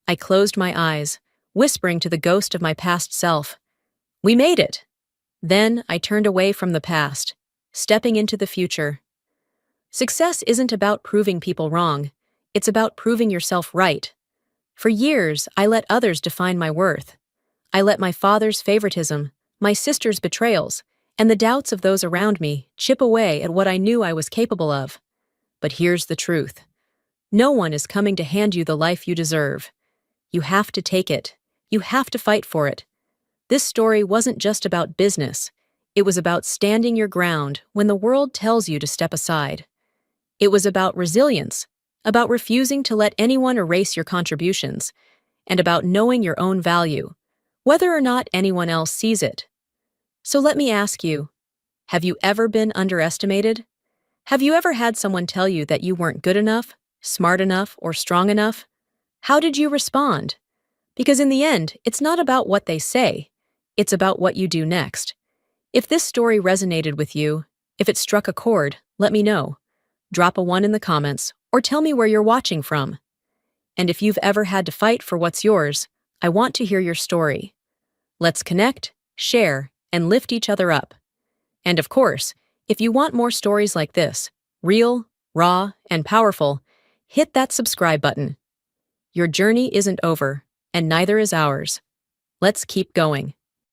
I closed my eyes, whispering to the ghost of my past self. We made it! Then I turned away from the past, stepping into the future. Success isn't about proving people wrong. It's about proving yourself right. For years, I let others define my worth. I let my father's favoritism, my sister's betrayals, and the doubts of those around me chip away at what I knew I was capable of. But here's the truth. No one is coming to hand you the life you deserve. You have to take it. You have to fight for it. This story wasn't just about business. It was about standing your ground when the world tells you to step aside. It was about resilience, about refusing to let anyone erase your contributions, and about knowing your own value, whether or not anyone else sees it. So let me ask you, have you ever been underestimated? Have you ever had someone tell you that you weren't good enough, smart enough, or strong enough? How did you respond? Because in the end, it's not about what they say, it's about what you do next. If this story resonated with you, if it struck a chord, let me know. Drop a 1 in the comments, or tell me where you're watching from. And if you've ever had to fight for what's yours, I want to hear your story. Let's connect, share, and lift each other up. And of course, if you want more stories like this, real, raw, and powerful, hit that subscribe button. Your journey isn't over, and neither is ours. Let's keep going.